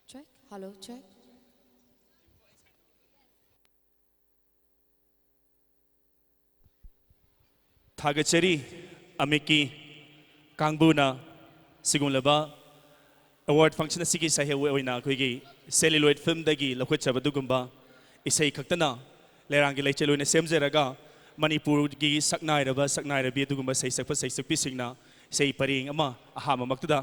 Check. Hello, check. थागचरी अमेकी कांगबुना सिगुलबा अवार्ड फंक्शन की सहेना अखोगी सेल्युलॉइड फिल्म दगी लखोचबदुगुंबा इसई खक्तना लेरांगी लेचलोइना सेमजरगा मणिपुर की सकनाइरबी अदुगुंबा सैसक सैसकपीसिंगना सही परिंग अमा अहाममक्तदा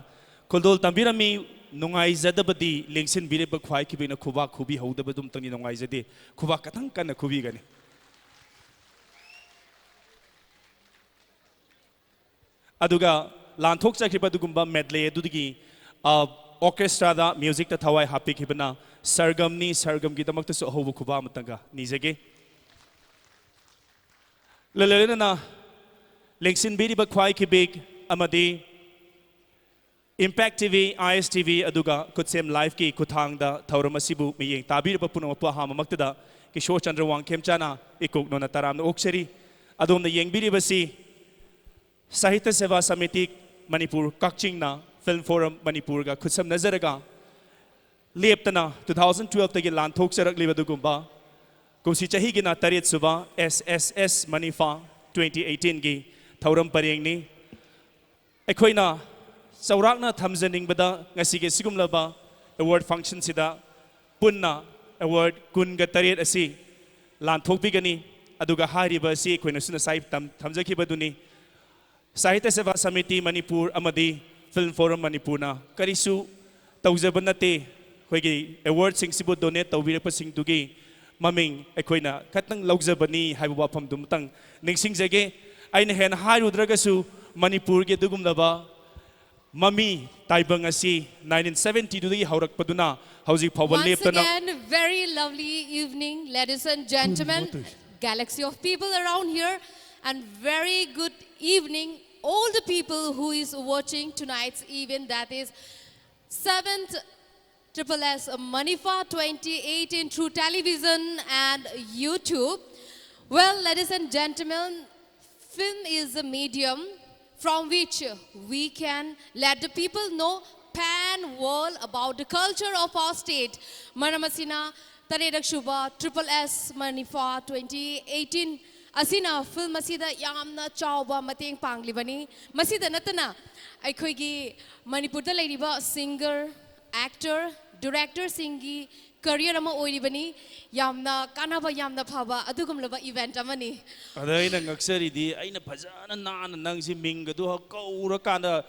खुलदोल तंबिरमी नुंगाइजदबदी लेंसिनबिरेब ख्वाइखिबिना खुबा खुबी हौदबदुम तंगी नुंगाइजदे खुबा कथंग कन्न खुबीगनी अदुगा लांथोक चखिबदुगुंबा मेडले अदुदगी ऑर्केस्ट्रादा म्यूजिक ता थवाई हापिखिबना सरगमनी सरगम की दमक्तसु अहोब खुबा Matanga निजगे ललेना लेंसिनबिरिब ख्वाइखिबिग अमदी Impact TV, ISTV, aduga kutsem live ki kuthangda thauram asibu miyeng tabiraba punamapua hamamaktada Kishore Chandra Wangkhemchana ikuk nona taram okseri adom na yengbiribasi Sahitya Seva Samiti Manipur Kakchingna Film Forum Manipur ga kutsam nazaraga leptana 2012 tagi lan thoksarak libadugumba kumsi chahi gina tarit suba SSS Manifa 2018 gi thauram parengni ekhoina saurakna thamjaning bada ngasi ge sigumlaba award function sida punna award kun ga tarit asi lan thokbigani aduga hariba asi ekhoina suna sai thamjaki baduni Sahitya Seva Samiti Manipur amadi Film Forum Manipurna karisu tawjabanate khoi award sing sibu donate tawbirapa sing dugi maming ekhoina khatang laujabani haibu wafam dumtang ningsing jage aina hen hairudragasu Manipur ge dugumlaba mami taibang asi 1970 dudi haurak paduna hauji phawal Once leptana again, very lovely evening, ladies and gentlemen. Galaxy of people around here, and very good evening, all the people who is watching tonight's event, that is 7th Triple S Manifa 2018 through television and YouTube. Well, ladies and gentlemen, film is a medium from which we can let the people know pan world about the culture of our state. Maramasina Taredak Shuba Triple S Manifa 2018 Asina film masida yamna chawba mateng panglibani masida natana aikhoigi Manipurda leiriba singer actor director singi career ama oiribani yamna kanaba yamna phaba adugumlaba event amani adaina ngaksari di aina phajana nana nangsi mingadu kaura kana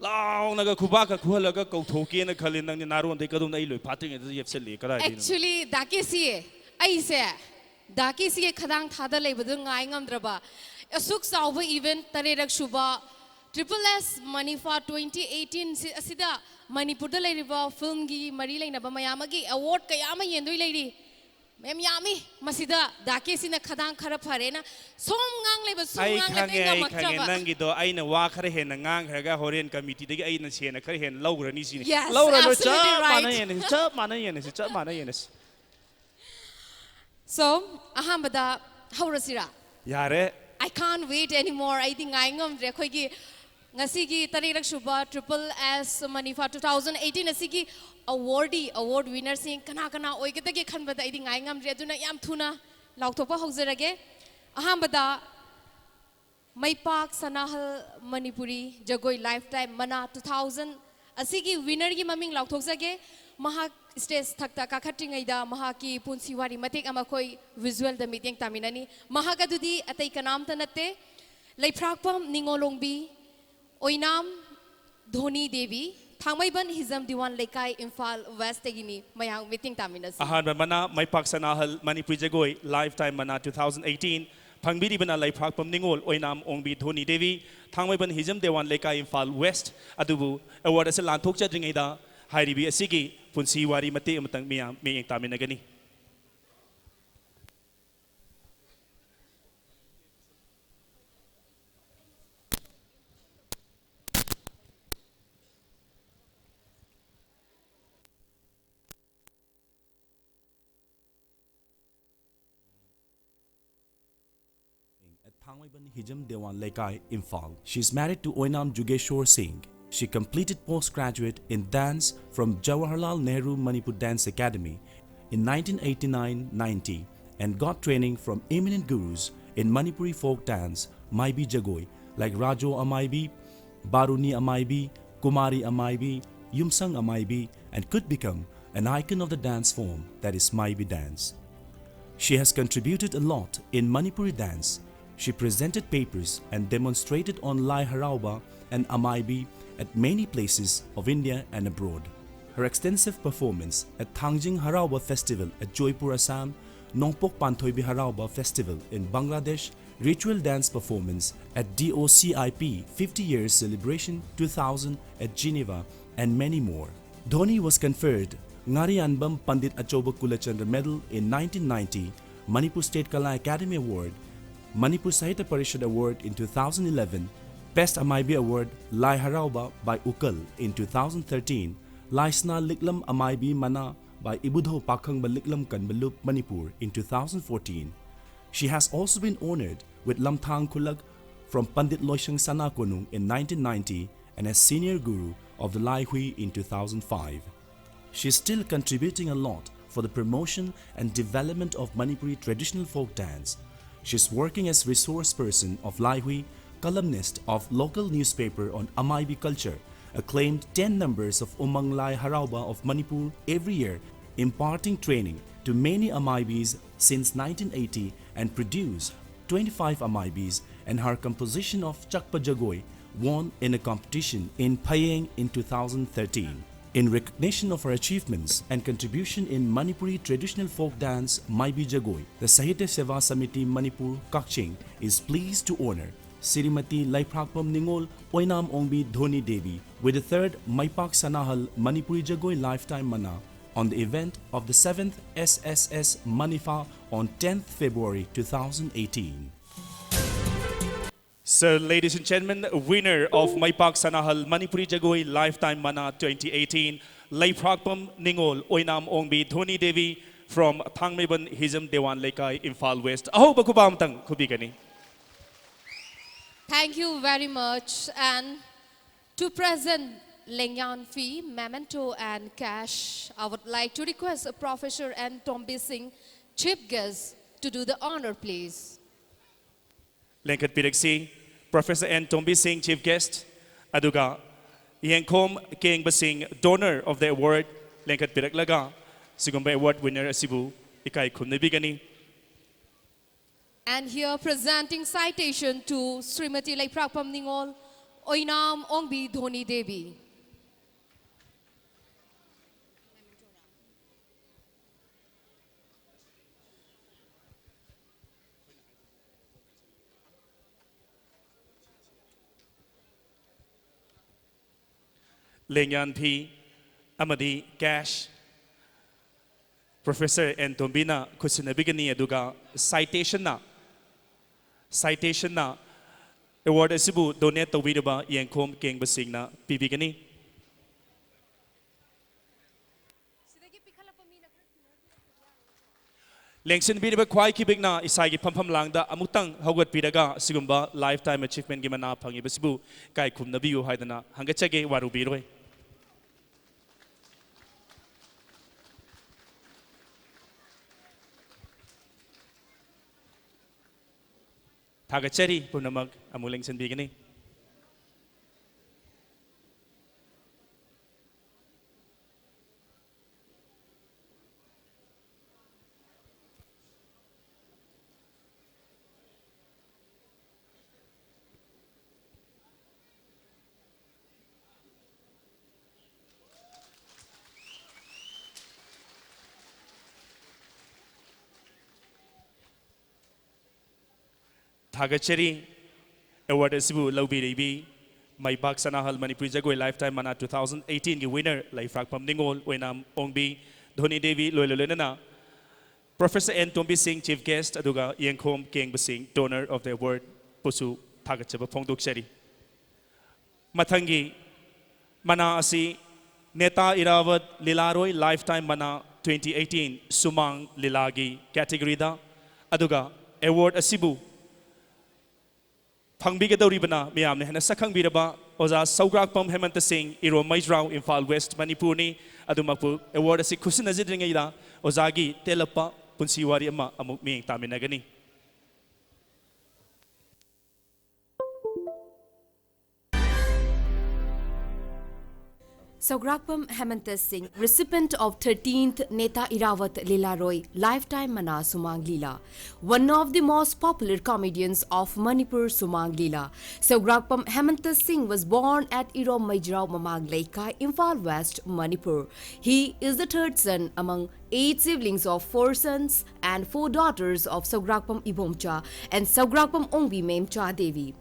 laungnaga khubaka khualaga kauthoke na khalin nang naron de kadum ai loi phating de yepseli karai actually dakesi aise dakesi khadang thada leibadu ngai ngamdraba asuk sauba event tarerak shuba Triple S Manifa 2018 asida Manipurda leiriba film gi mari leinaba mayamagi award kayama yendoi leiri mem yami masida dakesi na khadang khara pharena som ngang leiba som ngang leiba khange nangi do aina wa khare hen ngang kharaga horen committee degi aina sena khare hen lograni sini Yes, logra lo absolutely right. cha mana yen So ahambada haurasira yare I can't wait anymore. I think I am rekoigi ngasigi tarirak shuba Triple S Manifa 2018 asigi award winner sing kana oigetagi khanbada I think I am reduna yam thuna lauthopa haujarage ahambada Maipak Sanahal Manipuri Jagoi Lifetime Mana 2000 asigi winner gi maming lauthokjage mahak stage thakta kakhatingaida mahaki punsiwari matek amakoi visual da meeting taminani mahakadudi atai kanam tanate leiprakpam ningolongbi oinam Dhoni Devi Thangmaiban Hizam Diwan Lekai Imphal West Tegini mayang meeting taminasi ahan mana Maipak Sanahal Manipur Jagoi Lifetime Mana 2018 Pangbiri bana laiprakpam ningol oinam ongbi Dhoni Devi Thangmaiban Hizam Dewan Lekai Imphal West adubu award ase lanthok chadringaida hairibi asigi punsi wari mate amatang miyang taminagani at Thangmaiban Hijam Dewan Lekai, Imphal. She is married to Oinam Jugeshwar Singh. She completed postgraduate in dance from Jawaharlal Nehru Manipur Dance Academy in 1989-90 and got training from eminent gurus in Manipuri folk dance Maibi Jagoi like Rajo Amaibi, Baruni Amaibi, Kumari Amaibi, Yumsang Amaibi, and could become an icon of the dance form that is Maibi dance. She has contributed a lot in Manipuri dance. She presented papers and demonstrated on Lai Harauba and Amaibi at many places of India and abroad. Her extensive performance at Thangjing Harauba Festival at Joypur, Assam, Nongpok Panthoibi Harauba Festival in Bangladesh, ritual dance performance at DOCIP 50 Years Celebration 2000 at Geneva, and many more. Dhoni was conferred Ngari Anbam Pandit Achoba Kulachandra Medal in 1990, Manipur State Kala Academy Award, Manipur Sahitya Parishad Award in 2011, Best Amaibi Award Lai Harauba by Ukal in 2013, Laisna Liklam Amaibi Mana by Ibudho Pakhang Baliklam Kanbalup Manipur in 2014. She has also been honored with Lamthang Kulak from Pandit Loishang Sanakonung in 1990 and as Senior Guru of the Lai Hui in 2005. She is still contributing a lot for the promotion and development of Manipuri traditional folk dance. She is working as resource person of Lai Hui, columnist of local newspaper on Amaibi culture, acclaimed 10 numbers of Umang Lai Harauba of Manipur every year, imparting training to many Amaibis since 1980 and produced 25 Amaibis, and her composition of Chakpa Jagoi won in a competition in Payeng in 2013. In recognition of her achievements and contribution in Manipuri traditional folk dance Maibi Jagoi, the Sahitya Seva Samiti Manipur Kakching is pleased to honor Sirimati Laiprakpam Ningol Oinam Ongbi Dhoni Devi with the third Maipak Sanahal Manipuri Jagoi Lifetime Mana on the event of the 7th SSS Manifa on 10th February 2018. So, ladies and gentlemen, winner of Maipak Sanahal Manipuri Jagoi Lifetime Mana 2018, Laiprakpam Ningol Oinam Ongbi Dhoni Devi from Thangmeban Hizam Dewan Lekai, Imphal West. Aho bakubam tang kubigani. Thank you very much. And to present Lengyan Fee, Memento and Cash, I would like to request Professor N. Tombi Singh, Chief Guest, to do the honor, please. Lengkat Pireksi, Professor N. Tombi Singh, Chief Guest, Aduga, Yenkom Keng Basing, donor of the award, Lengkat Pireklaga, Sigumba Award winner Asibu, Ikai Kumnibigani. And here presenting citation to Srimati Laiprakpam Ningol, Oinam Ongbi Dhoni Devi. Lengyan P. Amadi Cash, Professor N. Tombina Kusinabigani Aduga, citation na award asibu donate to Widaba Yankom King Basingna Pibigani. Lengsin Bidaba Kwai Kibigna Isagi Pampam Langda Amutang Hogat Pidaga Sigumba Lifetime Achievement Gimana Pangi Basibu Kai Kum Nabiu Haidana Hangachage Warubirwe. Tagacheri Punamag Amuling Bigani. Tagacheri Award Asibu Laubi Rebi, Maipak Sanahal Manipuri Jagoi Lifetime Mana 2018 ki winner Laiprakpam Ningol Oinam Ongbi Dhoni Devi Loilolena. Professor N. Tombi Singh, Chief Guest, Aduga Yenkom Keng Basing, donor of the award Pusu Tagachaba Pongduk Sheri. Matangi Mana Asi Neta Irawat Lilaroi Lifetime Mana 2018 Sumang Lilagi category da Aduga Award Asibu Pangbigadoribana Miam Hena Sakang Biraba Oza Saugrakpam Hemanta Singh Iro Maijrao Imphal West Manipurni Adumapu Award Asi Kusina Zidringaida Ozagi Telapa Punsiwari Ama Amuk Ming Taminagani. Saugrakpam Hemanta Singh, recipient of 13th Neta Irawat Leela Roy Lifetime Mana Sumang Leela, one of the most popular comedians of Manipur Sumang Leela. Saugrakpam Hemanta Singh was born at Irom Maijrao Mamang Leikai, Imphal West, Manipur. He is the third son among 8 siblings of 4 sons and 4 daughters of Saugrakpam Ibomcha and Saugrakpam Ongbi Memcha Devi.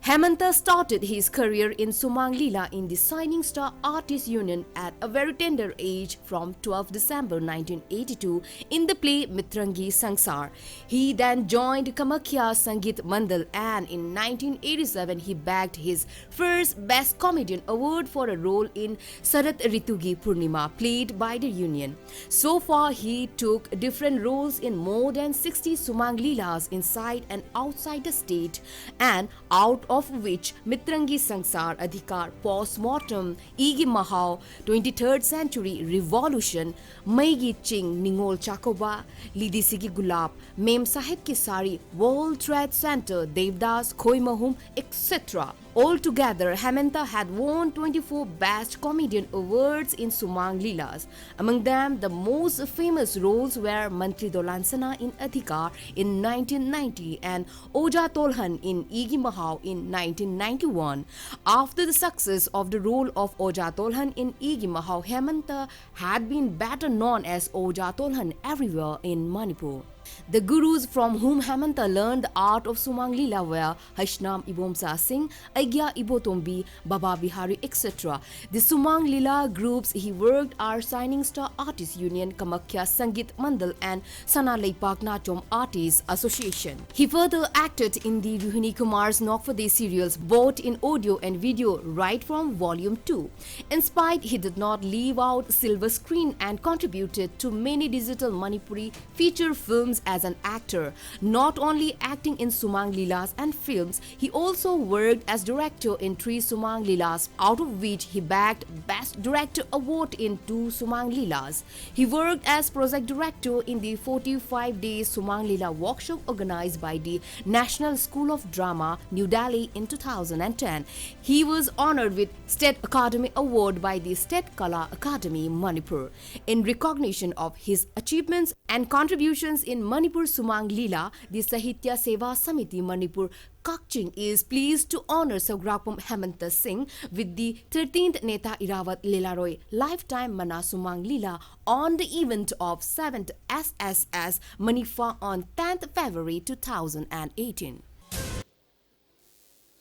Hemanta started his career in Sumang Lila in the Shining Star Artists Union at a very tender age from 12 December 1982 in the play Mitrangi Sangsar. He then joined Kamakhya Sangeet Mandal and in 1987 he bagged his first Best Comedian award for a role in Sarat Ritugi Purnima played by the union. So far, he took different roles in more than 60 Sumang Leelas inside and outside the state, and out of which Mitrangi Sangsar Adhikar Postmortem, Igi Mahao, 23rd Century Revolution, Maigi Ching Ningol Chakoba, Lidi Sigi Gulab, Mem Sahib Ki Sari, World Trade Center, Devdas, Khoi Mahum, etc. Altogether, Hemanta had won 24 Best Comedian Awards in Sumang Leelas. Among them, the most famous roles were Mantri Dolansana in Adhikar in 1990 and Oja Tolhan in Igi Mahao in 1991. After the success of the role of Oja Tolhan in Igi Mahao, Hemanta had been better known as Oja Tolhan everywhere in Manipur. The gurus from whom Hemanta learned the art of Sumang Lila were Haishnam Ibomsa Singh, Aigya Ibotombi, Baba Bihari, etc. The Sumang Lila groups he worked are Shining Star Artists Union, Kamakhya Sangeet Mandal and Sana Leipak Nachom Artists Association. He further acted in the Ruhini Kumar's Nokfade serials both in audio and video right from Volume 2. In spite, he did not leave out silver screen and contributed to many digital Manipuri feature films as an actor. Not only acting in Sumang Leelas and films, he also worked as director in 3 Sumang Leelas, out of which he bagged Best Director Award in 2 Sumang Leelas. He worked as project director in the 45-day Sumang Leela workshop organized by the National School of Drama, New Delhi in 2010. He was honored with State Academy Award by the State Kala Academy, Manipur. In recognition of his achievements and contributions in Manipur Sumang Leela, the Sahitya Seva Samiti Manipur Kakching is pleased to honor Saugrakpam Hemanta Singh with the 13th Neta Irawat Leelaroy Lifetime Mana Sumang Leela on the event of 7th SSS Manifa on 10th February 2018.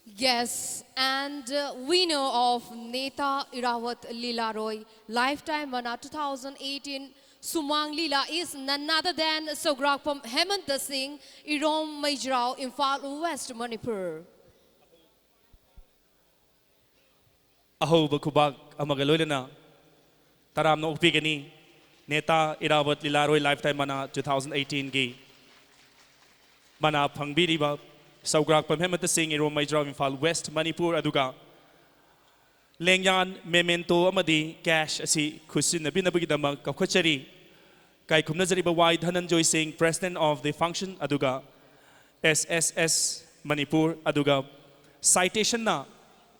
Yes, and winner of Neta Irawat Leelaroy Lifetime Mana 2018 Sumang Lila is none other than Saugrakpam Hemanta Singh, Irom Maijrao, Imphal West, Manipur. Aho bakubag amagaloy na taram na upigani Neta Irawat Leelaroy Lifetime Mana 2018 gi mana pangbiri ba Saugrakpam Hemanta Singh Irom Maijrao Imphal West Manipur aduga Lengyan memento amadi cash asi khusin na binabagidamag kakhachari kay kumnazariba Y Dhananjoy Singh, President of the function aduga SSS Manipur aduga citation na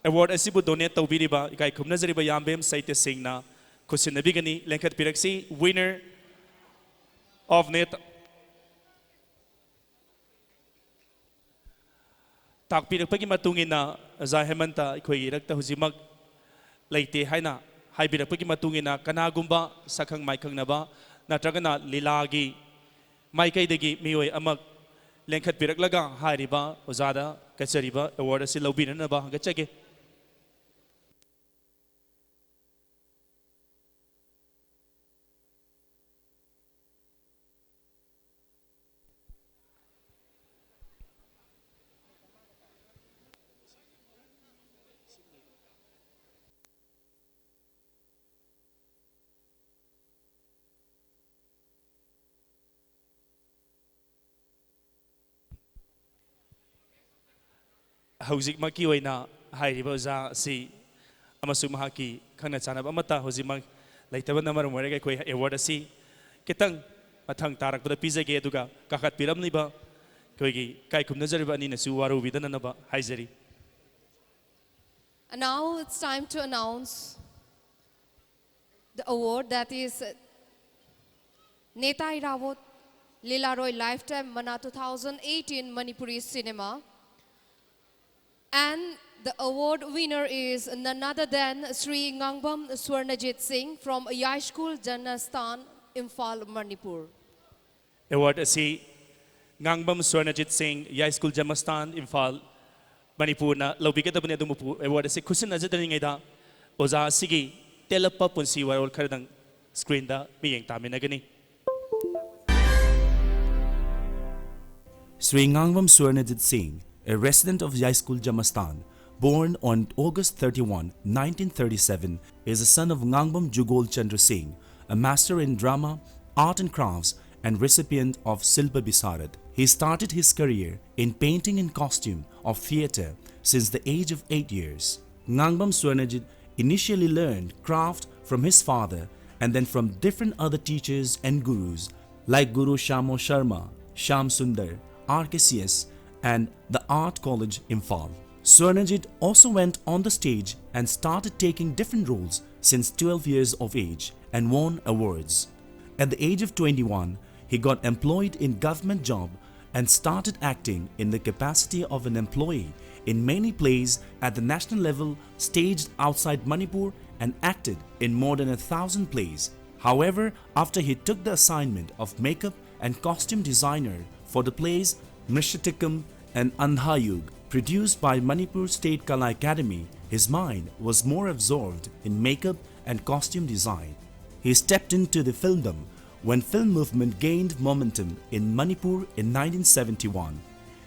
award asibu donate tawbiriba kay kumnazariba Yambem Saite Singh na khusin na bigani lengkat piraksi winner of net takpirakpagi matungin na za Hemanta ikhoy irakta hujimag Laite haina haibirakpagi matungin na kanagumba sakhang maikang na ba natragana lilagi maikaidagi miyoy amag lengkhat piraklaga hairiba ozada kachariba award asi lobina na ba hangachage hauzik maki oina hairiba za si amasung mahaki khangna chanab amata hauzik mak laitaba namar morega koi award asi kitang mathang tarak pada pizage aduga kakat piram niba koi gi kai kum nazariba ani nasu waru bidana naba haizari. And now it's time to announce the award that is Neta Irawat Leelaroy Lifetime Mana 2018 Manipuri Cinema. And the award winner is none other than Sri Ngangbam Swarnajit Singh from Yashkul Janastan Imphal, Manipur. Award asi Ngangbam Swarnajit Singh Yai School Jamastan Imphal Manipur na lawbigadabani adumupu award asi khusin najadani ngaida oza asigi telapa punsi warol khardang screen da miyeng taminagani. Sri Ngangbam Swarnajit Singh, a resident of Yai School Jamastan, born on August 31, 1937, is the son of Ngangbam Jugol Chandra Singh, a master in drama, art and crafts, and recipient of Silpa Bisarad. He started his career in painting and costume of theatre since the age of 8 years. Ngangbam Swarnajit initially learned craft from his father and then from different other teachers and gurus like Guru Shamo Sharma, Sham Sundar, RKCS, and the Art College Imphal. Swarnajit also went on the stage and started taking different roles since 12 years of age and won awards. At the age of 21, he got employed in government job and started acting in the capacity of an employee in many plays at the national level, staged outside Manipur, and acted in more than 1,000 plays. However, after he took the assignment of makeup and costume designer for the plays Mrishatikam and Andhayug produced by Manipur State Kala Academy, his mind was more absorbed in makeup and costume design. He stepped into the filmdom when film movement gained momentum in Manipur in 1971.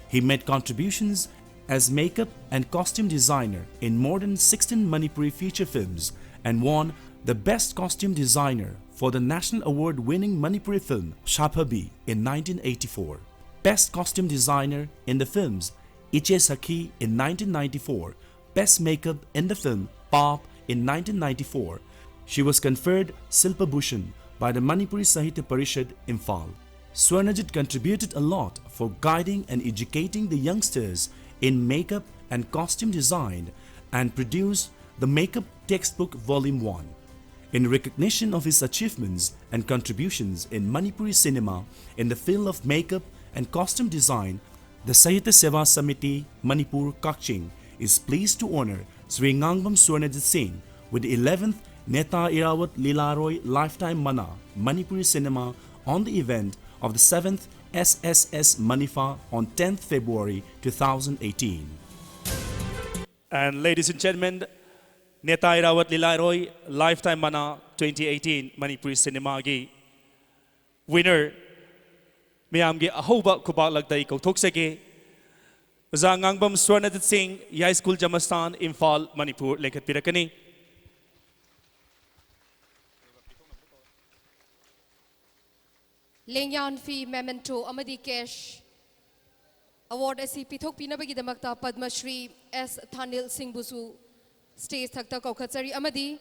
He made contributions as makeup and costume designer in more than 16 Manipuri feature films and won the Best Costume Designer for the National Award-winning Manipuri film Shaphabi in 1984. Best Costume Designer in the films Iche Sakhi in 1994, Best Makeup in the film Pop in 1994. She was conferred Silpa Bhushan by the Manipuri Sahitya Parishad Imphal. Swarnajit contributed a lot for guiding and educating the youngsters in makeup and costume design and produced the Makeup Textbook Volume 1. In recognition of his achievements and contributions in Manipuri cinema in the field of makeup and costume design, the Sahitya Seva Samiti Manipur Kakching is pleased to honor Sri Ngangbam Swarnajit Singh with the 11th Neta Irawat Lilaroy Lifetime Mana Manipuri Cinema on the event of the 7th SSS Manifa on 10th February 2018. And ladies and gentlemen, Neta Irawat Lilaroy Lifetime Mana 2018 Manipuri Cinema gi winner Miyamgi Ahoba Kubak Lagdai Kautoksege Ngangbam Swarnajit Singh Yai School Jamastan Imphal Manipur Lekat Pirakani. Lengyan Fee Memento Amadi Cash Award asi Pithok Pinabagi Damakta Padma Shri S. Thanil Singh Busu Stage Thakta Kaukatsari Amadi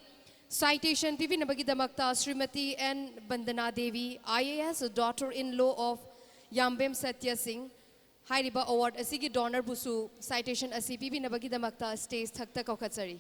Citation Pipinabagi Damakta Srimati N. Bandana Devi IAS daughter-in-law of Yambem Satya Singh Hairiba Award asigi donor busu citation asi Pipinabagi Damakta Stage Thakta Kaukatsari.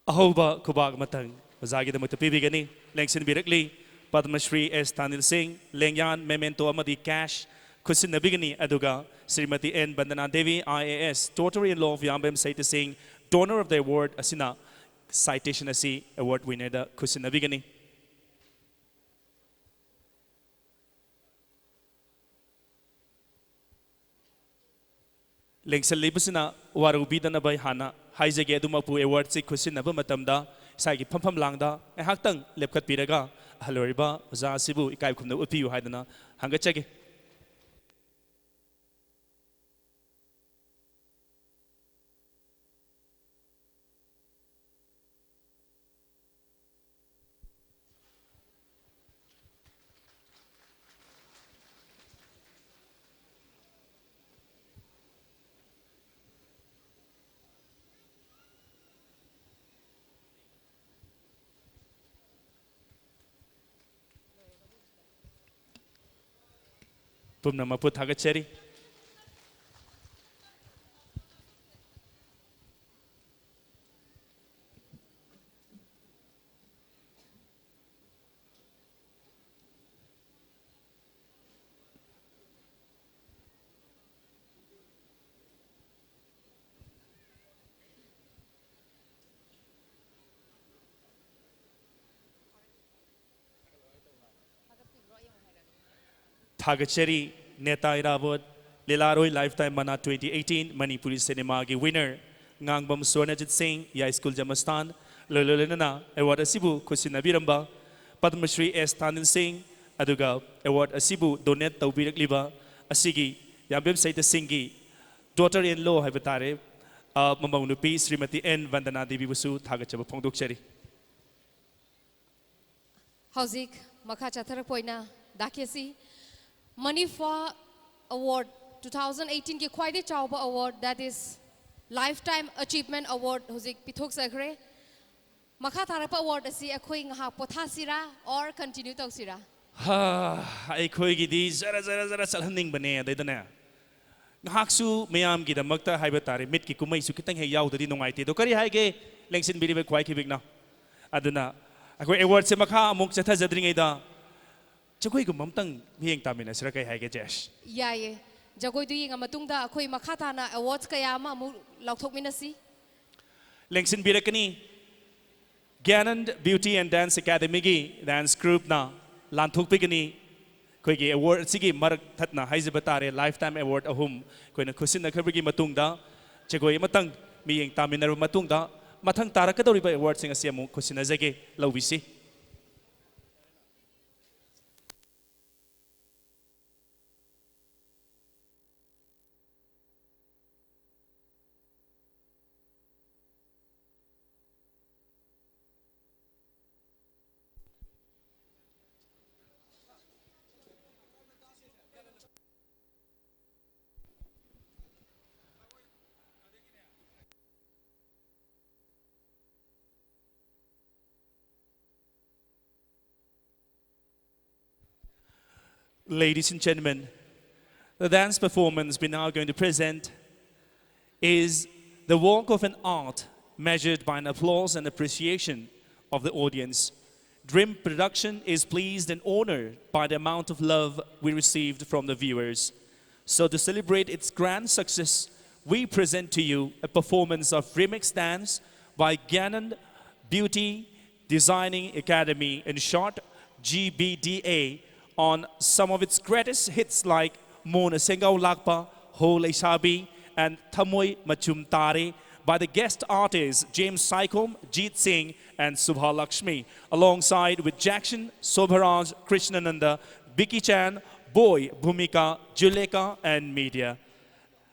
Ahoba Kubak Matang, Zagi the Mutapibigani, Langsin Birakli, Padma Shri S. Thanil Singh, Lengyan Memento Amadi Cash, Kusin Nabigani Aduga, Srimati N. Bandana Devi, IAS, daughter-in-law of Yambem Saita Singh, donor of the award Asina, citation Asi, award winner da Kusin Nabigani. Lengsan Libusina, Warubida Nabai Hana, Haizage Dumapu award si Kusin Nabamatamda, Sagi Pampam Langda, and Haktang, Lepkat Piraga, Haloriba, Za Sibu, Ikai Kumna Upi, Haidana, Hangachegi. Pumna Maput Hagacheri. Thagachari Neta Irawat Lilaroi Lifetime Mana 2018 Manipuri Cinema gi winner Ngangbam Swarnajit Singh Yai School Jamastan Lololena Award Asibu Kusinabiramba Padma Shri S Tanin Singh Aduga Award Asibu Donate Taubirakliba Asigi Yambim Saita Singhi daughter-in-law Habatare Mamaunupi Srimati N Vandana Devi Busu Thagachaba Pongdukchari Hauzik Makha Chatharak Poina Dakesi Manifa Award 2018 ki quite a chauba award, that is Lifetime Achievement Award Hauzik Pithok Sakre Makha Tharapa Award asi akhoi ngaha pothasira or continue tausira I Koigidi Zara Salhaning Bane Dedana Haksu Mayam Gida Makta Hibatari Mitki Kumai Sukitang Yao the Dinomaiti Dokari Hage Lengsin Bibi Quaiki Bigna Aduna Akwe Award Semaka Muk Chata Zadringeda Chakoi Gumtang being Tamina Sraka Hage Jash Yaye Jagoi doing a matunda akhoi makhatana awards kayama mu lautok minasi Lengsin Birakani Ganand Beauty and Dance Academy gi dance group na Lantuk Pigani Koigi award Sigi Marak Tatna Haizabatare Lifetime Award Ahum Koina Kusina Kabigi Matungda Chagoi Matang being Taminaru Matungda Matang Tarakadori Award Sing Asiamu Kusina Zege Lovisi Ladies and gentlemen, the dance performance we're now going to present is the work of an art measured by an applause and appreciation of the audience. Dream Production is pleased and honored by the amount of love we received from the viewers. So to celebrate its grand success, we present to you a performance of remix dance by Ganand Beauty Designing Academy, in short GBDA, on some of its greatest hits like Mona Sengau Lakpa, Ho Leisabi, and Thamoy Machum Tare by the guest artists James Saikom, Jeet Singh, and Subha Lakshmi, alongside with Jackson, Sobharaj, Krishnananda, Biki Chan, Boy, Bhumika, Juleka, and media.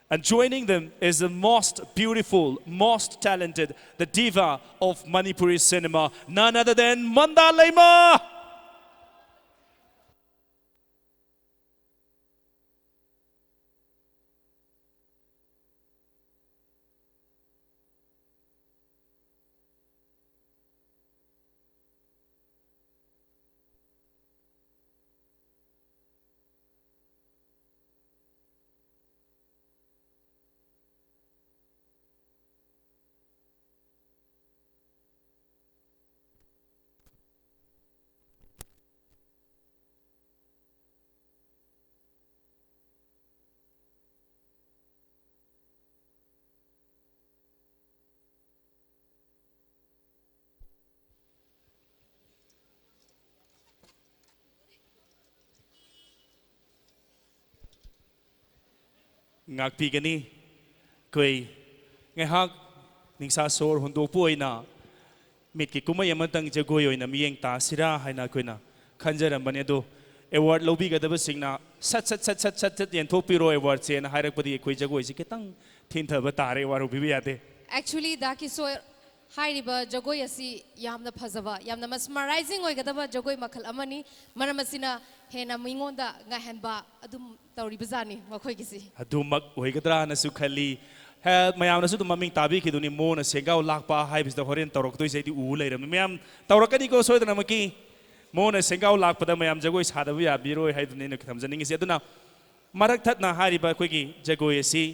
And joining them is the most beautiful, most talented, the diva of Manipuri cinema, none other than Manda Leima! Ngakpigani koi ngahak ningsa sor hondo poina mitki kumay amatang jagoy na miyeng ta sira haina koina khanjaram bane do award lobi ga daba singna sat yen thopiro award se na hairak padi koi jagoy si ketang thinta ba tare waru bibi ate actually daki so hairiba jagoi asi yamna phajaba yamna mesmerizing oigadaba jagoi makhal amani maramasina hena mingonda ngahenba adum tauri bazani makhoi gisi adumak oigadra na su khali ha mayam na su maming tabi ki duni mo na sengau lakpa haibis da horen torok doi sei di u leiram mayam torokani ko soidana maki mo na sengau lakpa da mayam jagoi sadabu ya biro hai duni na thamjaning isi aduna marak that na hariba koi gi jagoi asi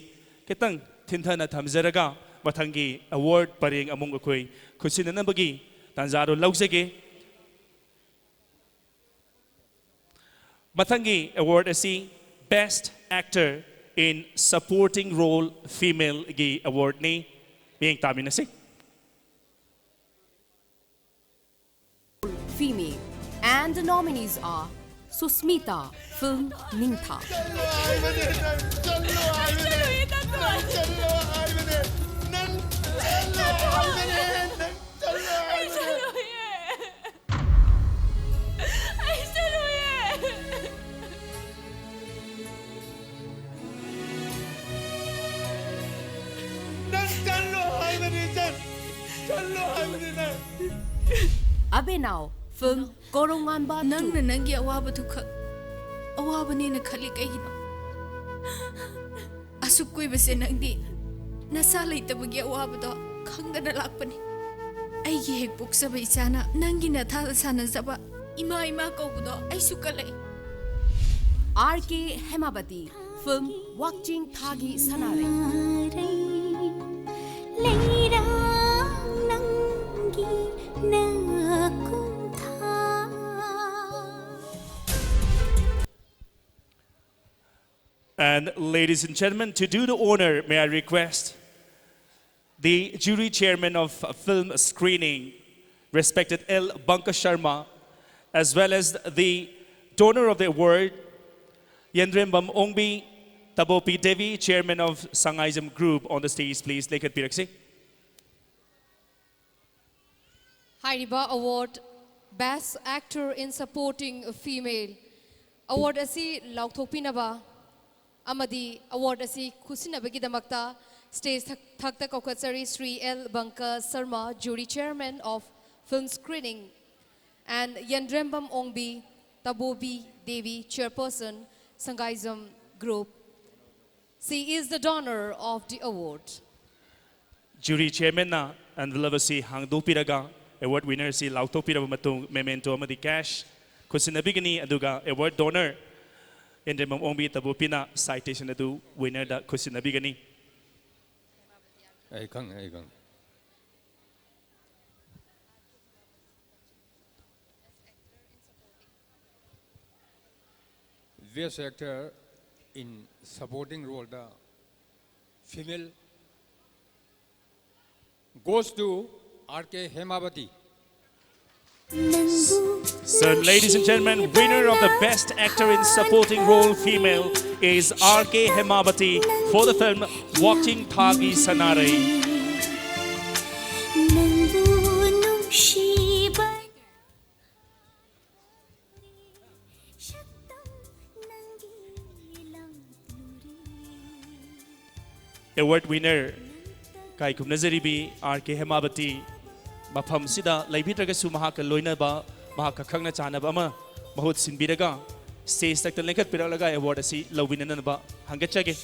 ketang thinthana thamjaraga mathangi award paring among koi khusinana bagi tanjaro laujage mathangi award asi best actor in supporting role female gi award ni miyeng tamin na si female, and the nominees are Susmita, film Ningtha. Abhinav, film Koronganba 2. ꯅꯪꯅ ꯅꯪꯒꯤ ꯑꯋꯥꯕꯗꯨ ꯈꯛ ꯑꯋꯥꯕꯅꯦꯅ ꯈꯜꯂꯤ ꯀꯩꯒꯤꯅꯣ? ꯑꯁꯨꯛ ꯀꯨꯏꯕꯁꯦ ꯅꯪꯗꯤ ꯅꯁꯥ ꯂꯩꯇꯕꯒꯤ ꯑꯋꯥꯕꯗꯣ ꯈꯪꯗꯅ ꯂꯥꯛꯄꯅꯤ. ꯑꯩꯒꯤ ꯍꯦꯛ ꯄꯣꯛꯆꯕ ꯏꯆꯥꯅ ꯅꯪꯒꯤ ꯅꯊꯥꯗ ꯁꯥꯟꯅꯖꯕ ꯏꯃꯥ ꯏꯃꯥ ꯀꯧꯕꯗꯣ ꯑꯩꯁꯨ ꯀꯜꯂꯛꯏ. R.K. Hemabati, film Wakching Thagi Sanare. And ladies and gentlemen, to do the honor, may I request the jury chairman of film screening, respected L. Banka Sharma, as well as the donor of the award, Yendrembam Ongbi Tabopi Devi, chairman of Sangaism Group, on the stage, please. Lekat Piraksi. Hairiba Award, Best Actor in Supporting a Female. Award asi Lauktopinaba. Amadi award asi Kusinabagi stage Thakta Kokatsari Sri L. Banka Sarma, jury chairman of film screening, and Yendrembam Ongbi Tabobi Devi, chairperson, Sangaism Group. She is the donor of the award. Jury chairman na and Vilavasi Hangdo Piraga, award winner si Lauto Piramatung, memento Amadi Cash, Kusinabigani Aduga, award donor. And then Mombi Tabupina citation adu winner da Kusinabigani. Ay kang. Best actor in supporting role the female goes to R.K. Hemabati. So, ladies and gentlemen, winner of the Best Actor in Supporting Role Female is R.K. Hemabati for the film Watching Thagi Sanare. Award winner Kai Kumnazaribi R.K. Hemabati. Mafam sida laibitragasu mahaka loinaba mahaka khangna chanaba ama mahut sinbiraga stage takta lengkhat piralaga award asi lawinanaba hangachage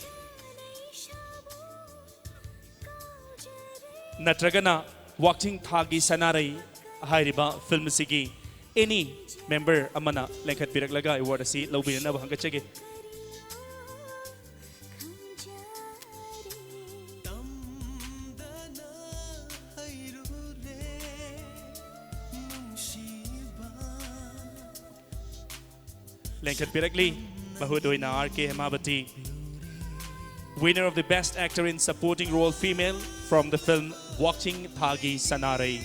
natragana Watching Thagi Sanarai hairiba film sigi any member amana lengkhat piralaga award asi lawinanaba hangachage. Lengkat Pirakli, Mahudoina R.K. Hemabati, winner of the Best Actor in Supporting Role Female from the film Watching Thagi Sanare.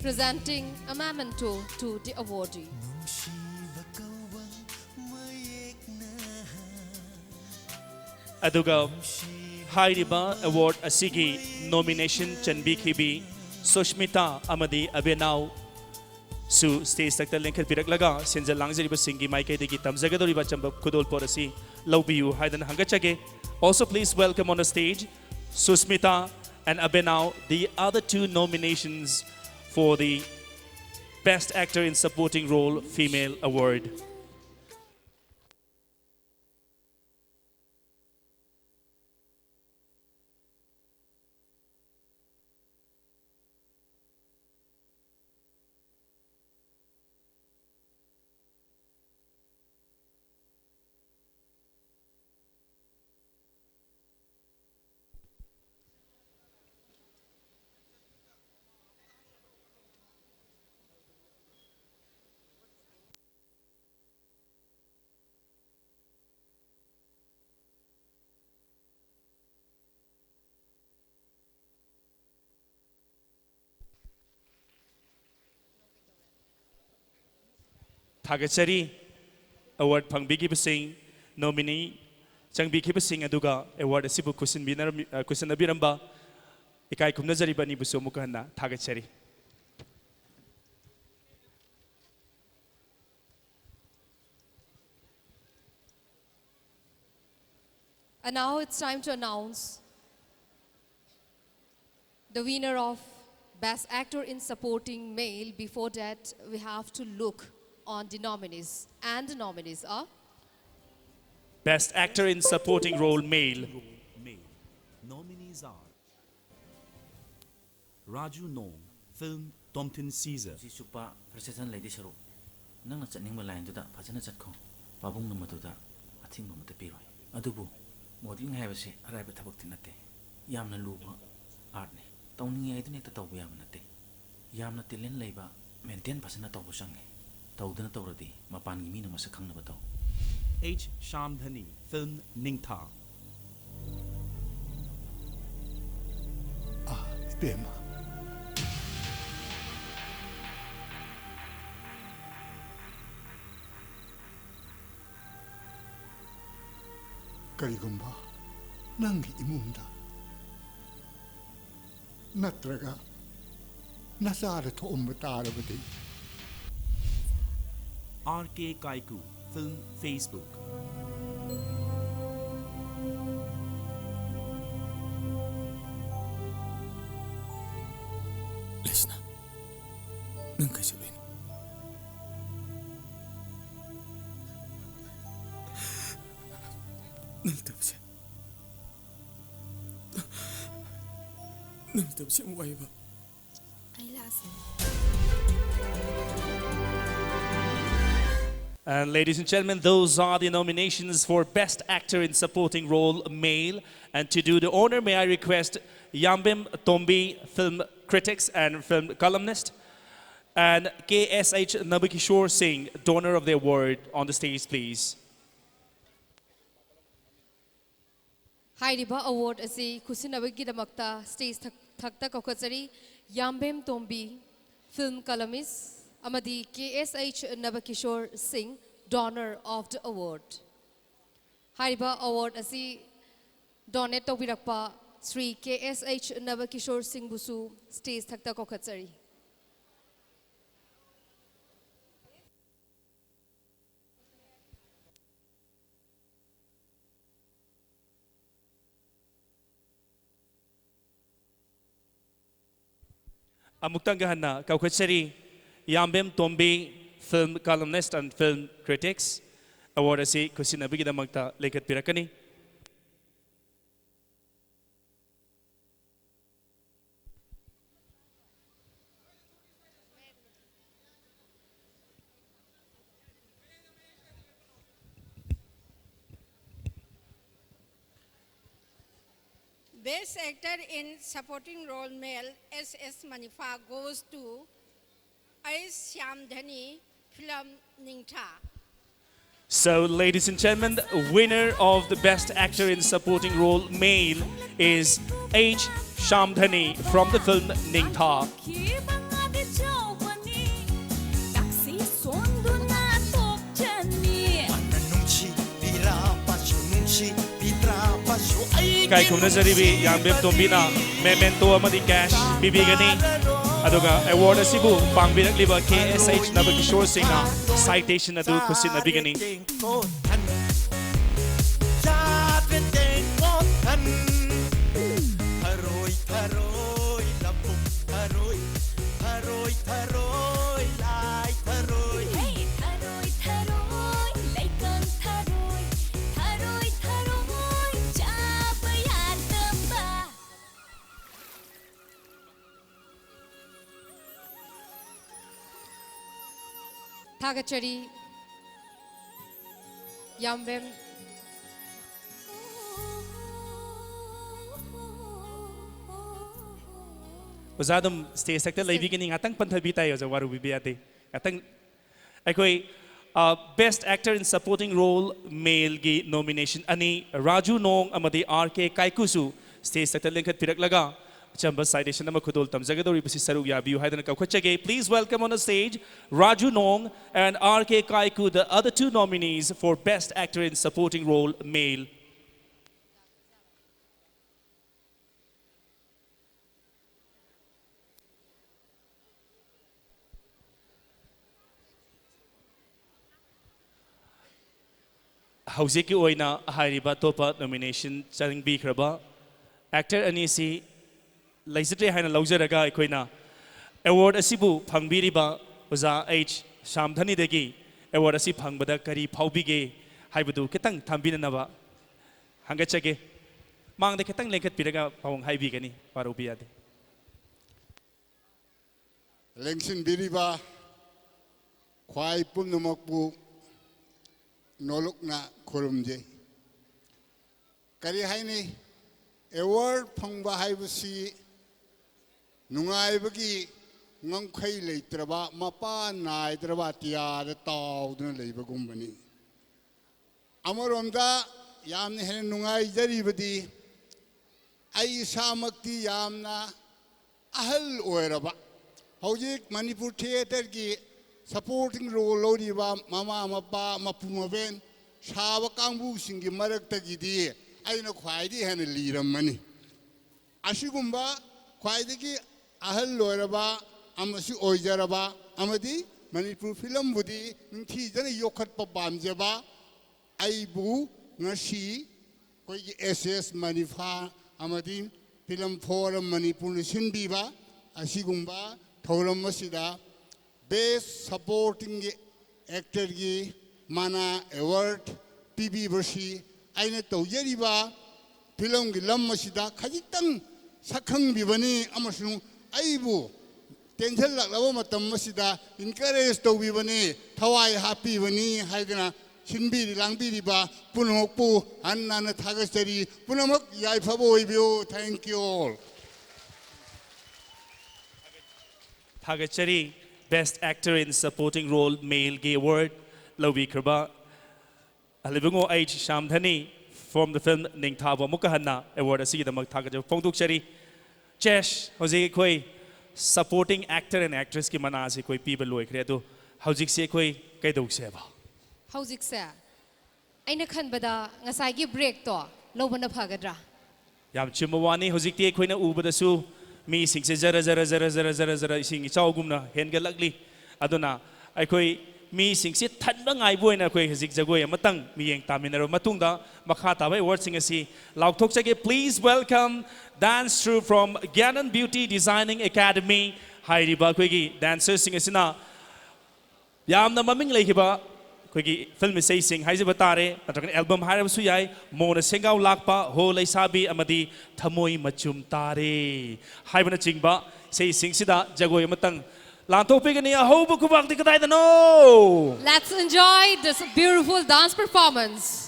Presenting a memento to the awardee. Aduga Hairiba Award Asigi nomination Chanbikhibi Sushmita Amadi Abhinav Su stage takta lengkhat piraklaga senja langjariba singi maike degi tamjagadoriba chamba khudol porasi lawbiu haidan hangachage. Also please welcome on the stage Susmita and Abhinav, the other two nominations for the Best Actor in Supporting Role Female Award. Thagachari award phangbigibasing nominee changbikibasing aduga award asibu kusin abiramba ikai kumnazariba ni buso mukhanna thagachari. And now it's time to announce the winner of Best Actor in Supporting Male. Before that, we have to look on the nominees. And the nominees are Best Actor in Supporting Role Male. Male. Nominees are Raju Nong, film Tomtin Caesar. Si supa precision lady saru. Nang natsaning malayan tuda pachana chatko. Pabung namatuda ating mamatapiroy. Adubu modeling haibase arai bathabak tinate. Yamna luba art ne. Tawning ay dunay tataw yam nate. Yamna tilen layba maintain pasana tawo sange. Tawdana tawradi mapan gimi na masakang na bataw. H. Shamdhani, film Ningtha. Pema. Karigumba, nangi imunda. Natraga, nasara to umbatara badi. R.K. Kaiku, film Facebook. Lesna, nang kasabihin. Naltabsi. Naltabsi ang waiba. Ay lasan. And ladies and gentlemen, those are the nominations for Best Actor in Supporting Role Male. And to do the honor, may I request Yambim Tombi, film critics and film columnist, and KSH Nabakishore Singh, donor of the award, on the stage, please. Hairiba Award asi kusinabagidamagta stage thakta kokachari Yambem Tombi, film columnist, amadi KSH Nabakishore Singh, donor of the award. Hairiba Award asi donate tawbirakpa Sri KSH Nabakishore Singh Busu, stage thakta kokachari. Amuktangahana Kaukachari Yambem Tombi, film columnist and film critics, award asi kusinabigidamagta lekat pirakani. Best Actor in Supporting Role Male SS Manifa goes to H. Shamdhani, film Ningtha. So, ladies and gentlemen, winner of the Best Actor in Supporting Role Male is H. Shamdhani from the film Ningtha. Kay kumnazaribi Yambem Tombina memento amadi cash bibigani aduga award asibu pangbinakliba KSH Nabakishore Singh na citation adu kusin nabigani. Thagachari Yambem Uzadam stage sector laibigani ngatang panthabi tayo sa waru bibiyate. Ngatang akoi Best Actor in Supporting Role Male gi nomination ani Raju Nong amadi RK Kaikusu stage sector lengkat pirak laga Chamba citation number Kudol Tamzagadori Saru Yabu Hadan Kakwachage. Please welcome on the stage Raju Nong and RK Kaiku, the other two nominees for Best Actor in Supporting Role Male. Hauziki Oina Hariba Topa nomination Charing B Kraba. Actor Anisi Laisatre Hana Laujaraga Koina. Award Asibu Pangbiriba Uza H. Shamthani Degi. Award Asi Pangbada Kari Paubige Haibudu Ketang Tambinava. Hangachake. Mang the Ketang Lenket Piraga Pong Haibigani Parubiade. Lengsin Biriba Kwai Punumokbu Nolokna Kurumje Kari Haini Award Pongba Haibusi Nungai Bagi Nangkai Leitraba Mapa Nai Dravatia the Tau Labor Gumbani Amaronda Yam Hen Nungai Jaribadi Ai Samakti Yamna Ahal Oeraba Hojik Manipur Theatre Gi supporting role Lodiba Mama Mapa Mapumaven Shava Kambu Singi Marak Tagidi I know Quaidi and a leader money Ashigumba Quaidiki Ahal Loraba Amasi Ojaraba Amadi Manipur Film Budi Ninti Jana Yokat Pabamjaba Aibu Nashi Koi SS Manifa Amadi Film Forum Manipur Sinbiba Ashigumba Thoram Masida Best Supporting Actor Gi Mana Award PB Versi Aina Tojariba Film Gilam Masida Kajitang Sakang Bivani Amasung Aibu Tenzel Lawamatam Masida encourage to Bivani Tawai Happy Vani Haidana Shinbi Langbiriba Punokpu Anna Tagasari Punamak Yaifabo Ibio. Thank you all. Hagachari Best Actor in Supporting Role Male Gay Award Lovi Kraba Alibungo H. Shamthani from the film Ning Thaba Mukahana Award Asi the Maktagaja Pongduk Chari Chesh Jose Koi Supporting Actor and Actress Ki Manasi Koi people Loy Credo Hauzik Se Koi Kaidok Seba Hauzik Se Aina Khanbada Ngasagi break to Lobana Pagadra Yam Chimawani Hozikti Koina Ubadasu Me sing zara sing Chawgumna Hengalagli Adona Akoi me sing sit Tanbang I boy na Koi Zigzagoy Matang Miyang Taminero Matunda Makata by word sing si Lauk Toksake. Please welcome dance troupe from Gannon Beauty Designing Academy. Heidi Bakwigi dancers sing sina Yamna Maming Lakiba Quickie film say sing Haizabatare, an album Harabsuyai, Mona Singao Lakpa, Ho Laisabi, Amadi, Tamoi Machum Tare. Haibana Chingba, say sing Sida, Jagoy Matang. Lanto Pigania, Hobo Kubak Tikadai no. Let's enjoy this beautiful dance performance.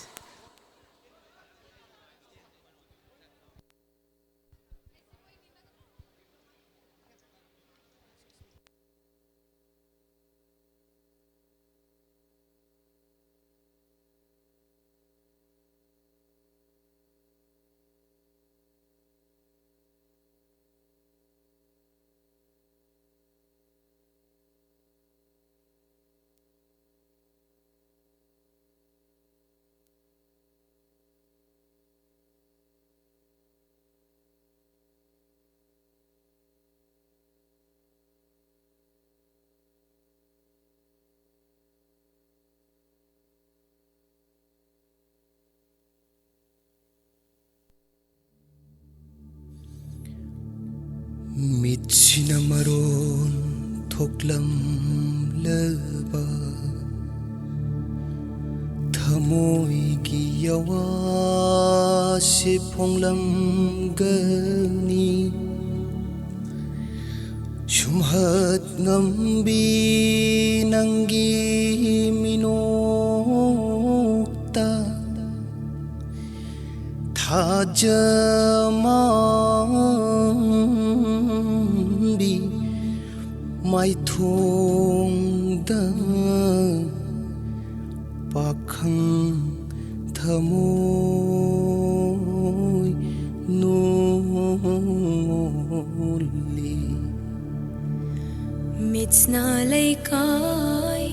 Mitsinamaron thoklam laba Thamoy ki yawa se phonglam gani Shumhat ngambi nangi minokta Thajama Mai thong da pakhang thamoy no मिचना लैकाय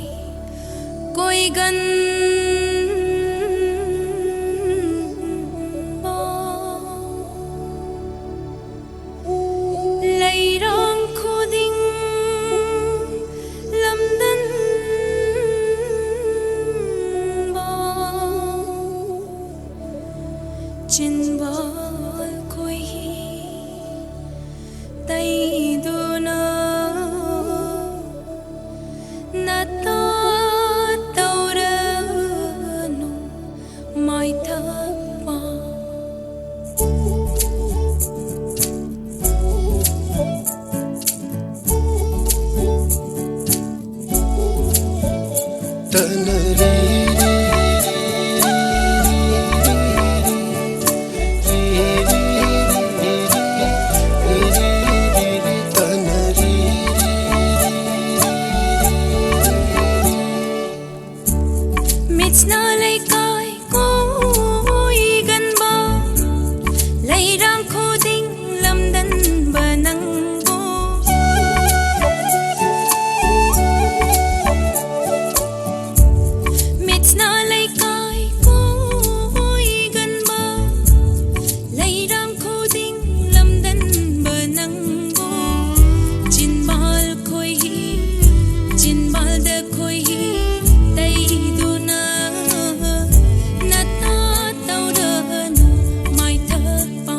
कोई gun लैरांग खुदिंग लमदन चिनबाल कोई तैदुना नता तौरनु माइथपा मिचना लैकाय कोई गनबा लैरांग खुदिंग लमदन बनंगो मिचना लैकाय कोई गनबा लैरांग खुदिंग लमदन बनंगो चिनबाल खोई चिनबाल the खोई तैदुना नता तौरनु माइथपा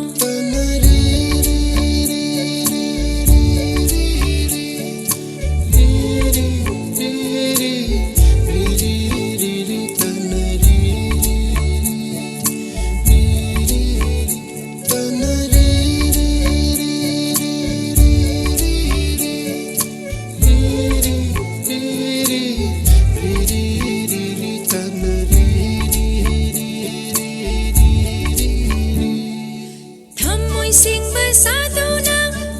Thamoy singba saduna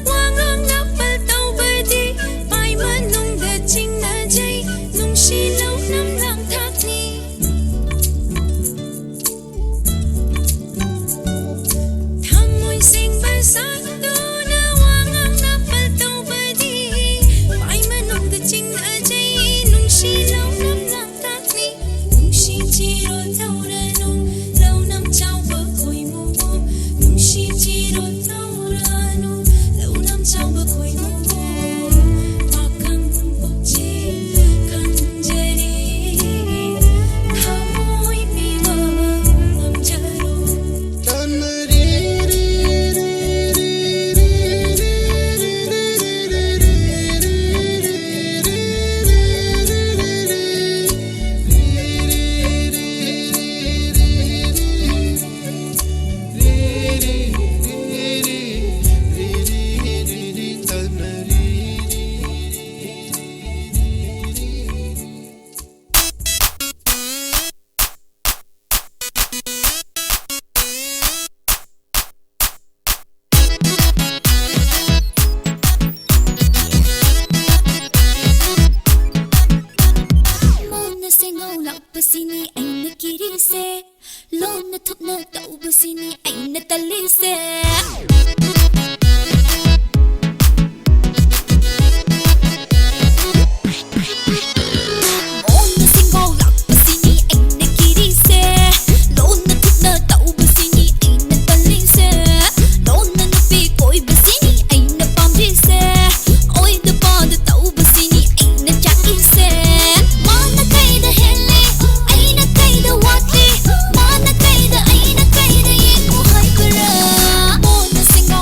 wangang napal taubadi pai manung da ching na jay nung shi lau nam lang thak ni Thamoy singba saduna wangang napal taubadi pai manung da ching na jay nung shi lau nam lang thak ni nung shi chiro taura nung lau nam chau ba koi mu nung shi chiro taura nung lau nam chau ba koi mu pakang pokche kanjare thamoy piwa ngam jaro Mona singau lakpasini ay nakirise Lon na thuk na taubasini ay natalise Mona singau lakpasini ay nakirise Lon na thuk na taubasini ay natalise Lon na napi koi basini ay napamrise Oy da pa da taubasini ay nachakise Mana kaida hele ay na kaida wate Mana kaida ay na kaida yeko hai kara Mona singau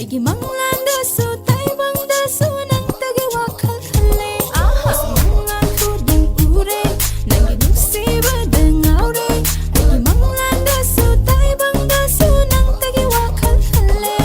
ꯑꯩꯒꯤ ꯃꯪꯂꯥꯟꯗꯁꯨ ꯇꯥꯏꯕꯪꯗꯁꯨ ꯅꯪꯇꯒꯤ ꯋꯥꯈꯜ ꯈꯜꯂꯦ ꯃꯪꯂꯥꯟ ꯈꯨꯗꯤꯡ ꯎꯔꯦ ꯅꯪꯒꯤ ꯅꯨꯡꯁꯤꯕꯗ ꯉꯥꯎꯔꯦ ꯑꯩꯒꯤ ꯃꯪꯂꯥꯟꯗꯁꯨ ꯇꯥꯏꯕꯪꯗꯁꯨ ꯅꯪꯇꯒꯤ ꯋꯥꯈꯜ ꯈꯜꯂꯦ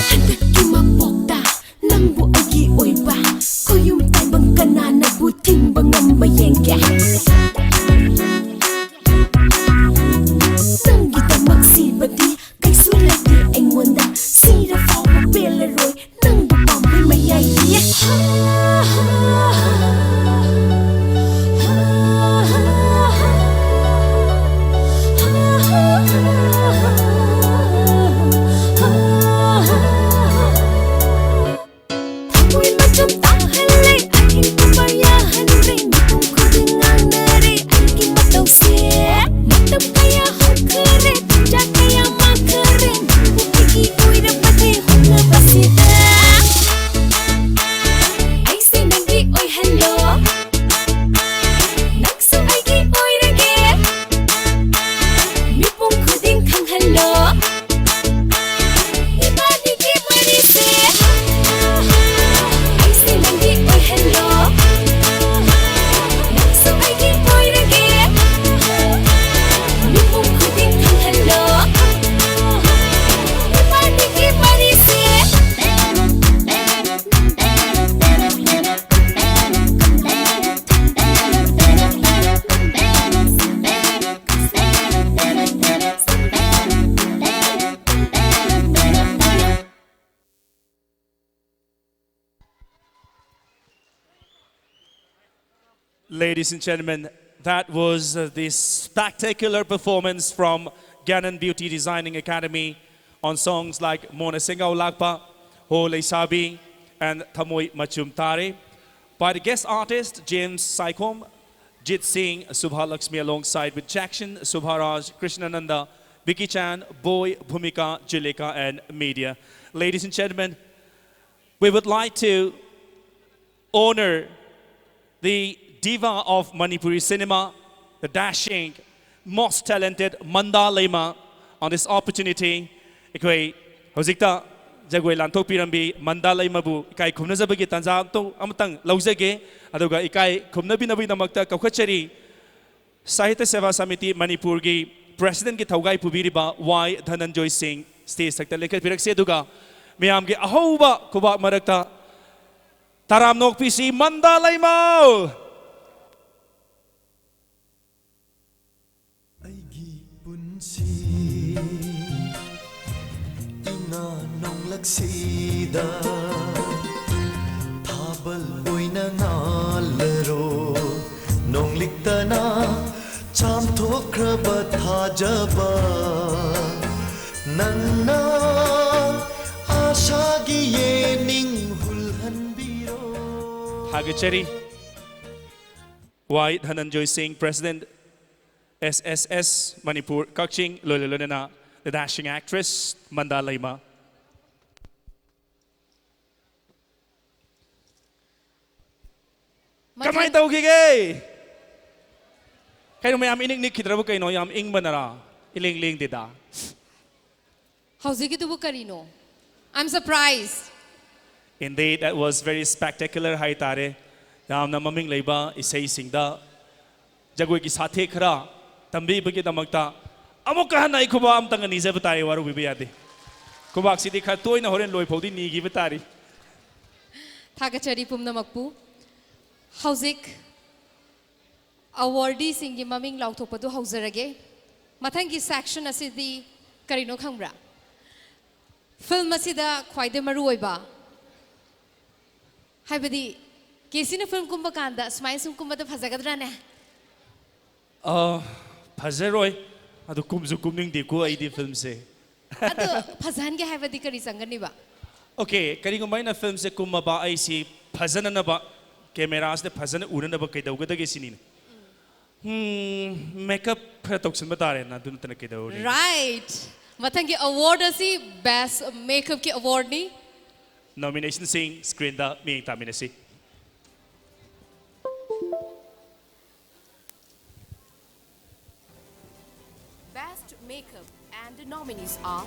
ꯍꯟꯗꯛꯀꯤ ꯃꯄꯣꯛꯇ ꯅꯪꯕꯨ ꯑꯩꯒꯤ ꯑꯣꯏꯕ ꯈꯨꯌꯨꯝ ꯇꯥꯏꯕꯪ ꯀꯅꯥꯅꯕꯨ ꯊꯤꯡꯕ ꯉꯝꯕ ꯌꯦꯡꯒꯦ ꯅꯪꯒꯤꯗꯃꯛ ꯁꯤꯕꯗꯤ ꯀꯩꯁꯨ ꯂꯩꯇꯦ ꯑꯩꯉꯣꯟꯗ ꯁꯤꯔ ꯐꯥꯎꯕ ꯄꯦꯜꯂꯔꯣꯏ ꯅꯪꯕꯨ ꯄꯥꯝꯕꯩ ꯃꯌꯥꯏꯌꯦ ꯊꯃꯣꯏ ꯃꯆꯨꯝ ꯇꯥꯍꯜꯂꯦ ꯑꯍꯤꯡꯕ ꯌꯥꯍꯟꯗ꯭ꯔꯦ ꯃꯤꯄꯨꯝ ꯈꯨꯗꯤꯡ ꯉꯥꯡꯅꯔꯦ ꯑꯩꯒꯤ ꯃꯇꯧꯁꯦ ꯃꯇꯝ ꯀꯌꯥ ꯍꯧꯈꯔꯦ ꯇꯟꯖꯥ ꯀꯌꯥ ꯃꯥꯡꯈꯔꯦ ꯅꯪꯕꯨ ꯑꯩꯒꯤ ꯑꯣꯏꯔꯕꯗꯤ ꯍꯣꯠꯅꯕꯁꯤꯗ ꯑꯩꯁꯦ ꯅꯪꯒꯤ ꯑꯣꯏꯍꯜꯂꯣ ꯅꯪꯁꯨ ꯑꯩꯒꯤ ꯑꯣꯏꯔꯒꯦ ಮಿಪುಂ ಖುದಿಂ ಖಂಘಲ್ಲೋ ಇಬಾದಿಗೆ ಮರಿಸೆ ಐಸೆ ನಂಗೆ ಒಯ್ಹಲ್ಲೋ ನಕ್ಸು ಐಗೆ ಒಯ್ರಗೆ ಮಿಪುಂ ಖುದಿಂ ಖಂಘಲ್ಲೋ ಇಬಾದಿಗೆ ಮರಿಸೆ Ladies and gentlemen, that was this spectacular performance from Gyanan Beauty Designing Academy on songs like Mona Singau Lakpa, Ho Leisabi, and Thamoi Machum Tare by the guest artist James Saikom, Jit Singh, Subha Lakshmi alongside with Jackson, Subharaj, Krishnananda, Vicky Chan, Boy, Bhumika, Julika, and media. Ladies and gentlemen, we would like to honor the diva of Manipuri cinema, the dashing, most talented Manda Lema on this opportunity. Ikoi hozikta jagoi lantok pirambi Manda Lema bu ikai khumna zabagi tanza to amatang lauzage aduga ikai khumna binabi namakta kaukachari Sahitya Seva Samiti Manipur gi President ki thaugai pubiriba Y Dhananjoy Singh stage sakta lekhat pirakse aduga miyam gi ahoba kuba marakta Taram Nokpi si Manda Lema. ꯑꯩꯒꯤ ꯄꯨꯟꯁꯤ ꯏꯉꯥ ꯅꯣꯡꯂꯛꯁꯤꯗ ꯊꯥꯕꯜ ꯑꯣꯏꯅ ꯉꯥꯜꯂꯔꯣ ꯅꯣꯡꯂꯤꯛꯇꯅ ꯆꯥꯝꯊꯣꯛꯈ꯭ꯔꯕ ꯊꯥꯖꯕ ꯅꯪꯅ 아샤기 예닝 훌한비로 Hagachari Y Dhananjoy Singh, President SSS Manipur Kakching Lololonana, the dashing actress Manda Lema. Kamay tau kige. Kayo may am ining nikidrabo kayo no yam ing manara iling ling dida. Howziki tubu karino? I'm surprised. Indeed, that was very spectacular. Hai tare, yam na maming leiba isay singda. Jagoy ki sathe khara tambi bagi damakta. Amo kahan na ikuba am tanga nize batari waru bibiyade. Kubak sidi kha toy na horen loy phodi nigi batari. Thagachari pumna makpu. Howzik awardee singi maming lauthopadu howzarage. Mathangi section asidi karino khangbra. Film asida khwaide maru oiba. Haibadi kesina film kumba kanda smile sum kumba da phajagadra ne. Phajaroi ꯑꯗꯨ ꯀꯨꯝꯁꯨ ꯀꯨꯝꯅꯤꯡꯗꯦꯀꯣ ꯑꯩꯗꯤ ꯐꯤꯜꯝꯁꯦ ꯑꯗꯣ ꯐꯖꯍꯟꯒꯦ ꯍꯥꯏꯕꯗꯤ ꯀꯔꯤ ꯆꯪꯒꯅꯤꯕ okay ꯀꯔꯤꯒꯨꯝꯕ ꯑꯩꯅ ꯐꯤꯜꯝꯁꯦ ꯀꯨꯝꯃꯕ ꯑꯩꯁꯤ ꯐꯖꯅꯅꯕ ꯀꯦꯃꯦꯔꯥꯁꯤꯗ ꯐꯖꯅ ꯎꯅꯅꯕ ꯀꯩꯗꯧꯒꯗꯒꯦ ꯁꯤꯅꯤꯅꯦ makeup ꯈꯔ ꯇꯧꯁꯟꯕ ꯇꯥꯔꯦꯅ ꯑꯗꯨ ꯅꯠꯇꯅ ꯀꯩꯗꯧꯔꯤ ꯔꯥꯏꯠ ꯃꯊꯪꯒꯤ ꯑꯋꯥꯔꯗ ꯑꯁꯤ ꯕꯦꯁ ꯃꯦꯀꯞꯀꯤ ꯑꯋꯥꯔꯗꯅꯤ ꯅꯣꯃꯤꯅꯦꯁꯟꯁꯤꯡ ꯁ꯭ꯀ꯭ꯔꯤꯟꯗ ꯃꯤꯌꯦꯡ ꯇꯥꯃꯤꯟꯅꯁꯤ Best Makeup and the nominees are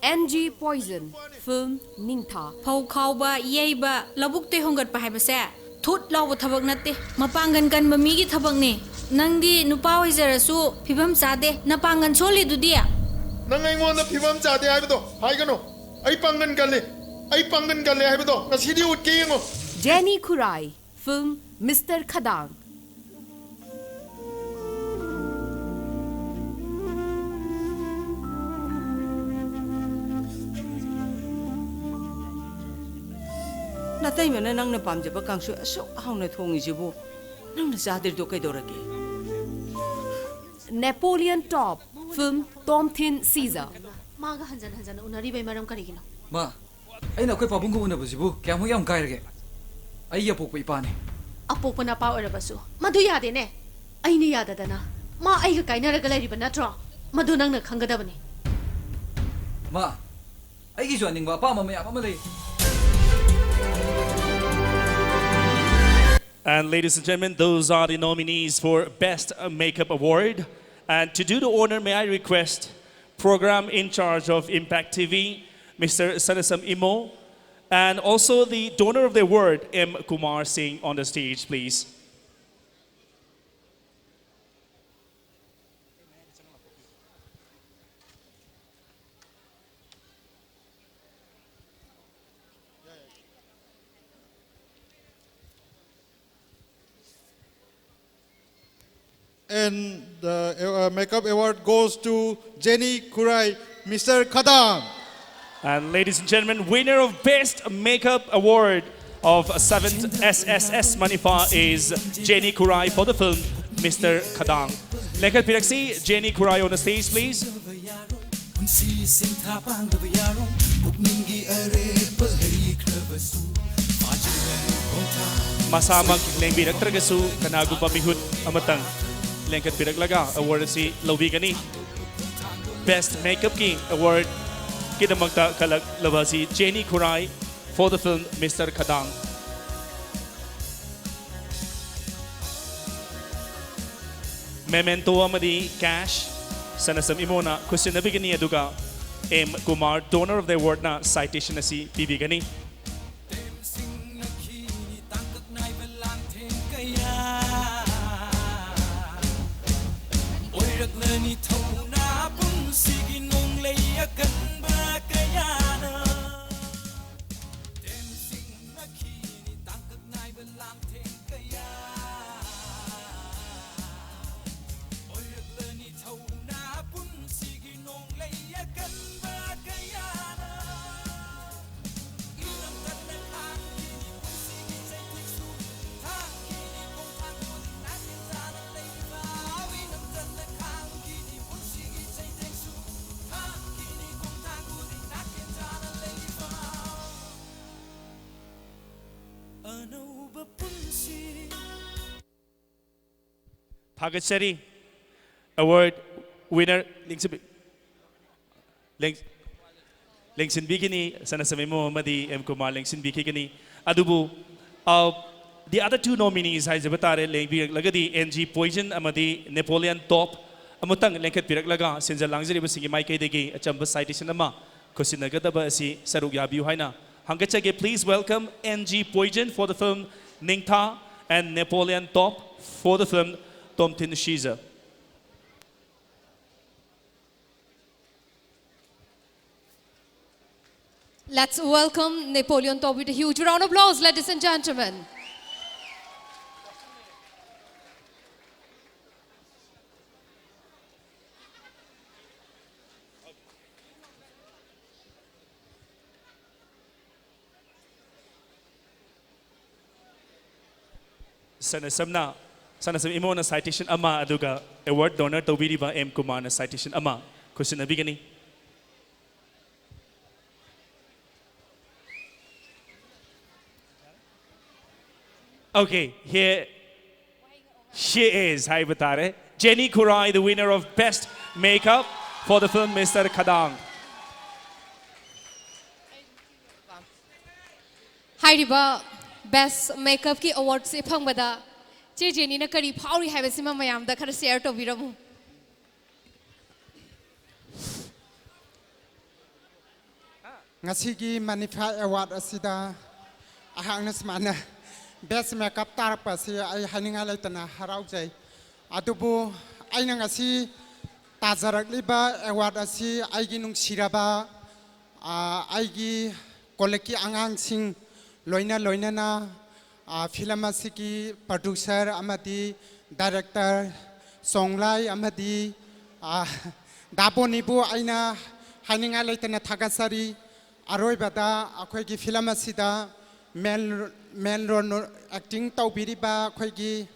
NG Poison, film Ningtha. ꯐꯧ ꯈꯥꯎꯕ ꯌꯩꯕ ꯂꯧꯕꯨꯛꯇꯩ ꯍꯣꯡꯒꯠꯄ ꯍꯥꯏꯕꯁꯦ ꯊꯨꯠ ꯂꯥꯎꯕ ꯊꯕꯛ ꯅꯠꯇꯦ ꯃꯄꯥꯡꯒꯟ ꯀꯟꯕ ꯃꯤꯒꯤ ꯊꯕꯛꯅꯤ ꯅꯪꯗꯤ ꯅꯨꯄꯥ ꯑꯣꯏꯖꯔꯁꯨ ꯐꯤꯕꯝ ꯆꯥꯗꯦ ꯅꯄꯥꯡꯒꯟ ꯁꯣꯜꯂꯤꯗꯨꯗꯤ ꯅꯪ ꯑꯩꯉꯣꯟꯗ ꯐꯤꯕꯝ ꯆꯥꯗꯦ ꯍꯥꯏꯕꯗꯣ ꯍꯥꯏꯒꯅꯨ ꯑꯩ ꯄꯥꯡꯒꯟ ꯀꯜꯂꯤ ꯍꯥꯏꯕꯗꯣ ꯉꯁꯤꯗꯤ ꯎꯠꯀꯦ ꯌꯦꯡꯉꯣ Jenny Kurai, film Mr. Khadang. ꯅꯇꯩꯃꯅ ꯅꯪꯅ ꯄꯥꯝꯖꯕ ꯀꯥꯡꯁꯨ ꯑꯁꯨꯛ ꯍꯥꯎꯅ ꯊꯣꯡꯉꯤꯁꯤꯕꯨ ꯅꯪꯅ ꯆꯥꯗ꯭ꯔꯤꯗꯣ ꯀꯩꯗꯧꯔꯒꯦ Napoleon Top, film Tom Thin Caesar. 마가 한잔 우나리베 마람 가리기노 마 ꯑꯩꯅ ꯑꯩꯈꯣꯏ ꯄꯥꯕꯨꯡꯒ ꯎꯅꯕꯁꯤꯕꯨ ꯀꯌꯥꯃꯨꯛ ꯌꯥꯝ ꯀꯥꯏꯔꯒꯦ ꯑꯩꯒꯤ ꯑꯄꯣꯛꯄ ꯏꯄꯥꯅꯦ ꯑꯄꯣꯛꯄ ꯅꯄꯥ ꯑꯣꯏꯔꯕꯁꯨ ꯃꯗꯨ ꯌꯥꯗꯦꯅꯦ ꯑꯩꯅ ꯌꯥꯗꯗꯅ ꯃꯥ ꯑꯩꯒ ꯀꯥꯏꯅꯔꯒ ꯂꯩꯔꯤꯕ ꯅꯠꯇ꯭ꯔꯣ ꯃꯗꯨ ꯅꯪꯅ ꯈꯪꯒꯗꯕꯅꯤ ꯃꯥ ꯑꯩꯒꯤꯁꯨ ꯑꯅꯤꯡꯕ ꯑꯄꯥꯝꯕ ꯃꯌꯥꯝ ꯑꯃ ꯂꯩ And ladies and gentlemen, those are the nominees for Best Makeup Award. And to do the honor, may I request Program in charge of Impact TV, Mr. Sanasam Imo, and also the donor of the award, M. Kumar Singh, on the stage, please. And the makeup award goes to Jenny Kurai, Mr. Khadang. And ladies and gentlemen, winner of Best Makeup Award of 7th SSS Manifa is Jenny Kurai for the film Mr. Khadang. Lekat Piraksi, Jenny Kurai on the stage, please. Masamag lengbirak tragasu kanagu pamihut amatang lengkat pirak laga award si Lovigani. Best Makeup ki award kidamagta kalag labasi Jenny Kurai for the film Mr. Khadang. Memento amadi cash sanasam imona question na bigani aduga M. Kumar donor of the award na citation na si bibigani. Pagachari award winner Lengsin Bikini sanasami mo madi M. Kumar Lengsin Bikini adubu the other two nominees ay zabatare lengbi lagadi NG Poison amadi Napoleon Top amutang lengkat pirak laga sinja langzari basingi mai kay degi achamba citation nama kusinagadaba si sarug yabiu haina hangachage please welcome NG Poison for the film Ningtha and Napoleon Top for the film Tom Thin Caesar. Let's welcome Napoleon Top with a huge round of applause, ladies and gentlemen. Sanasamna Sanasam imo na citation ama aduga award donor tobiriba M Kumar na citation ama. Question na bigani. Okay, here she is. Hi batare. Jenny Kurai, the winner of Best Makeup for the film Mr. Kadang. Hairiba Best Makeup ki award se phangbada che Jenny na kari phauri haibasima mayam da khara share to biramu. Ngasigi Manifa Award asida ahang nasmana Best Makeup tarpa si ay haninga laitana haraujay adubu ay nang asi tazarak liba award asi ay ginung siraba ay gi koleki angang sing loina na film asiki producer amadi director songlai amadi dabo nibu ayna haninga laitana thagasari aroi bada akhoi gi film asida men ron acting tawbiriba akhoi gi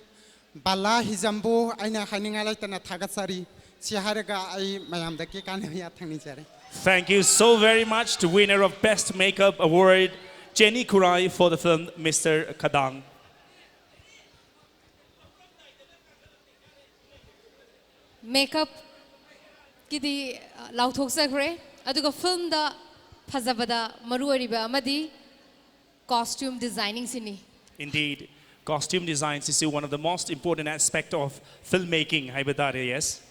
bala hizambu aina haninga laitana thagasari siharaga ai mayam daki kanaya thangni jare. Thank you so very much to winner of Best Makeup Award, Jenny Kurai, for the film Mr. Kadang. Makeup kidi lauthok sakre aduga film da phazabada maru ariba amadi costume designing sini. Indeed, costume design is one of the most important aspects of filmmaking, Haibadare, yes?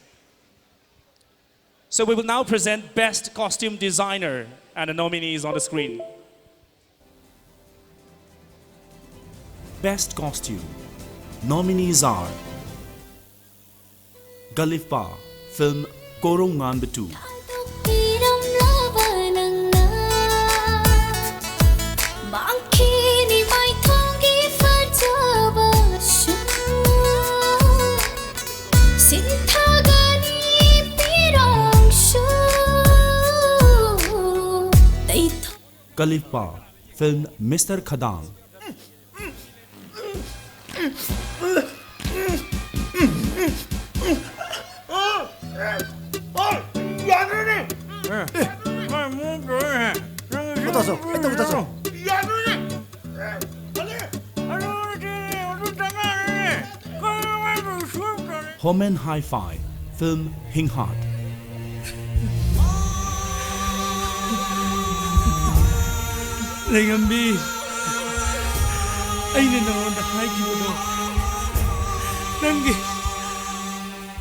So we will now present Best Costume Designer, and the nominees on the screen. Best Costume. Nominees are Galifpa, film Korongan Betu. Kalifpa, film Mr. Khadang. Homen Hi-Fi, film Hinghat. Lengambi, aina nangonda hagibodo.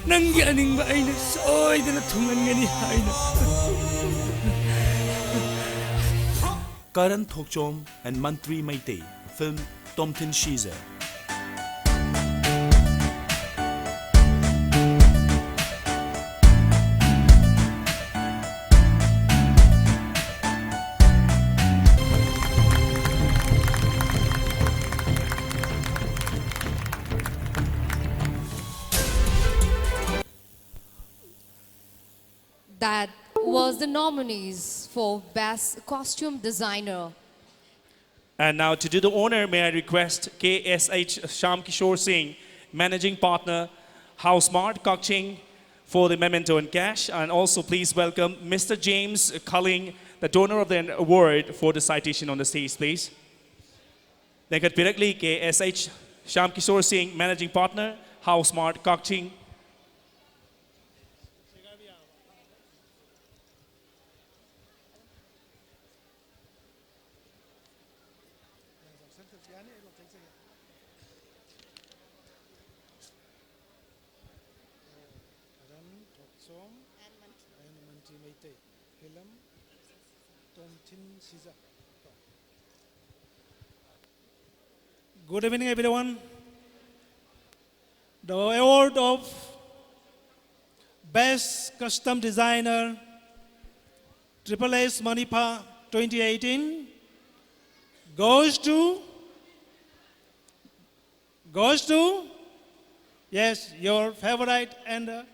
Nangi aning ba aina soy dana thungan ngani haina. Karan Thokchom and Mantri Maitei, film Tomthin Shize. That was the nominees for Best Costume Designer. And now to do the honor, may I request KSH Sham Kishore Singh, Managing Partner, Housemart Kokching, for the memento and cash. And also please welcome Mr. James Culling, the donor of the award, for the citation on the stage, please. Then directly KSH Sham Kishore Singh, Managing Partner, Housemart Kokching. Good evening, everyone. The award of Best Custom Designer, Triple S Manipa 2018, goes to, yes, your favorite and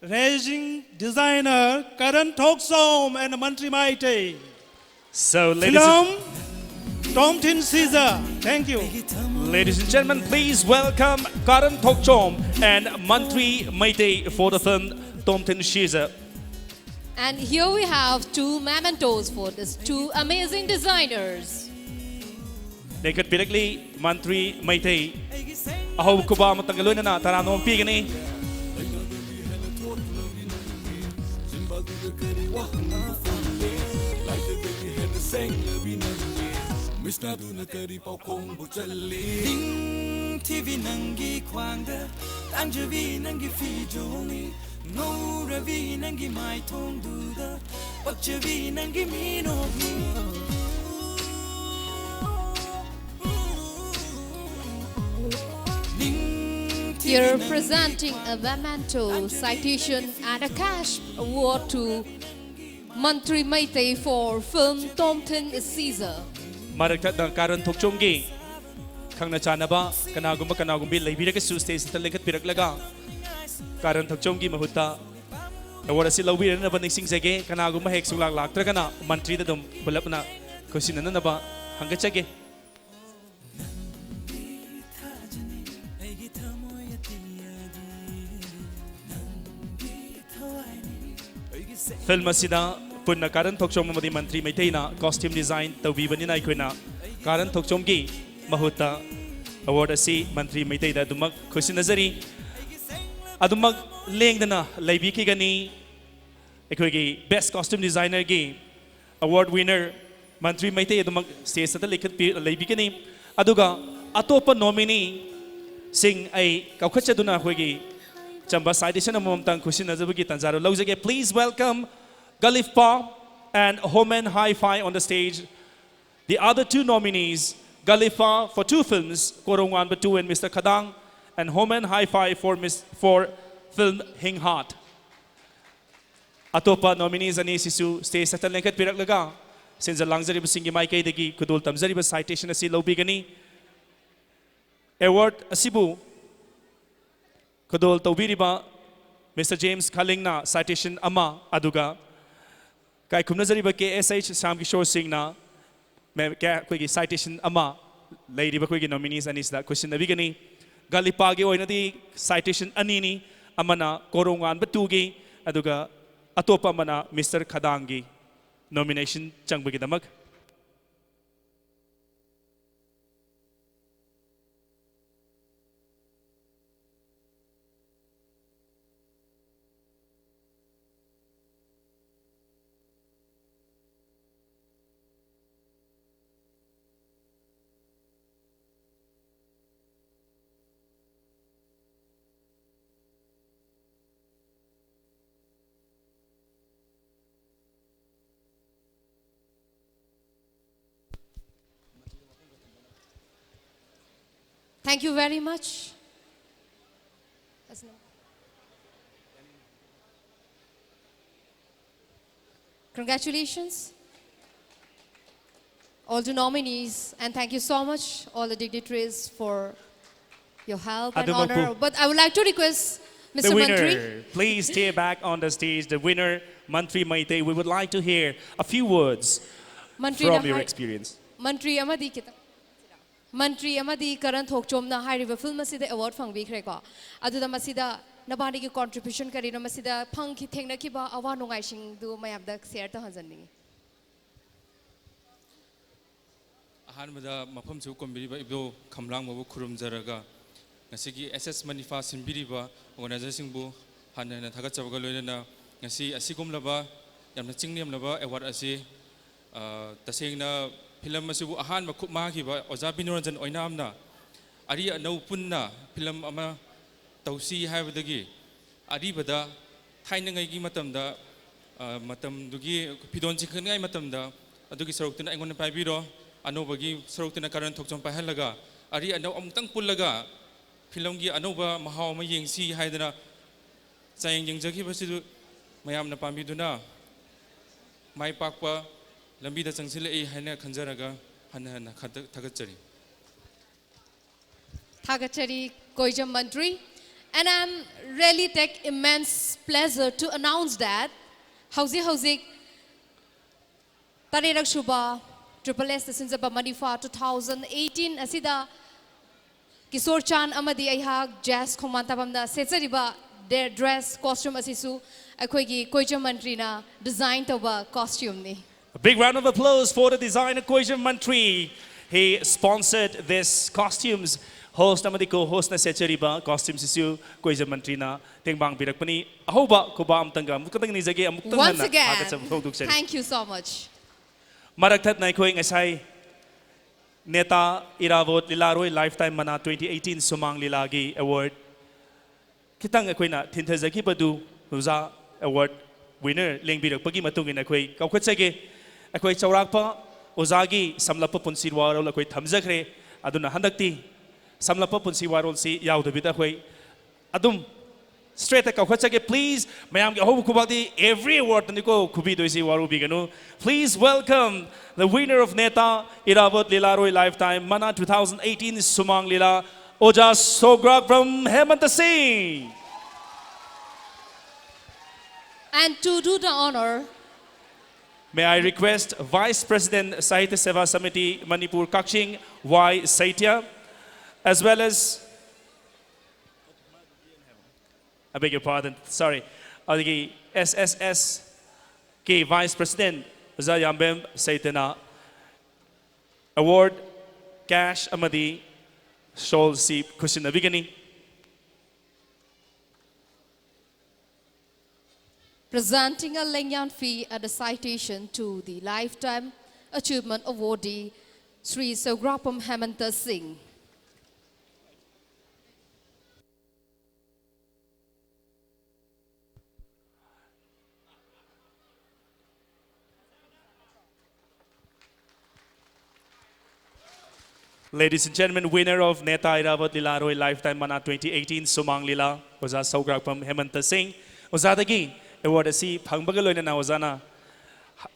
rising designer, Karan Thoksom and Mantri Maitei. So, ladies Film Tomthin Caesar. Thank you. Ladies and gentlemen, please welcome Karan Thokchom and Mantri Maitei for the film Tomten Shiza. And here we have two mementos for these two amazing designers. Naked Pirakli, Mantri Maitei. Aho kuba matangaloy na tarano ang pigani. Ding TV nangi kwangda Tangjavi nangi fijoni No ravi nangi mai tong duda Pakjavi nangi mino Here presenting a memento, citation and a cash award to Mantri Maitei for film Tomten Caesar. Maragtat ng Karan Thokchomgi. Kang nachanaba, kanagumbi, laibira ka sustes, talagat piraglaga. Karan Thokchomgi mahuta. Nawala si lawira na ba ng singsege, kanagumahek sulang laktra ka na, mantri na dum, balap na, kusina na ba, hanggat siyage. Film asida punna Karan Thokchom mamadi Mantri Maitei na costume design tawibani na ikuna Karan Thokchom gi mahuta award asi Mantri Maitei da dumag khushi nazari adumag lengdana laibi ki gani ekoi gi best costume designer gi award winner Mantri Maitei adumag stage ta lekhat laibi kani aduga atopa nominee sing ai kaukhacha duna khoi gi Chamba citation amamtang khushi nazabagi tanzaro laujage. Please welcome Galif Pa and Homen Hi-Fi on the stage. The other two nominees, Galif Pa for two films, Korongwan Batu and Mr. Kadang, and Homen Hi-Fi for film Hing Heart. Atopa nominees ani sisu stage sa talengkat pirak laga. Since langzari basingi mai kay degi kudul tamzari ba citation asi laubigani. Award asibu Kadol Taubiriba, Mr. James Kalingna, citation Ama Aduga. Kai Kumnazariba KSH Sam Kishore Singh na, citation Ama, Lady Bakwigi nominees and is that question the beginning. Galipagi or nati citation Anini, Amana, Korongan Batugi, Aduga, Atopa Mana, Mr. Kadangi. Nomination Changbagidamag. Thank you very much. Congratulations, all the nominees, and thank you so much, all the dignitaries, for your help and honor. But I would like to request Mr. The winner, Mantri. please stay back on the stage. The winner, Mantri Maitei. We would like to hear a few words from your experience. Mantri Amadi kita. Mantri Amadi Karan Thokchom na hairiba film masida award phangbikhre ko. Aduda masida nabani ki contribution kari na masida phang ki thengna ki ba awa nungai sing du mayabda share ta hanjani. Ahanbada mafam chu kombiriba ibdo khamlang mabu khurumjaraga ngasigi SS Manifa sinbiriba organization bu hanna thagachabaga loinana ngasi asigumlaba yamna chingniamlaba award asi tasengna film masibu ahan ma khupma khiba oja binoranjan oinamna ari anau punna film ama tausi haibadagi aribada thainangai gi matamda matam dugi pidon chikhngai matamda adugi saroktina aingona paibiro anobagi saroktina Karan Thokchom pahalaga ari anau amtang pullaga film gi anoba mahau ma yengsi haidana sayang jengjaki basidu mayamna pambiduna mai pakpa lambi da changsile ei haina khanjaraga hanna thagachari Koijam Mantri, and I'm really take immense pleasure to announce that Hauzik Tarerak Shuba Triple S Sinzaba Manifa 2018 asida Kisor Chan amadi aihak jazz khomantabamda sechariba their dress costume asisu akoigi Koija Mantri na design toba costume ni. A big round of applause for the designer Koija Mantri. He sponsored this costumes. Host amadi ko host na sechariba costumes isu Koija Mantri na tengbang birakpani ahoba ko ba amtanga mukatang ni jage amuktan na. Once again, thank you so much. Maraktat na ko ngasai Neta Iravot Lilaroi Lifetime Mana 2018 Sumang Lilagi Award. Kitang ako'y na tintazaki padu Huza Award winner Leng Birak pagi matungin ako'y kaukatsage ako'y chawrak pa Ozagi samlapa punsiwarol ako'y thamzakre aduna handakti samlapa punsiwarol si yaudabit ako'y adum straight kaukatsage please mayam ki ahob kubati every award niko kubido isi waru bigano. Please welcome the winner of Neta Iravot Lilaroi Lifetime Mana 2018 Sumang Lila Oja Sograk from Hemanta Singh. And to do the honor, may I request Vice President Sahitya Seva Samiti Manipur Kakshing Y. Saitya, as well as, I beg your pardon, sorry, the SSS K Vice President Zayambem Saitana Award Cash Amadi Shawl Si Kushina Bigani. presenting a Lengyan fee and a citation to the Lifetime Achievement Awardee, Sri Sograpam Hemanta Singh. Ladies and gentlemen, winner of Neta Iravot Lilaroi Lifetime Mana 2018 Sumang Lila Oza Sograpam Hemanta Singh. Ozadagi award asi phangbagaloina na ozana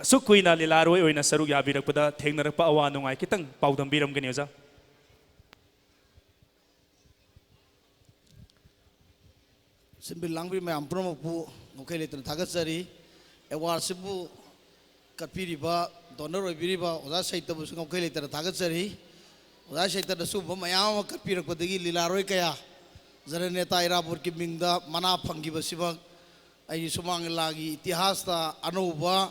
sukuina Lilaroi oina saruk yabirakpada thengnarakpa awa nungai kitang paudam biram gani oza. Simbil langbi mayam promoku ngokai letan thagasari award sibu katpiriba donor oibiriba oza saitabu ngokai letan thagasari oza saitana suba mayam katpirakpadagi Lilaroi kaya zara Neta Iravot ki mingda mana phangiba sibak ai sumang lagi itihas ta anuba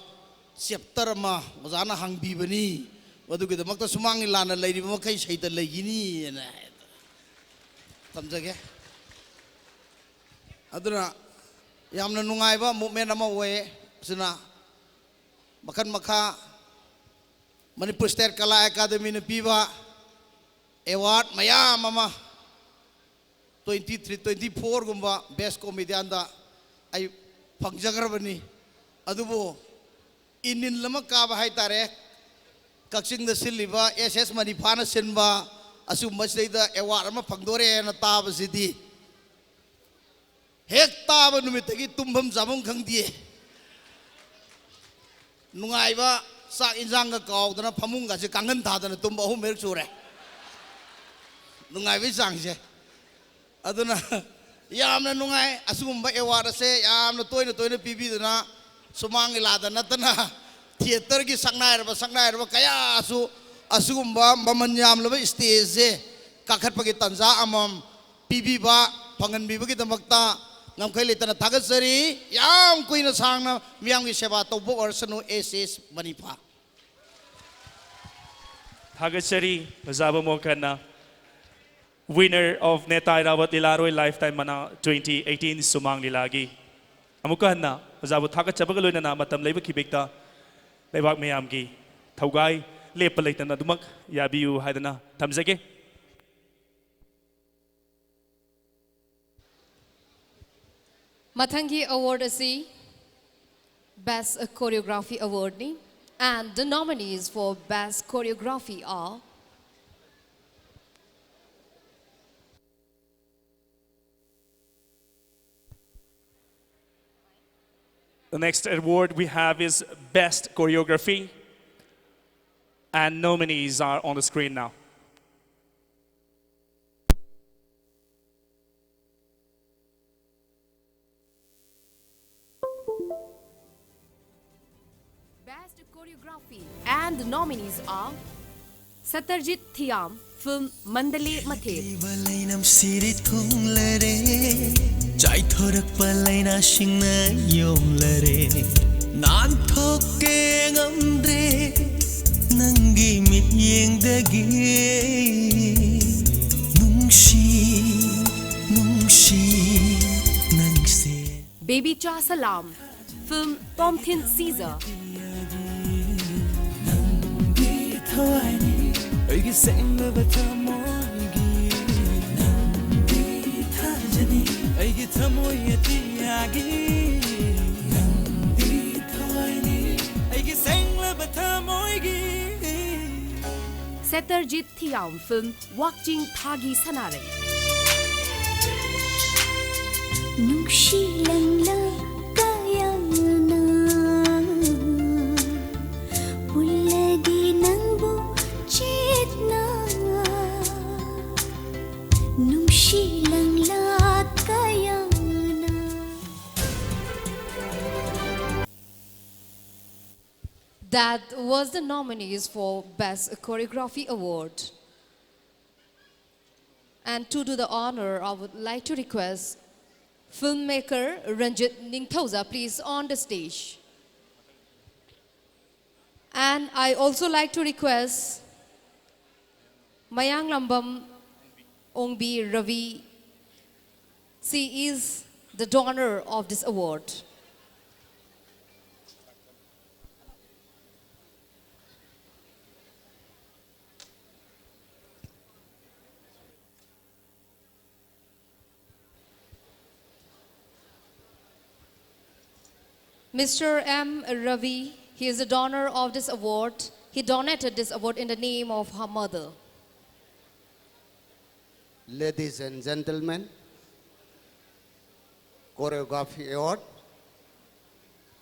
chapter ma ozana hangbibani wadugi da makta sumang lana leiriba makai saita legini na tamjage aduna yamna nungaiba movement ama we sina makan makha Manipur State Kala Academy na piba award mayam ama 23 24 gumba best comedian da ay pangjagarabani adubo inin lama ka ba hay tare kaksing da siliba SS Manipana sinba asu masdayda award ama pangdore na taba sidi hek taba numitagi tumbam jamong khangdi nungai ba sa injang ga kaw dana phamung ga se kangan tha dana tumba hu mer chure nungai bi jang je aduna yamna nungai asugumba award se yamna toina pibiduna sumang ilada natana theater gi saknair ba kaya asugumba maman yamlaba stage se kakhat pagi tanja amam pibiba phangan biba gi damakta ngamkai letana thagasari yam kuina sangna miyam gi seba tobo orsanu SS Manipa Thagasari Mazaba Mokana, winner of Neta Iravot Lilaroi Lifetime Mana 2018 Sumang Lilagi. Amukahan na, Mazabo Thakachapagaloy na matam laiba kibigta, laibak mayamgi, Taugay, lepalay na dumak, yabiyu haidana, tamzage. Mathangi Award asi Best Choreography Award ni, and the nominees for Best Choreography are The next award we have is Best Choreography, and nominees are on the screen now. Best Choreography, and the nominees are Satyajit Thiam, film Mandale Mathil. Balainam siri thunglare, chai thorak balaina shingna yomlare, nan thokke ngamdre, nangi mit yengdagi, nungshi, nangse. Baby Cha Salam, film Tomthin Caesar. ꯑꯩꯒꯤ ꯁꯦꯡꯂꯕ ꯊꯃꯣꯏꯒꯤ ꯅꯪꯗꯤ ꯊꯥꯖꯅꯤ ꯑꯩꯒꯤ ꯊꯃꯣꯏ ꯑꯇꯤꯌꯥꯒꯤ ꯅꯪꯗꯤ ꯊꯋꯥꯏꯅꯤ ꯑꯩꯒꯤ ꯁꯦꯡꯂꯕ ꯊꯃꯣꯏꯒꯤ Satyajit Thiam, film Wakching Thagi Sanare. Nungshi langla kayana Pulagi nangbu chitna Nungshi langla kayana That was the nominees for Best Choreography Award. And to do the honor, I would like to request filmmaker Ranjit Ningthauza, please, on the stage. And I also like to request Mayang Lambam Ongbi Ravi. She is the donor of this award. Mr. M. Ravi, he is the donor of this award. He donated this award in the name of her mother. Ladies and gentlemen, Choreography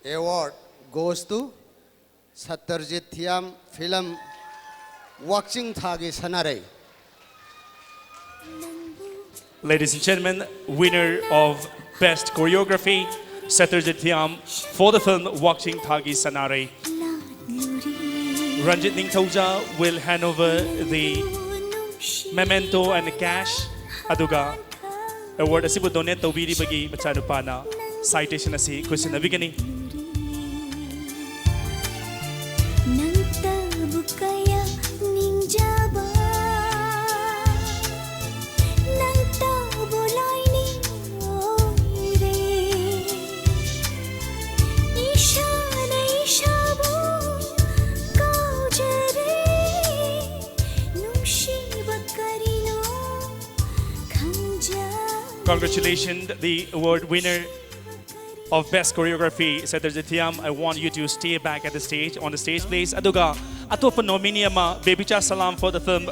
Award goes to Satyajit Thiam, film Wakching Thagi Sanare. Ladies and gentlemen, winner of Best Choreography, Satyajit Thiam, for the film Wakching Thagi Sanare. Ranjit Ningthauja will hand over the memento and the cash. Aduga, award asibu donate tawiri bagi machanupana. Citation asi question nabigani. Bukaya ninjaba Nanta bolai ni oire Ishana ishabu kaujare Nungshi bakarino khanja Congratulations, the award winner of Best Choreography, Satyajit Thiam. I want you to stay back at the stage, on the stage, please. Aduga, atopa nominee ama Baby Cha Salam for the film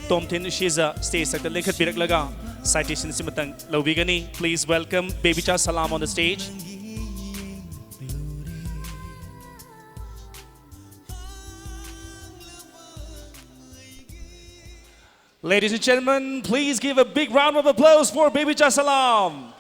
Tomthin Caesar. Stage sector lekhat birak laga. Citation simatang lawbigani. Please welcome Baby Cha Salam on the stage. Ladies and gentlemen, please give a big round of applause for Baby Cha Salam.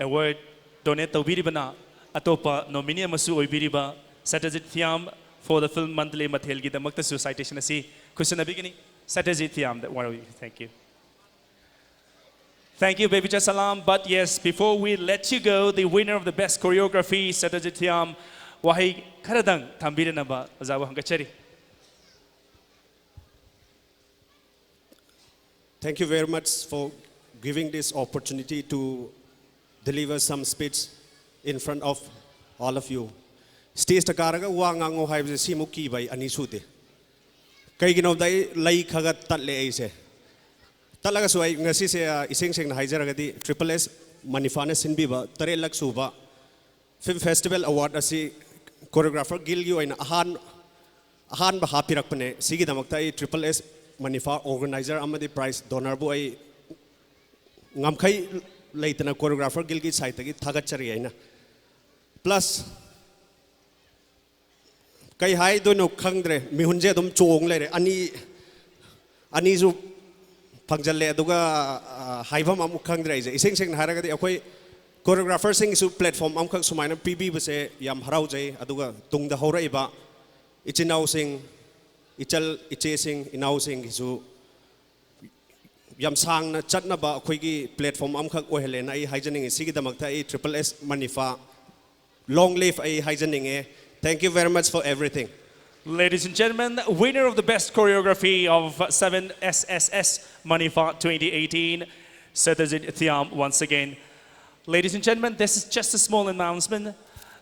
Award donate tawbiribana atopa nominee amasu oibiriba Satyajit Thiam for the film Mandale Mathil gi damakta su citation asi question abigini Satyajit Thiam, that one of you. Thank you. Thank you, Baby Cha Salam. But yes, before we let you go, the winner of the Best Choreography, Satyajit Thiam, wahi karadang tambiranaba azawa hangachari. Thank you very much for giving this opportunity to deliver some speech in front of all of you. Stage takaraga wangango haibse simuki bai anisute. Kaigino dai lai khagat tatle aise. Talaga so ay ngasi se iseng seng na hajaragadi Triple S Manifana Sinbiba Tare Lak Suba Film Festival Award asi choreographer Gilgyu ay ahan ba hapirak pane sige damakta ay Triple S Manifa organizer amadi prize donor bu ay ngamkai laitana choreographer Gilgi saitagi thagachari ay na plus kai hai dono khangdre mihunje dum chong lere ani zu ꯐꯪꯖꯜꯂꯦ ꯑꯗꯨꯒ ꯍꯥꯏꯐꯝ ꯑꯃꯨꯛ ꯈꯪꯗ꯭ꯔꯦ ꯑꯩꯁꯦ ꯏꯁꯦꯡ ꯁꯦꯡꯅ ꯍꯥꯏꯔꯒꯗꯤ ꯑꯩꯈꯣꯏ ꯀꯣꯔꯤꯌꯣꯒ꯭ꯔꯥꯐꯔꯁꯤꯡꯒꯤꯁꯨ platform ꯑꯃꯈꯛ ꯁꯨꯃꯥꯏꯅ ꯄꯤꯕꯤꯕꯁꯦ ꯌꯥꯝ ꯍꯔꯥꯎꯖꯩ ꯑꯗꯨꯒ ꯇꯨꯡꯗ ꯍꯧꯔꯛꯏꯕ ꯏꯆꯤꯟ ꯏꯅꯥꯎꯁꯤꯡ ꯏꯆꯜ ꯏꯆꯦꯁꯤꯡ ꯏꯅꯥꯎꯁꯤꯡꯒꯤꯁꯨ ꯌꯥꯝ ꯁꯥꯡꯅ ꯆꯠꯅꯕ ꯑꯩꯈꯣꯏꯒꯤ ꯄ꯭ꯂꯦꯠꯐꯣꯝ ꯑꯃꯈꯛ ꯑꯣꯏꯍꯜꯂꯦꯅ ꯑꯩ ꯍꯥꯏꯖꯅꯤꯡꯉꯤ ꯁꯤꯒꯤꯗꯃꯛꯇ ꯑꯩ ꯇ꯭ꯔꯤꯄꯜ ꯑꯦꯁ ꯃꯅꯤꯐꯥ long live ꯑꯩ ꯍꯥꯏꯖꯅꯤꯡꯉꯦ thank you very much for everything. Ladies and gentlemen, winner of the best choreography of 7SSS Manifa 2018, Satyajit Thiam once again. Ladies and gentlemen, this is just a small announcement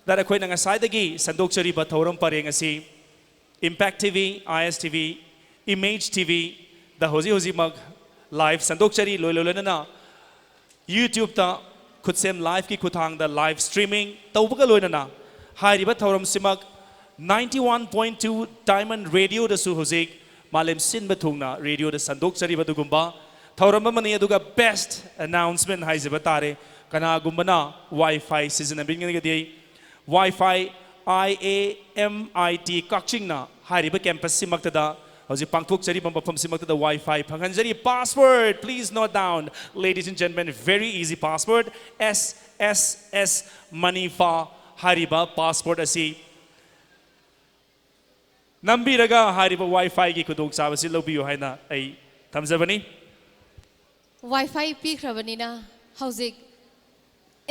that akoy nang asaidagi sandokchari ba thoram pareng asi Impact TV, ISTV, Image TV, the hozi mag live sandokchari loilolana na YouTube ta khutsem live ki khuthang da live streaming tawbaga loinana hairiba thoram simak 91.2 Diamond Radio da su hozik malem sinba thungna radio da sandokchari ba dugumba thoram mani aduga best announcement haiziba tare kana gumbana Wi-Fi season bin ngadi Wi-Fi IAMIT kakchingna hairiba campus simakta Hoji pangthok chari mafam simakta the Wi-Fi phanganjari password please note down ladies and gentlemen very easy password SSS Manifa hariba passport asi nambiraga hariba Wi-Fi gi khudok sabasi lobiyo haina ai thamjabani Wi-Fi pikhrabani na hauzik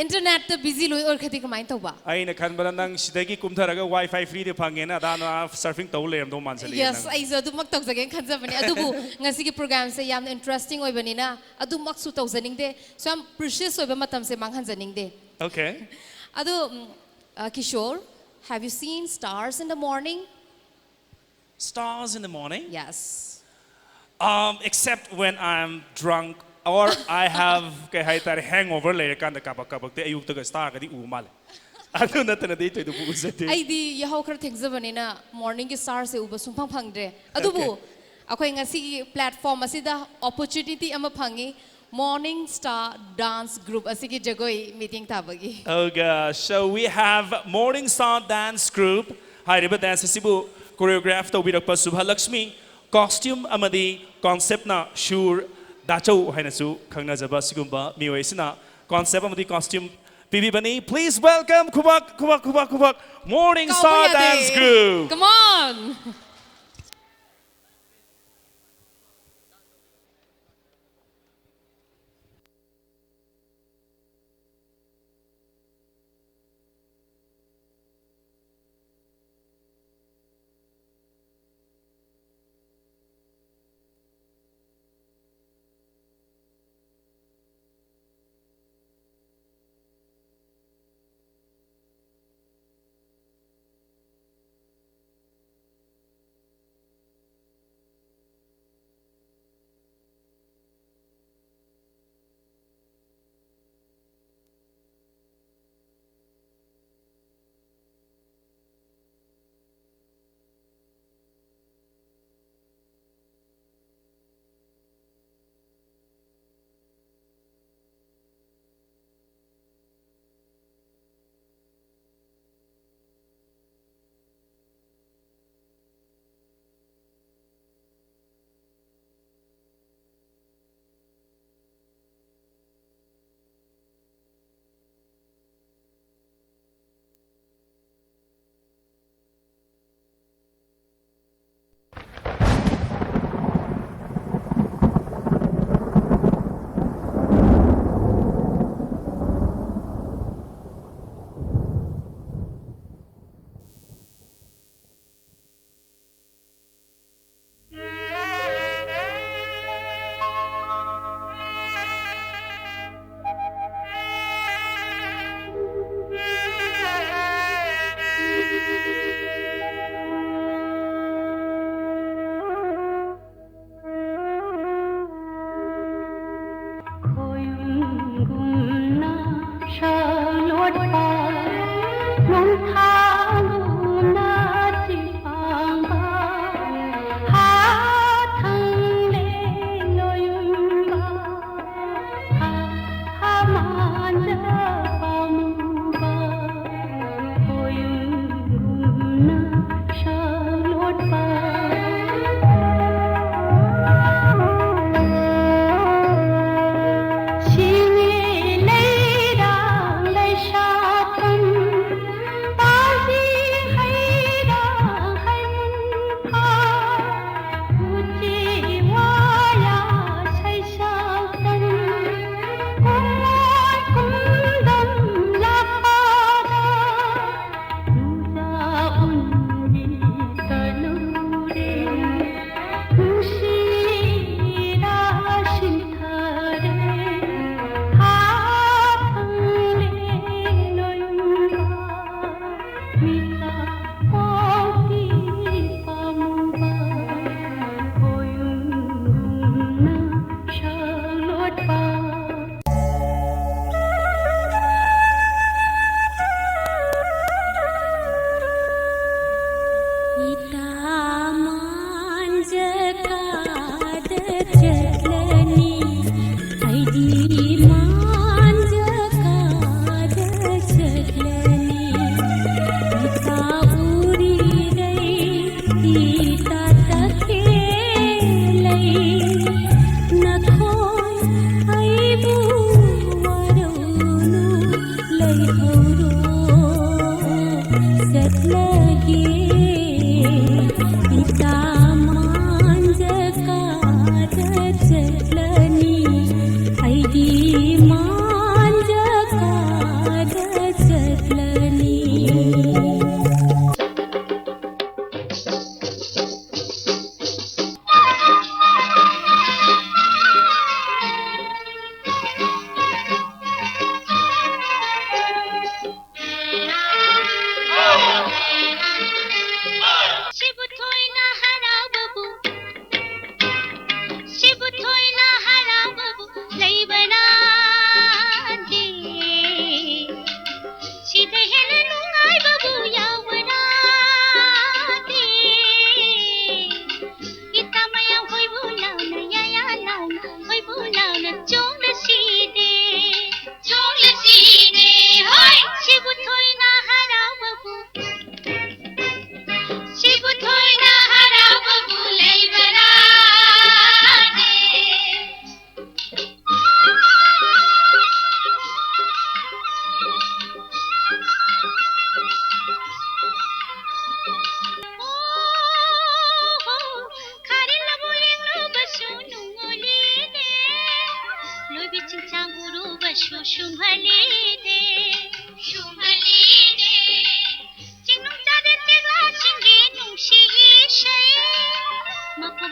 internet the busy loi or khati kamai tawba aina khanbana nang sidagi kumtharaga Wi-Fi free de phangena dana surfing taw lem do mansali yes I adu mak tawjagen khanjabani adubu ngasi gi program se yam interesting oibani na adu mak su tawjaning de so am precious oiba matam se manghanjaning de okay adu Kishore, have you seen stars in the morning? Stars in the morning? Yes. Except when I'm drunk or I have hangover later kanda kabak te ayuk taga star kadi umal. Adu natana de to bu usate. Ai di yahaw khar thengzabani na morning ki star se uba sumphang phangdre. Adubu akhoi ngasi platform asida opportunity ama phangi Morning Star Dance Group asigi jagoi meeting tabagi. Oh gosh, so we have Morning Star Dance Group. Hairiba dance sibu choreograph to birakpa Subha Lakshmi costume amadi concept na sure dachau haina su khangna jaba sigumba mioi sina concept amadi costume Bibi Bani, please welcome Kubak Morning Star Dance Group. Come on.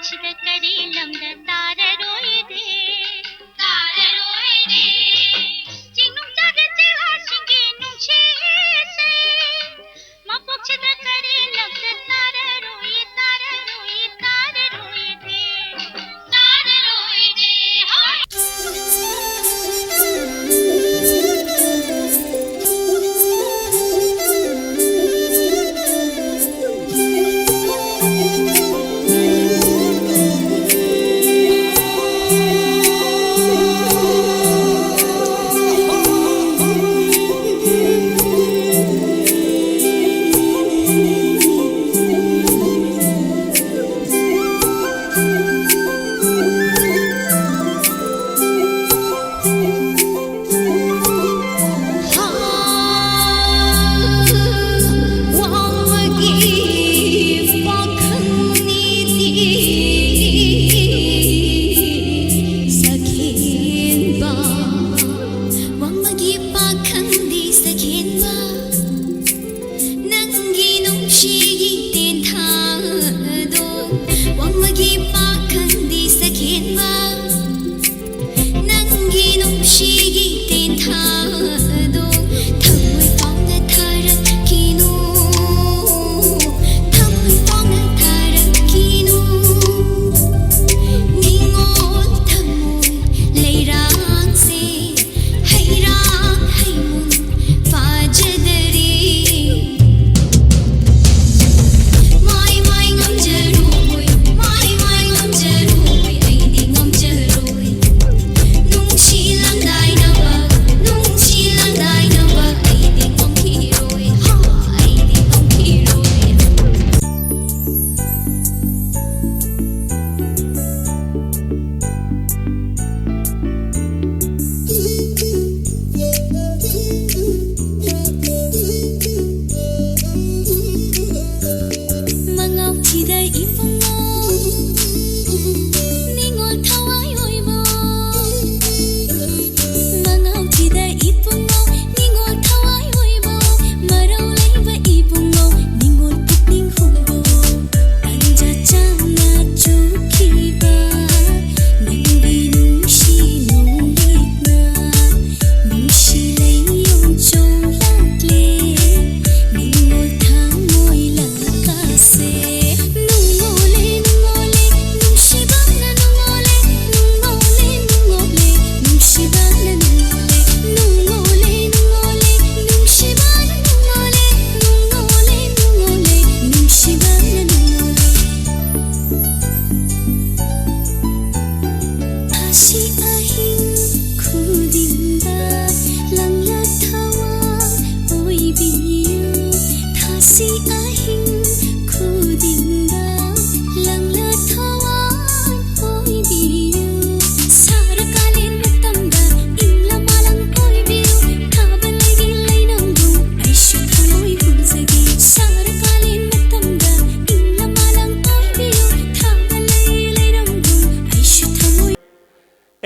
ꯃꯄꯣꯛꯁꯤꯗ ꯀꯔꯤ ꯂꯝꯗ ꯇꯥꯔꯔꯣꯏꯗꯦ ꯇꯥꯔꯔꯣꯏꯗꯦ ꯆꯤꯡꯅꯨꯡꯖꯥꯒꯤ ꯆꯤꯜꯍꯥꯠꯁꯤꯡꯒꯤ ꯅꯨꯡꯁꯤꯁꯦ ꯃꯄꯣꯛꯁꯤꯗ ꯀꯔꯤ ꯂꯝꯗ ꯇꯥꯔꯔꯣꯏ ꯇꯥꯔꯔꯣꯏ ꯇꯥꯔꯔꯣꯏꯗꯦ ꯇꯥꯔꯔꯣꯏꯗꯦ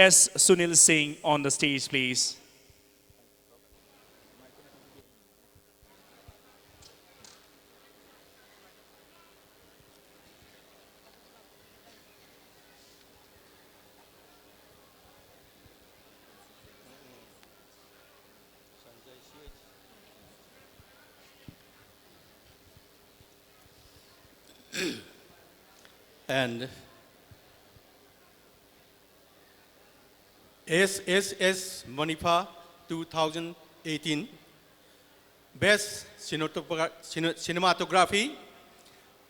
S. Sunil Singh on the stage, please. And SSS Manipa 2018 Best Cinematography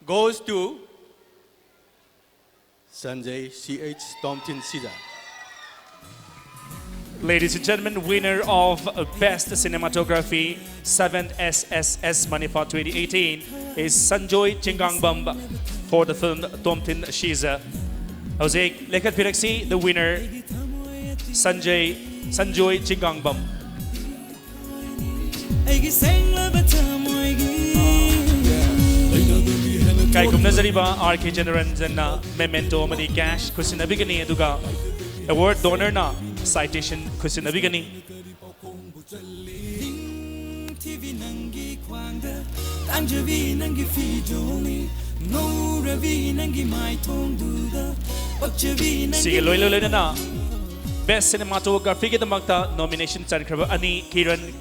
goes to Sanjay C.H. Thompson Caesar. Ladies and gentlemen, winner of Best Cinematography 7th SSS Manipa 2018 is Sanjoy Chingangbam for the film Tomtin Shiza. Jose Lekat Piraksi, the winner, Sanjoy Chingangbam. Kai kum nazariba RK Janaranjan na memento mani cash kusinabigani aduga award donor na citation kusinabigani. TV nangi kwangda tangjavi nangi fijoni ngawrabi nangi mai thongduda pakchabi nangi Sige loy loy na Best Cinematography ke damakta nomination chankraba ani Kiran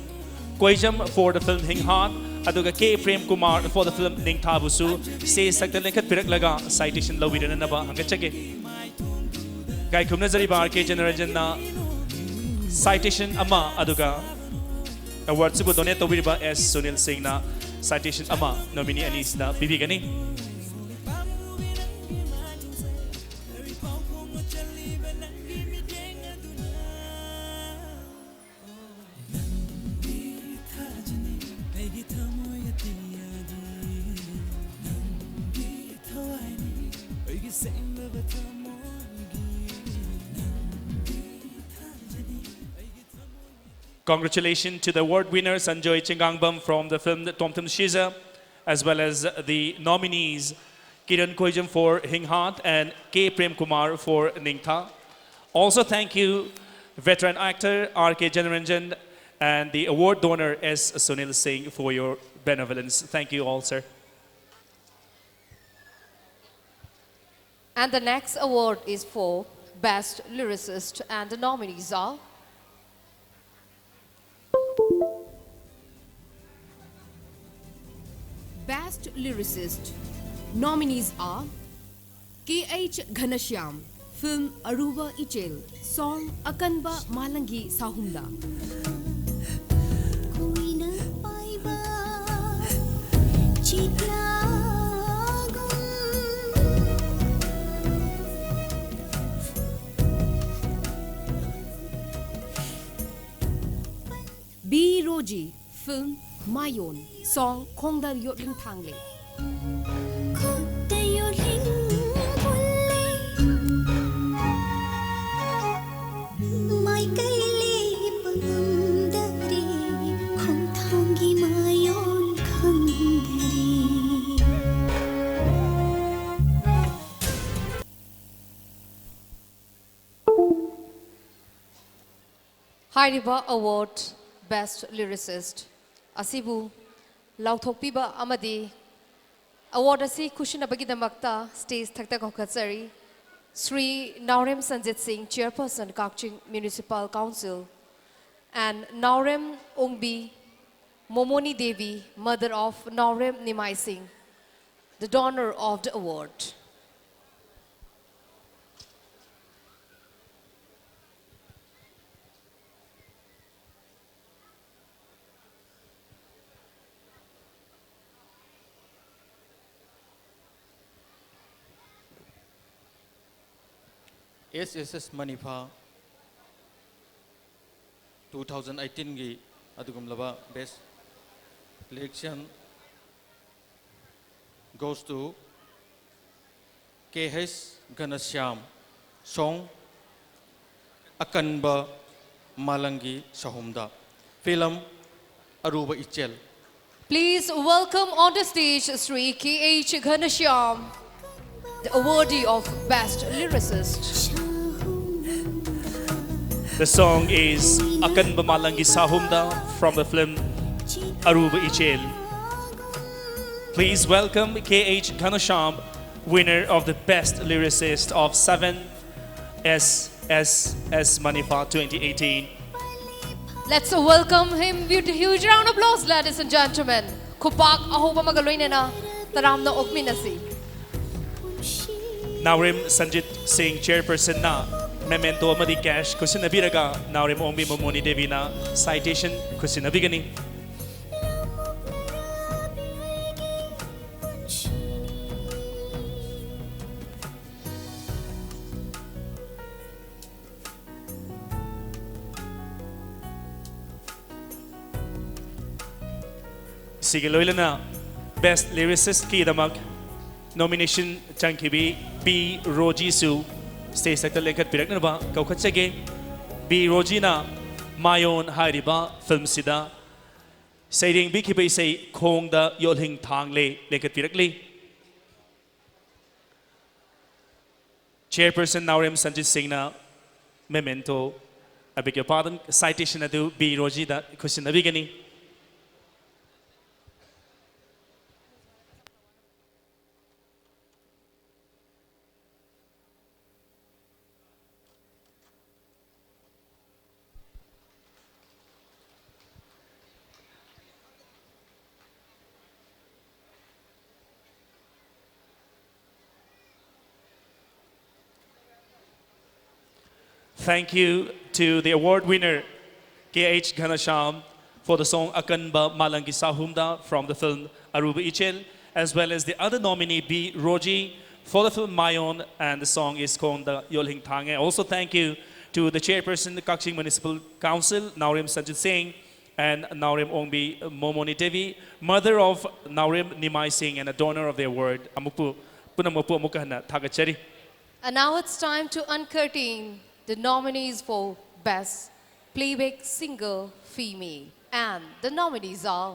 Koijam for the film Hing Han aduga K Prem Kumar for the film Ning Thabusu say sakta lekhat pirak laga citation lawirana na ba hanga chage Gai khumna jari bar ke generation na citation ama aduga award sibu donate tawiriba S Sunil Singh na citation ama nominee anis na bibigani Congratulations to the award winner Sanjoy Chingangbam from the film Tomtam Shiza, as well as the nominees Kiran Koijam for Hing Hat and K Prem Kumar for Ningtha. Also thank you veteran actor R.K. Janaranjan and the award donor S. Sunil Singh for your benevolence. Thank you all, sir. And the next award is for Best Lyricist, and the nominees are Best Lyricist. Nominees are K.H. Ghanashyam, film Aruba Ichel, song Akanba Malangi Sahumda. B. Roji, film Mayon, song Kongdar Yotling Thangle. Hairiba Award Best Lyricist. Asibu Lauthokpiba Amadi Award Asi Kushinabagi stage Takta Kokatsari Sri Naurem Sanjit Singh, Chairperson Kakching Municipal Council, and Naurem Ongbi Momoni Devi, mother of Naurem Nimai Singh, the donor of the award. SSS Manifa 2018 gi adugumlaba best election goes to KH Ghanashyam, song Akanba Malangi Sahumda, film Aruba Ichel. Please welcome on the stage Sri K.H. Ghanashyam, the awardee of Best Lyricist. The song is Akan Bamalangi Sahumda from the film Aruba Ichel. Please welcome K.H. Ghanashyam, winner of the Best Lyricist of 7 SSS Manifa 2018. Let's welcome him with a huge round of applause, ladies and gentlemen. Kupak ahoba magaloy na taram na okminasi. Naurem Sanjit Singh, Chairperson na memento amadi cash kusinabiraga Naurem Ongbi Momoni Devi na citation kusinabigani. Sige loyla na Best Lyricist ki damak nomination changkibi B. Roji Su stage sector lekat pirak na ba kaukat sege B. Roji na Mayon Hairiba film sida saying B. Kibai say Kong da Yolhing Thang le lekat pirak li Chairperson Naurem Sanjit Singh na memento I beg your pardon citation adu B. Roji da kusin nabigani. thank you to the award winner, K.H. Ghanasham, for the song Akanba Malangi Sahumda from the film Aruba Ichel, as well as the other nominee, B. Roji, for the film Mayon, and the song is called the Yolhing Tange. Also thank you to the chairperson, the Kakching Municipal Council, Naurim Sanjit Singh, and Naurim Ongbi Momoni Devi, mother of Naurim Nimai Singh and a donor of the award. Amukpu Punamupu Amukahana Tagachari. And now it's time to uncurtain the nominees for Best Playback Singer Female. And the nominees are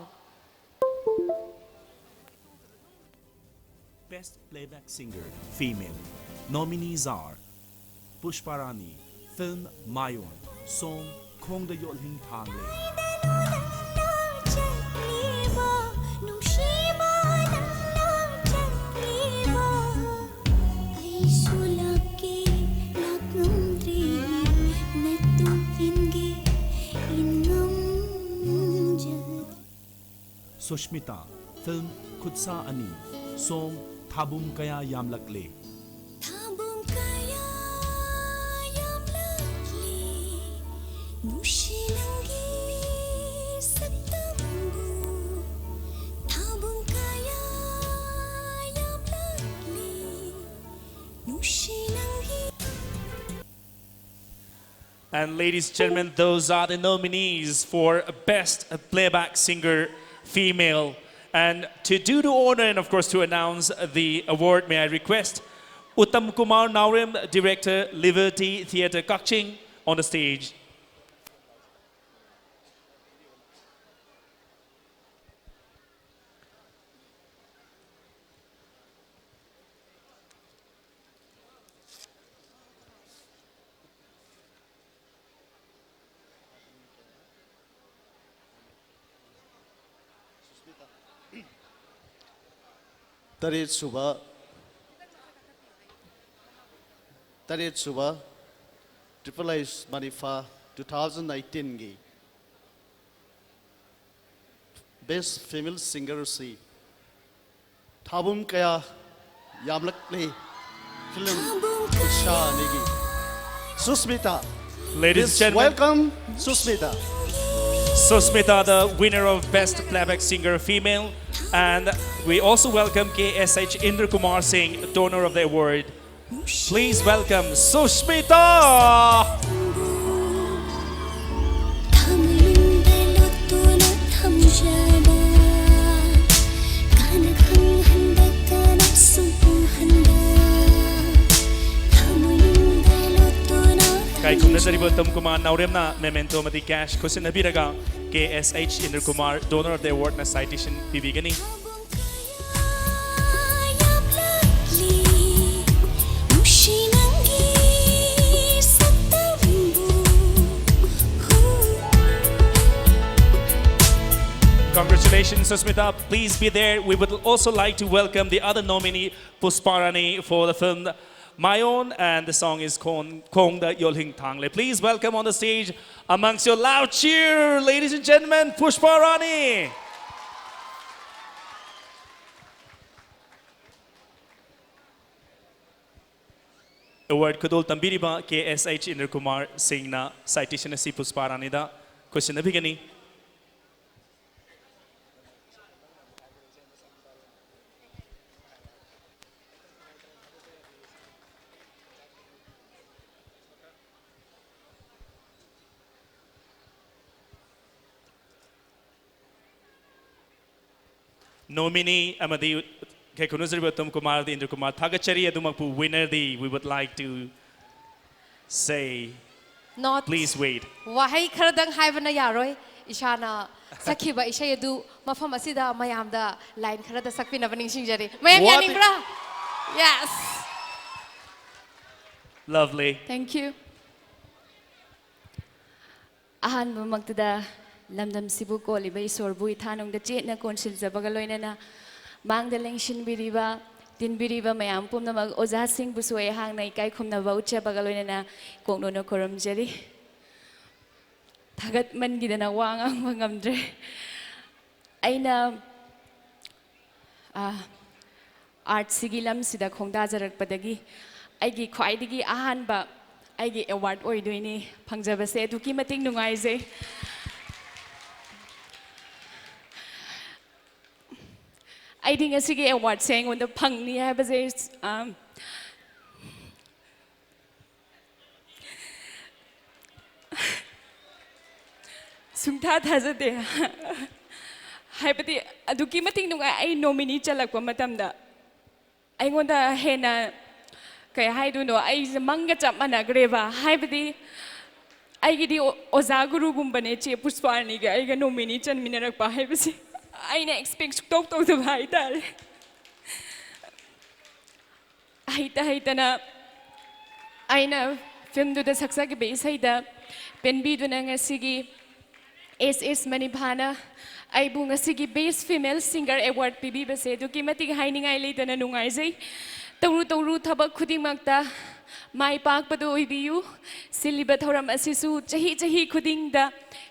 Best Playback Singer Female. Nominees are Pushparani, film Mayon, song Khong Da Yolhing Thangle. Sushmita, film Khutsa Ani, song Thabum Kaya Yamlakle. And ladies and gentlemen, those are the nominees for Best Playback Singer Female. And to do the honor and of course to announce the award, may I request Uttam Kumar Naurim, Director, Liberty Theatre Kakching, on the stage. Tarit Suba Triple Ice Manifa 2019 gi Best Female Singer C Thabum Kaya Yamlak Play Film Kusha Nigi Susmita. Ladies and gentlemen, welcome Susmita. Susmita, the winner of Best Playback Singer Female. And we also welcome KSH Indra Kumar Singh, donor of the award. Please welcome Susmita! Kay kung nasaribo Tom Kumar Naurim na memento mati cash kusin nabiraga KSH Indra Kumar, donor of the award na citation bibigani. Congratulations, Susmita. Please be there. We would also like to welcome the other nominee, Pusparani, for the film Mayon, and the song is Kong Da Yolhing Thangle. Please welcome on the stage, amongst your loud cheer, ladies and gentlemen, Pusparani. Award Kudul Tambiriba KSH Indra Kumar Singh na citation na si Pusparani da. Question na bigani. Nominee amadi kay kunuzari Uttam Kumar the Indra Kumar Thagachari adumagpu winner di, we would like to say not please wait. Wahai kharadang haibana yaroi ishana sakhiba ishay adu mafam asida mayamda line kharada sakpina baning singjari mayam yaningra. Yes, Lovely. Thank you. Ahan magtada lamdam sibu ko libay sorbu ithanong da chet na konsil zabaga loinana mangda lengshin biriba tin biriba mayam pum na mag oza sing busoy hang na ikay khum na voucher baga loinana kongno no koram jari thagat man gidana wang ang mangamdre aina art sigilam sida khongda jarak padagi aigi khwaidigi ahan ba ꯑꯩꯒꯤ award ꯑꯣꯏꯗꯣꯏꯅꯤ ꯐꯪꯖꯕꯁꯦ ꯑꯗꯨꯛꯀꯤ ꯃꯇꯤꯛ ꯅꯨꯡꯉꯥꯏꯖꯩ ꯑꯩꯗꯤ ꯉꯁꯤꯒꯤ ꯑꯦꯋꯥꯔꯗꯁꯦ ꯑꯩꯉꯣꯟꯗ ꯐꯪꯅꯤ ꯍꯥꯏꯕꯁꯦ ꯁꯨꯡꯊꯥ ꯊꯥꯖꯗꯦ ꯍꯥꯏꯕꯗꯤ ꯑꯗꯨꯛꯀꯤ ꯃꯇꯤꯛ ꯅꯨꯡꯉꯥꯏ ꯑꯩ ꯅꯣꯃꯤꯅꯤ ꯆꯠꯂꯛꯄ ꯃꯇꯝꯗ ꯑꯩꯉꯣꯟꯗ ꯍꯦꯟꯅ ꯀꯩ ꯍꯥꯏꯗꯣꯏꯅꯣ ꯑꯩꯁꯦ ꯃꯪꯒ ꯆꯞ ꯃꯥꯟꯅꯈ꯭ꯔꯦꯕ ꯍꯥꯏꯕꯗꯤ ꯑꯩꯒꯤꯗꯤ ꯑꯣꯖꯥ ꯒꯨꯔꯨꯒꯨꯝꯕꯅꯦ ꯆꯦ ꯄꯨꯁꯄꯥꯔꯅꯤꯒ ꯑꯩꯒ ꯅꯣꯃꯤꯅꯤ ꯆꯟꯃꯤꯟꯅꯔꯛꯄ ꯍꯥꯏꯕꯁꯤ ꯑꯩꯅ ꯑꯦꯛꯁꯄꯦꯛ ꯁꯨꯛꯇꯧ ꯇꯧꯗꯕ ꯍꯥꯏꯇꯥꯔꯦ ꯍꯩꯇꯅ ꯑꯩꯅ ꯐꯤल्मꯗꯨꯗ ꯁꯛꯆꯈꯤꯕ ꯏꯁꯩꯗ ꯄꯦꯟꯕꯤꯗꯨꯅ ꯉꯁꯤꯒꯤ एस मणिफाना आइबु ngasigi best female singer award पिबिबसे दुकी मतिक हाइनिंगाइ लेदना नुंगाइजै तौरु थबक खुदिंगमक्ता माइ पाकपदो ओइबियु सिलिबा थौरम असिसु चही खुदिंगदा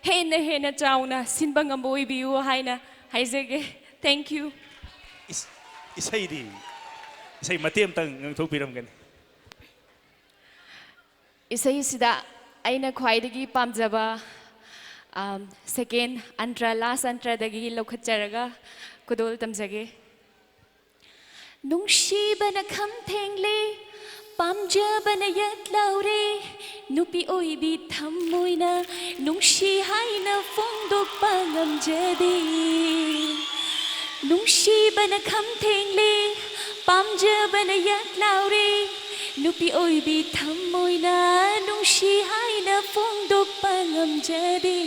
हेन चाउना सिनबा ngamba ओइबियु हाइना हाइजेगे thank you isai mateam tang ngthokpiramgani isai sida aina khwaidagi pamjaba second antra last antra dagi lokhatjaraga kudol tamjage nungsibana khamthengle pamjabana yatlaure nupi oibi thammoina nungsi haina fongdok pangamjadi nungsibana khamthengle pamjabana yatlaure nupi oibi thammoina nungsi haina fongdok pangamjadi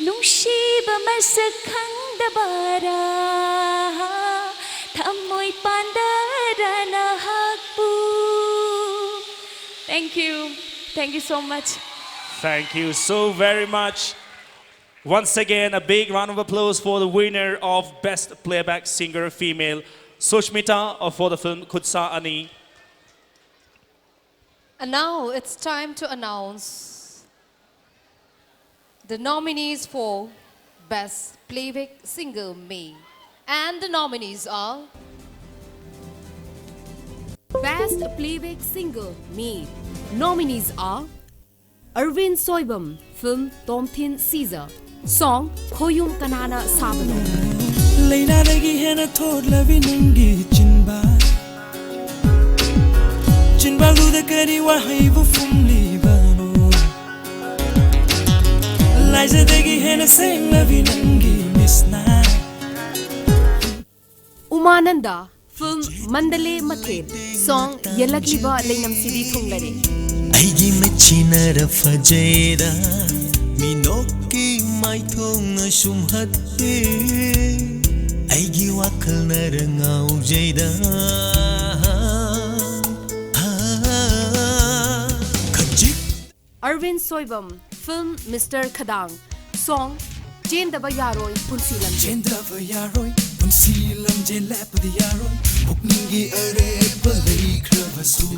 nungsiba masak khangdabara thammoi pandarana hakpu thank you so much thank you so very much once again a big round of applause for the winner of best playback singer female Sushmita for the film Kutsa Ani. And now it's time to announce the nominees for Best Playback Singer Male. And the nominees are Best Playback Singer Male. Nominees are Arvind Soibam, film Tom Thin Caesar, song Khoyum Kanana Sabano. Leina dagi hena thod lavi nangi chinba chinba luda kari wa haivu fumli bano Liza dagi hena sing lavi nangi misna Umananda, film Mandale Mathel, song Yelakliba Leinam Sidi Thunglare. Aigi machinara fajeda minoki mai thong sumhatte Aigi wakal narangau jeda Arvind Soibam, film Mr. Khadang, song Jendaba Yaroi Punsilam. Jendaba Yaroi Punsilam Jelapadi Yaroi Pukningi are balai kravasu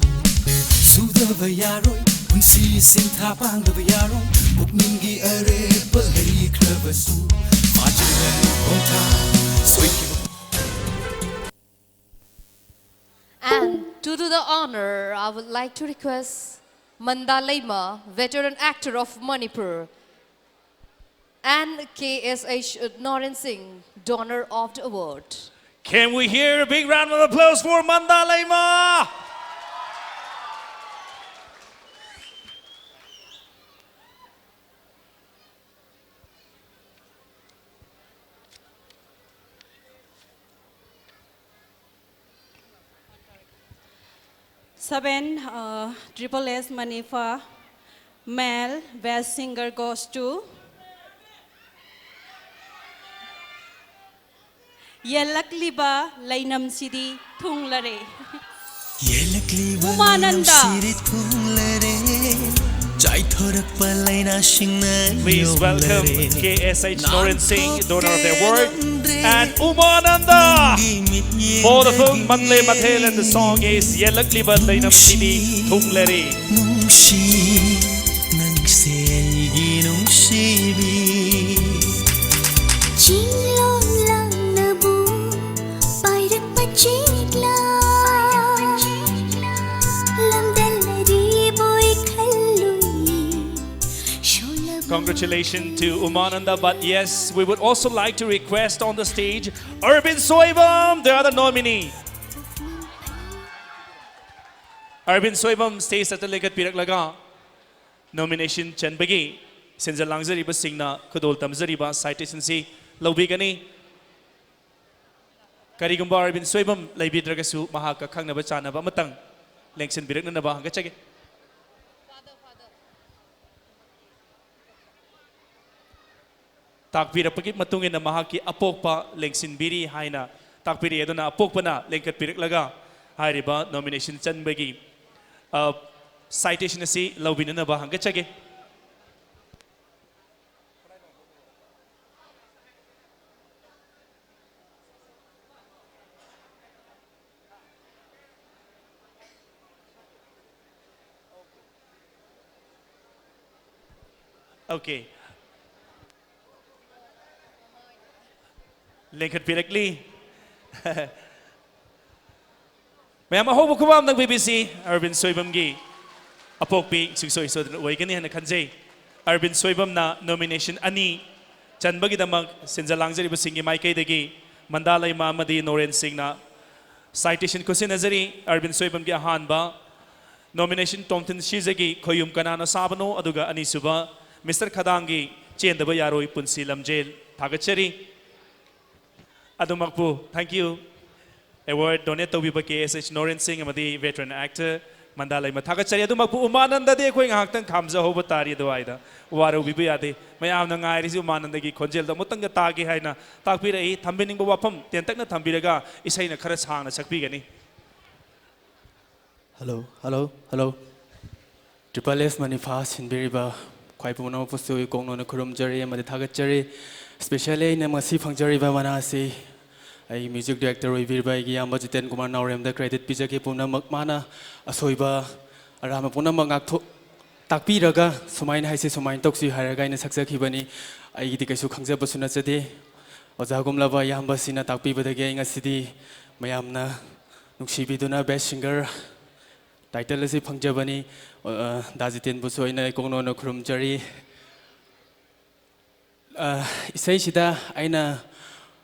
Sudava Yaroi Punsi Sintapanga Yaroi Pukningi are balai kravasu Majina Ota And to do the honor, I would like to request Manda Leima, veteran actor of Manipur, and KSH Norin Singh, donor of the award. Can we hear a big round of applause for Manda Leima? Triple S Manifa male best singer goes to Yelakliba Lainam Sidi Thunglare Yelakliba Umananda Sidi Thunglare Jai thorak palaina singna Please welcome KSH Norin Singh, donor of the award, and Umananda for the film Mandale Mathel, and the song is Yelakliba Lainam Sidi Thunglare. Nungshi nangsegi nungsibi Chinglong lang nabu pairak pachikla lamdal nari Congratulations to Umananda. But yes, we would also like to request on the stage Arvin Soibam, the other nominee. Arvin Soibam stays at the Legat Pirak Laga. Nomination Chanbagi. Since the Langzariba Singna, Kudol Tamzariba, citation C, Lobigani. Karigumba Arvin Soibam, Labi Dragasu, Mahaka Kang Nabachana, Bamatang. Lengsin Birak Naba, Gachaki. Takpira pagit matungin na mahaki apok pa lengsin biri haina takpiri edo na apok pa na lengkat pirik laga hairiba nomination chan bagi citation na si lawbina na ba hanggat chage okay. Lengkat pirakli. Mayam ahobo kubam ng BBC Arvin Soibam gi apok pi sugsoy so way gani na kanjay Arvin Soibam na nomination ani chan bagi damag sinzalang jari basingi mai kay dagi Mandalay Mamadi Noren Singh na citation ko sinazari Arvin Soibam gi ahan ba nomination Tomten Shizagi koyum kanana sabano aduga ani suba Mr. Khadangi chendaba yaroi punsi lamjel thagachari Adumakpu, thank you. Award donate to KSH Noren Singh amadi veteran actor Mandalay Mathagachari Adumakpu Umananda de ko ngahaktan khamza hoba tari doaida waro bibi ade mayam na ngai ri Umananda gi khonjel da mutanga tagi haina takpira e thambining ba wapam tentak na thambiraga isai na khara sang na sakpi gani. Hello. Triple F Manifest in Biriba Kwaipuno Pusu Kongno Kurum Jerry and Mathagachari. Especially in Masi Fangjari Bamanasi, a music director of Virba Yamba Jiten Kumar Naurem, the credit Pizaki Puna Makmana, Asoiba, Aramapuna Mangak Takpiraga, Sumain Haisi Sumain Toxi Haraga in Saksaki Bani, Aidikasu Kangza Basuna City, Ozagum Lava Yamba Sina Takpi, but again a city, Mayamna, Nuksibiduna, best singer, title is Pangjabani, Dazitin Busoina, Kono no Krum Jari. Isay sida aina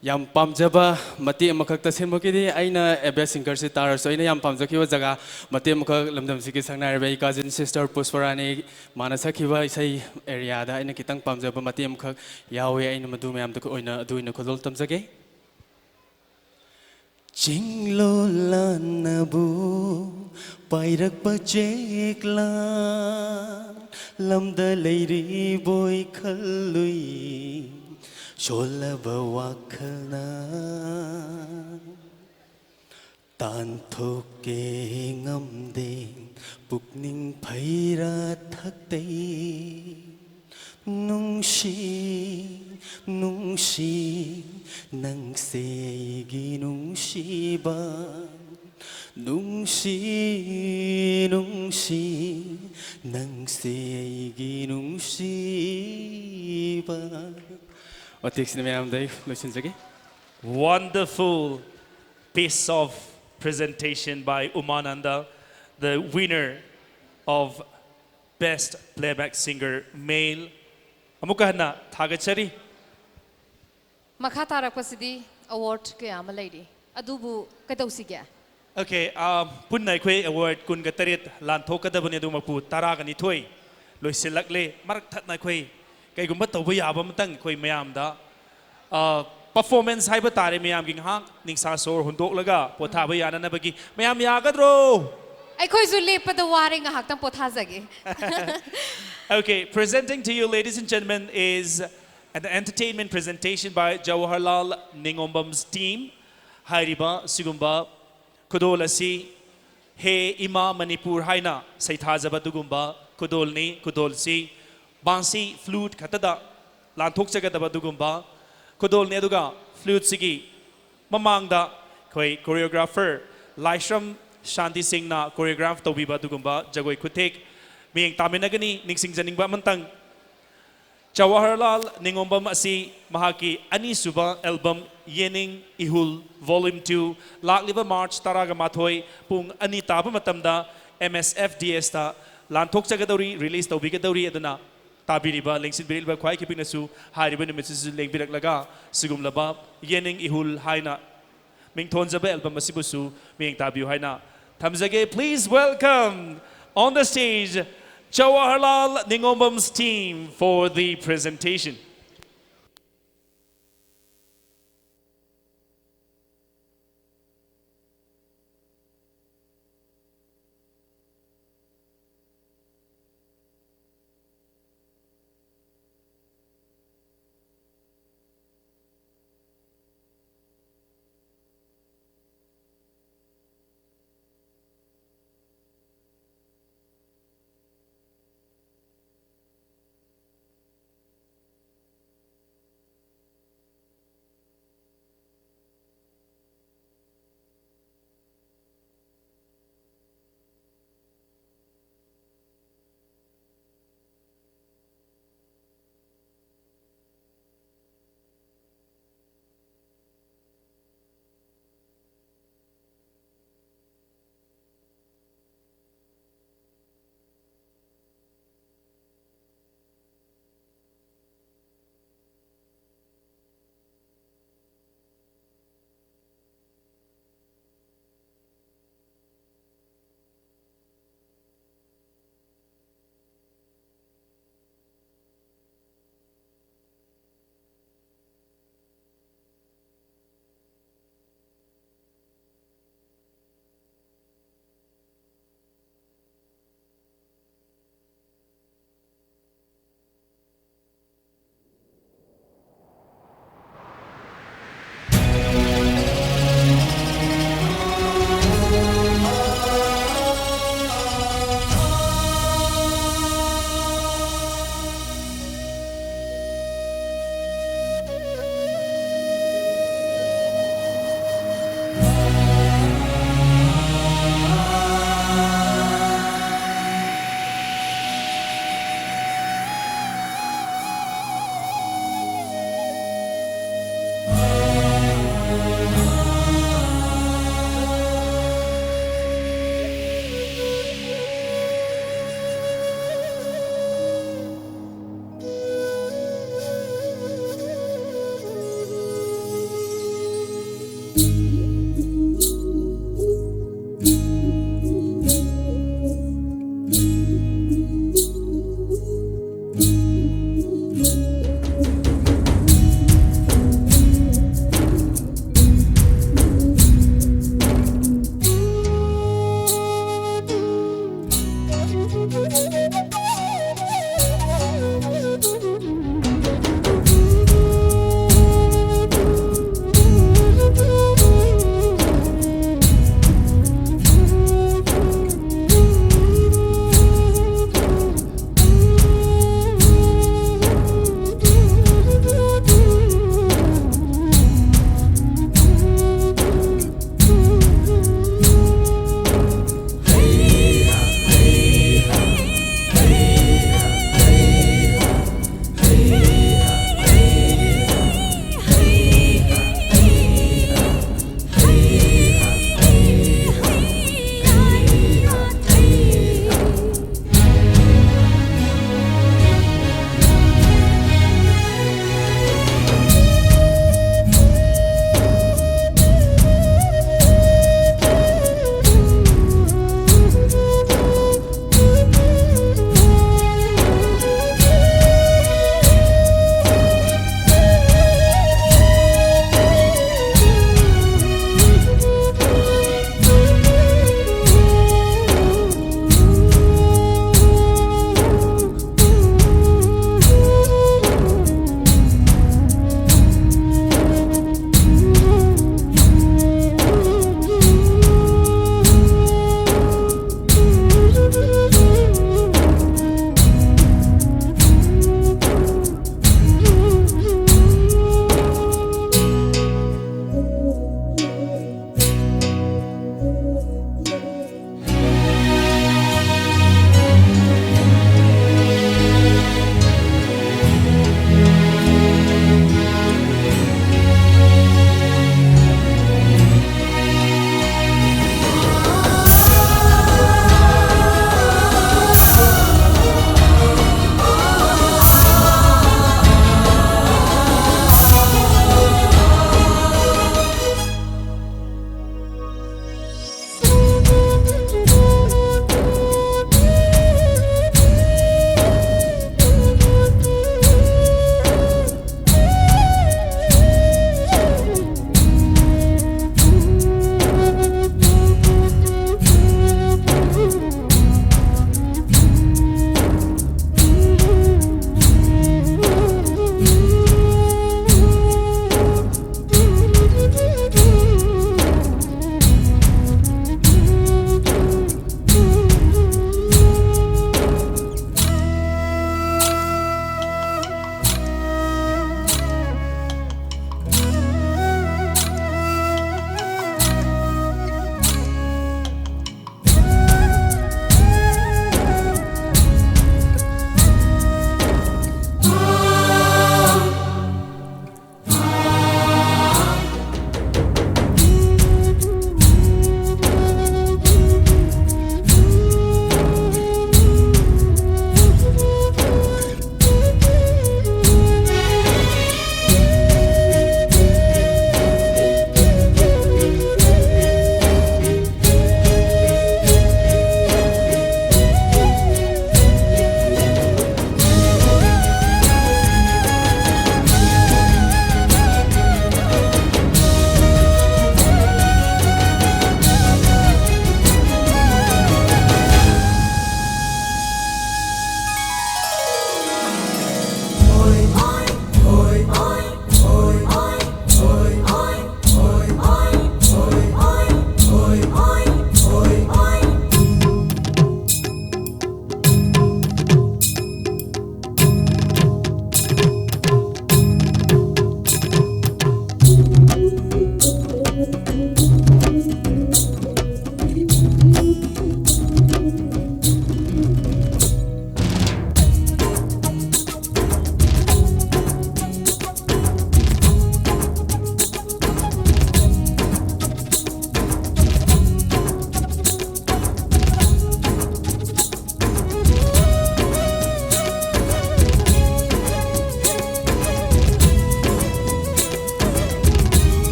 yam pamjaba mati amakakta senmokidi aina ebe singer si tar so aina yam pamjakiwa jaga mati amakak lamdam siki sangna rebe cousin sister Pushparani manasakiwa isay area da aina kitang pamjaba mati amakak yawe aina madu mayam da oina aduina khodol tamjage Jinglo lanabu pairak pachekla lamda leiri boy khalui sholaba wakhalna tan thoke ngamde pukning phaira thakte nungshi nang seigi nungshiba nungshi nang seigi nungshiba What takes me am Dave listens again Wonderful piece of presentation by Umananda, the winner of Best Playback Singer Male. Amukahana Thagachari. Makhatara Pasidi award kayama lady. Adubu Katosiga. Okay, Punai Kwe award Kun Gatarit, Lantoka Dabunidumapu, Taragani Toy, Loisilakle, Mark Tatna Kwe, Kagumatawi Abamtang Kwe Mayamda. Performance Hybatari Mayam Ging Hang, Ningsa Sor Hundok Laga, Potabayana Nabagi, Mayam Yagadro. I call you late, but the warring a haktan pothazagi. Okay, presenting to you, ladies and gentlemen, is an entertainment presentation by Jawaharlal Ningombam's team. Hairiba, Sugumba, Kudolasi, He Ima Manipur Haina, Saitazaba Dugumba, Kudolni, Kudolsi, Bansi, Flute, Katada, Lantuksagadaba Dugumba, Kudolni Duga, Flute Sigi, Mamangda, choreographer, Laishram Shanti Singh na choreograph Tobiba Dugumba, Jagoi Kutek, Ming Taminagani, Ningsing Zaningba Mantang. Jawaharlal Ningombam Asi Mahaki Ani Suba album Yening Ihul Volume 2 Lakliba March Taraga Mathoy Pung Ani Taba Matamda MSFDS ta Lantok Chagadori release Tobigadori Aduna tabiriba lengsin biril khwai ki pina su hariba numit su leng birak laga sigum laba yening ihul haina mingthon jabe album asibu su ming tabiu haina thamjage. Please welcome on the stage Jawaharlal Ningombam's team for the presentation.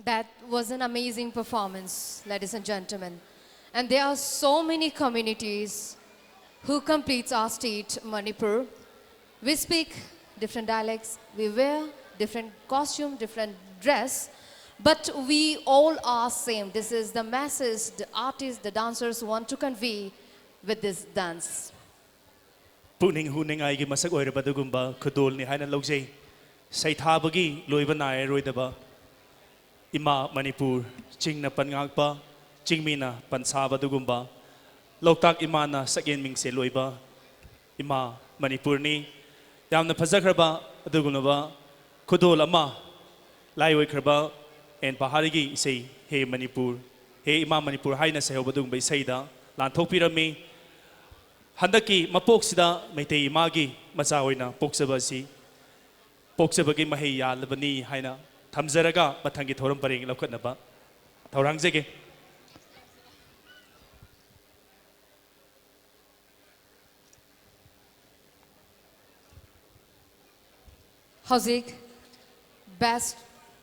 That was an amazing performance, ladies and gentlemen. And there are so many communities who completes our state, Manipur. We speak different dialects, we wear different costume, different dress, but we all are same. This is the masses, the artists, the dancers want to convey with this dance. Puning huning ay gi masak oiraba dugumba khudol ni haina logjei saithabagi loiba nai roidaba ima Manipur chingna pangakpa chingmina pansaba dugumba loktak imana sagen mingse loiba ima Manipur ni yamna phajakraba adugunaba khudol ama lai oikraba en paharigi sei he Manipur he ima Manipur haina sehoba dugumba seida lan thokpirami handaki mapoksida meitei magi macha hoina poksabasi poksabagi mahei yalabani haina thamjaraga mathangi thoram pareng laukhatnaba thaurangjege Hauzik Best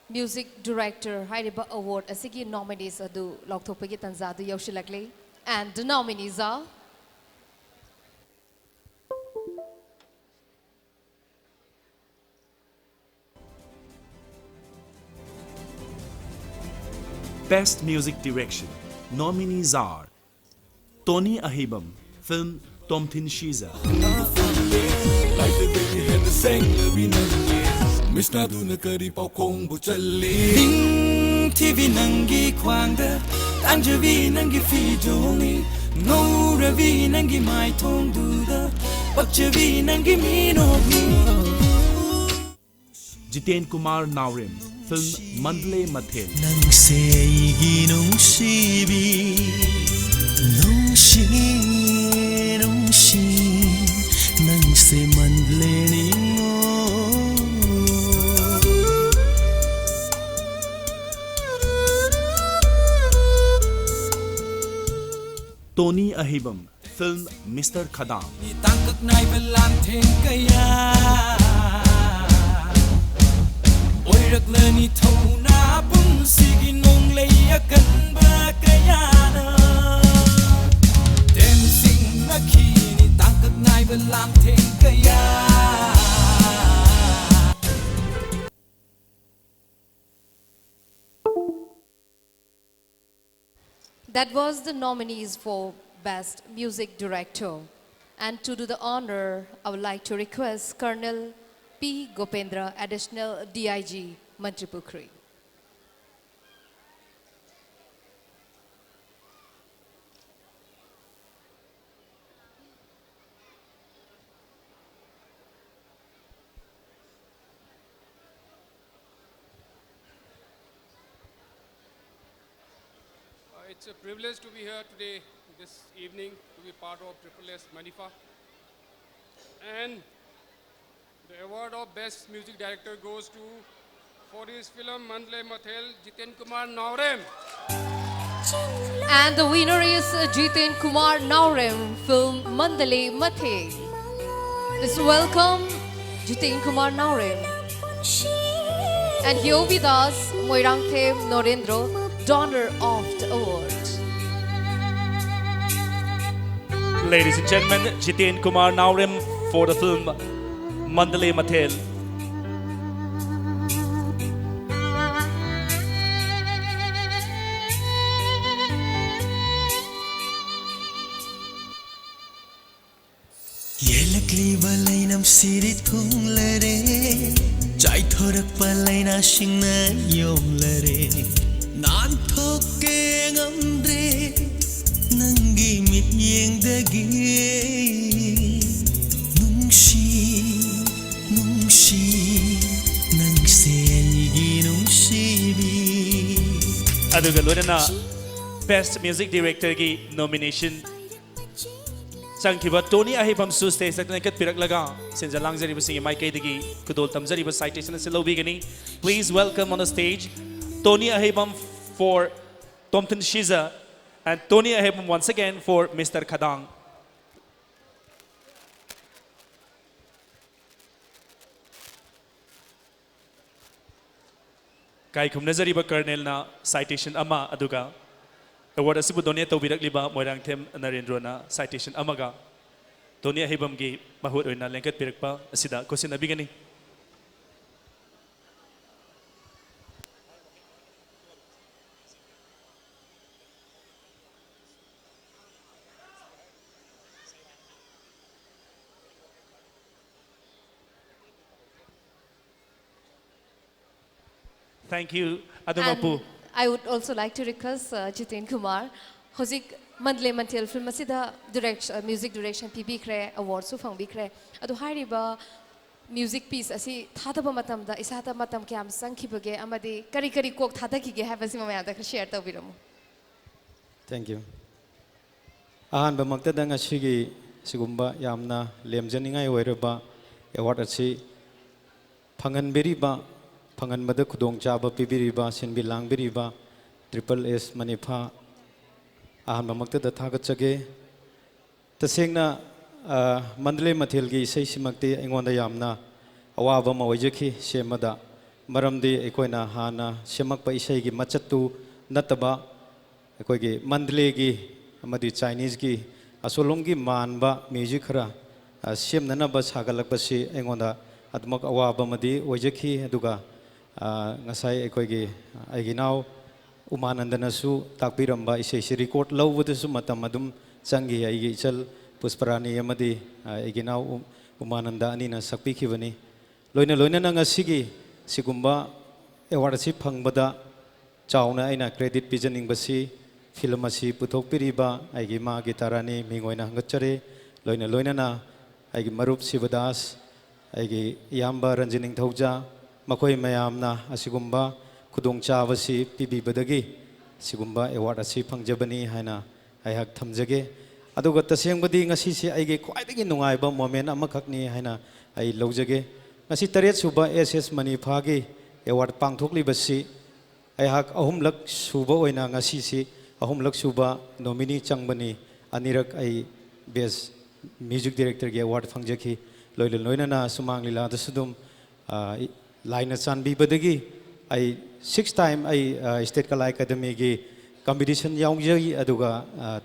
Music Director Hairiba Award asigi nominees adu laukthokpagi tanza adu yaushilakle and the nominees are Best Music Direction. Nominees are Tony Ahibam, film Tom Thin Shiza. TV nangi kwangda Tanjavi nangi fijoli No ravi nangi mai tong duda Pakchavi nangi minogi Jiten Kumar Naurim, film Mandle Mathel. Nang seigi nungsibi Nungsi Nang se mandle ningo Tony Ahibam, film Mr. Khadam. Tangkak nai belan theng kaya Oirak lani thona pun sigi nong leya kan ba kaya na Dancing believe in lam thing kaya. That was the nominees for Best Music Director. And to do the honor, I would like to request Colonel P. Gopendra, Additional DIG, Mantripukri. It's a privilege to be here today, this evening, to be part of Triple S Manifa. And the award of Best Music Director goes to, for his film Mandle Mathel, Jiten Kumar Naurem. And the winner is Jiten Kumar Naurem, film Mandale Mathe. Let's welcome Jiten Kumar Naurem. And here with us, Moirangthem Norendro, donor of the award. Ladies and gentlemen, Jiten Kumar Naurem for the film Mandale Mathel. Yelakli balainam siri thunglare, chai thorak palaina shingna yomlare. Nan thoke ngamdre, nangi mit yengdagi. Nungshi, nungshi, nangselgi nungshibi. Aduga loina Best Music Director ki nomination. Sangkiba Tony Ahibam su stage sakna kat pirak laga sinja langzari basingi mai kai digi kudol tamzari ba citation se lobi gani. Please welcome on the stage Tony Ahibam for Tomton Shiza and Tony Ahibam once again for Mr. Khadang. Kai khum nazari ba Colonel na citation ama aduga award asibu donate tobirak liba Moirangthem Narendra na citation amaga Tony Ahibam gi mahut oina lengkat pirakpa asida question abigani. Thank you, Adumapu. I would also like to request Jiten Kumar. Hozik Mandle Mathel film asida music direction PB award su phang bikre. Adu hairiba music piece asi thadaba matam da isata matam kyam sang khibage amadi kari kari kok thada ki ge habasi mama da share tabiramu. Thank you. Ahan ba magtada nga sigi sigumba yamna lemjaningai oiraba award asi phangan beriba phangan mada khudong chaba pibiriba sinbi langbiriba Triple S Manifa ahan ba magtada thagat chage tasengna Mandale Mathel gi sei simakti engonda yamna awaba ma oijaki semada maramdi ekoina hana semak pa isai gi machatu nataba ekoigi Mandale gi amadi Chinese gi asolom gi manba music khara semnana ba sagalak basi engonda admak awaba madi oijaki aduga ngasai ekoigi aigi naw Umanandana su takbiramba isai si record lawuda su matam adum changi aigi ichal Pusparani amadi aigi naw Umananda ani na sakpi khibani loina loina na ngasigi sigumba award si phangbada chauna aina credit pijaning basi film asi puthok piriba aigi ma gitarani mingoina hangachare loina loina na aigi marup sibadas aigi yamba ranjining thauja makoi mayamna asigumba khudong chabasi pibibadagi sigumba award asi phangjabani haina aihak thamjage aduga tasengbadi ngasi si aigi khwaidagi nungaiba moment amakhakni haina ai lojage ngasi taret suba SS Manifa gi award pangthokli basi aihak ahumlak suba oina ngasi si ahumlak suba nominee changbani anirak ai best music director gi award phangjaki loila loina na sumang lila dasudum laina chanbi badagi ai 6 time ai state kala academy gi competition yaungjai aduga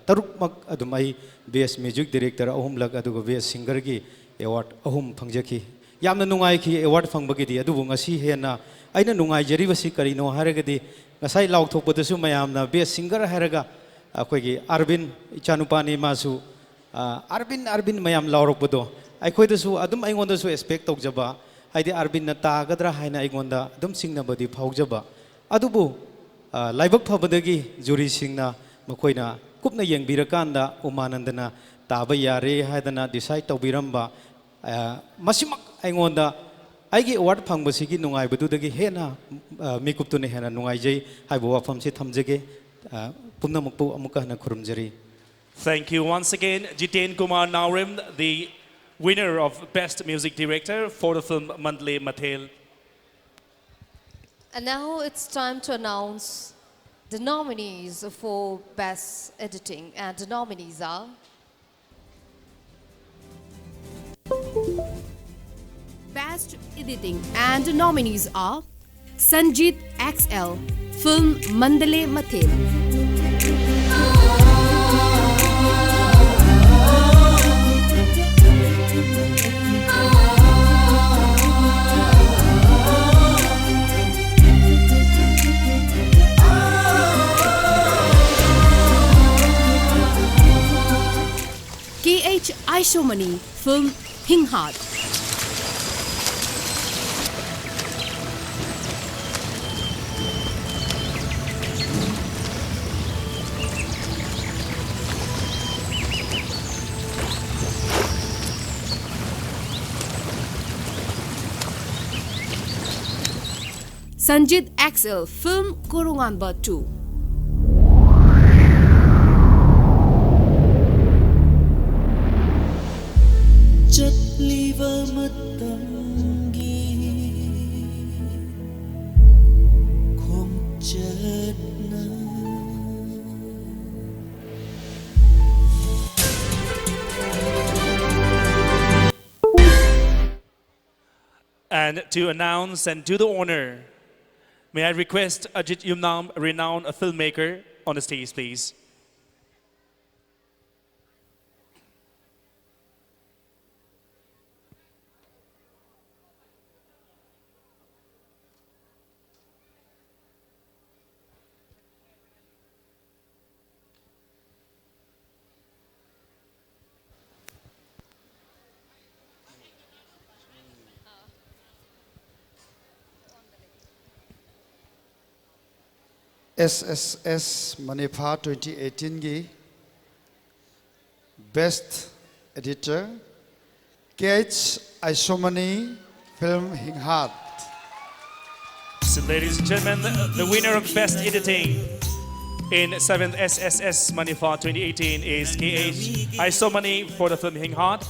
tarukmak adumai best music director ahumlak aduga best singer gi award ahum phangjaki yamna nungai ki award phangbagi di adubu ngasi hena aina nungai jari basi karino haragadi ngasai lauthokpadasu mayamna best singer haraga akoigi Arvin Ichanupani masu Arvin mayam laurokpado aikhoidasu adum aingondasu expect tawjaba haidi Arvin na tagadra haina aingonda adum singnabadi phaujaba adubu laibak phabadagi juri singna makoina kupna yengbirakanda umanandana taba yare haidana decide tawbiramba masimak aingonda aigi award phangbasigi nungai badudagi hena mikuptune hena nungai jai haibo wafamsi thamjage pumnamakpu amuka hana khurumjari. Thank you once again, Jiten Kumar Naurim, the winner of Best Music Director for the film Mandle Mathel. And now it's time to announce the nominees for Best Editing. And the nominees are Best Editing. And the nominees are Sanjeet XL, film Mandle Mathel. KH Aishomani, film Hinghat. Sanjeet XL, film Koronganba 2. Chapliva matangi khomchatna. And to announce and do the honor, may I request Ajit Yumnam, a renowned filmmaker, on the stage, please. SSS Manifa 2018 gi Best Editor KH Aishomani Film Hinghat. So ladies and gentlemen, the winner of Best Editing in 7th SSS Manifa 2018 is KH Aishomani for the film Hinghat.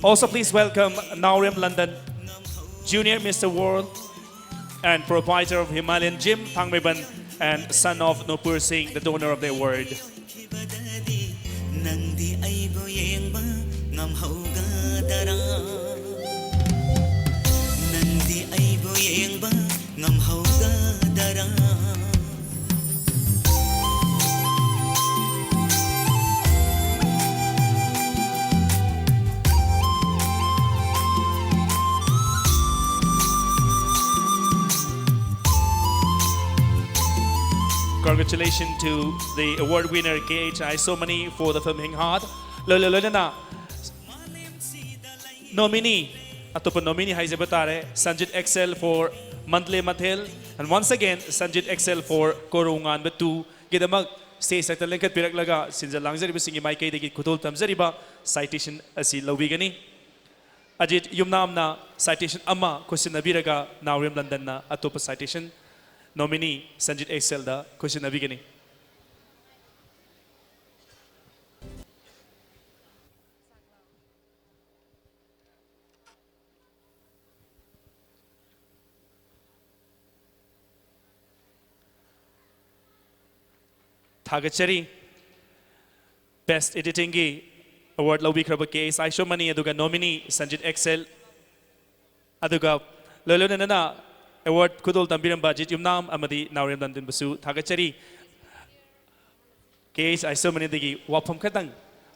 Also please welcome Naurim London, Junior Mr. World and proprietor of Himalayan Gym, Thangmeban, and son of Nupur Singh, the donor of the award. Nandi aibo yengba ngam hauga dara. Nandi aibo yengba ngam hauga dara. Congratulations to the award winner KH Aishomani for the film Hinghat. Lolo na nominee atopa nominee haizabatare Sanjeet XL for Mandle Mathel, and once again Sanjeet XL for Koronganba 2. Gidamag stage sa talengkat piraklaga sinja langzari bisingi mai kay digi kutol tamzariba citation asi lawigani. Ajit Yumnam na citation ama question nabiraga Naurim London na atopa citation. Nominee Sanjeet XL da question na bigini. Thagachari Best Editing gi award lawbi kraba KH Aishomani aduga nominee Sanjeet XL aduga lolo na award kudol tambiram budget Yumnam amadi Naurim London basu Thagachari case I so many digi wapam katang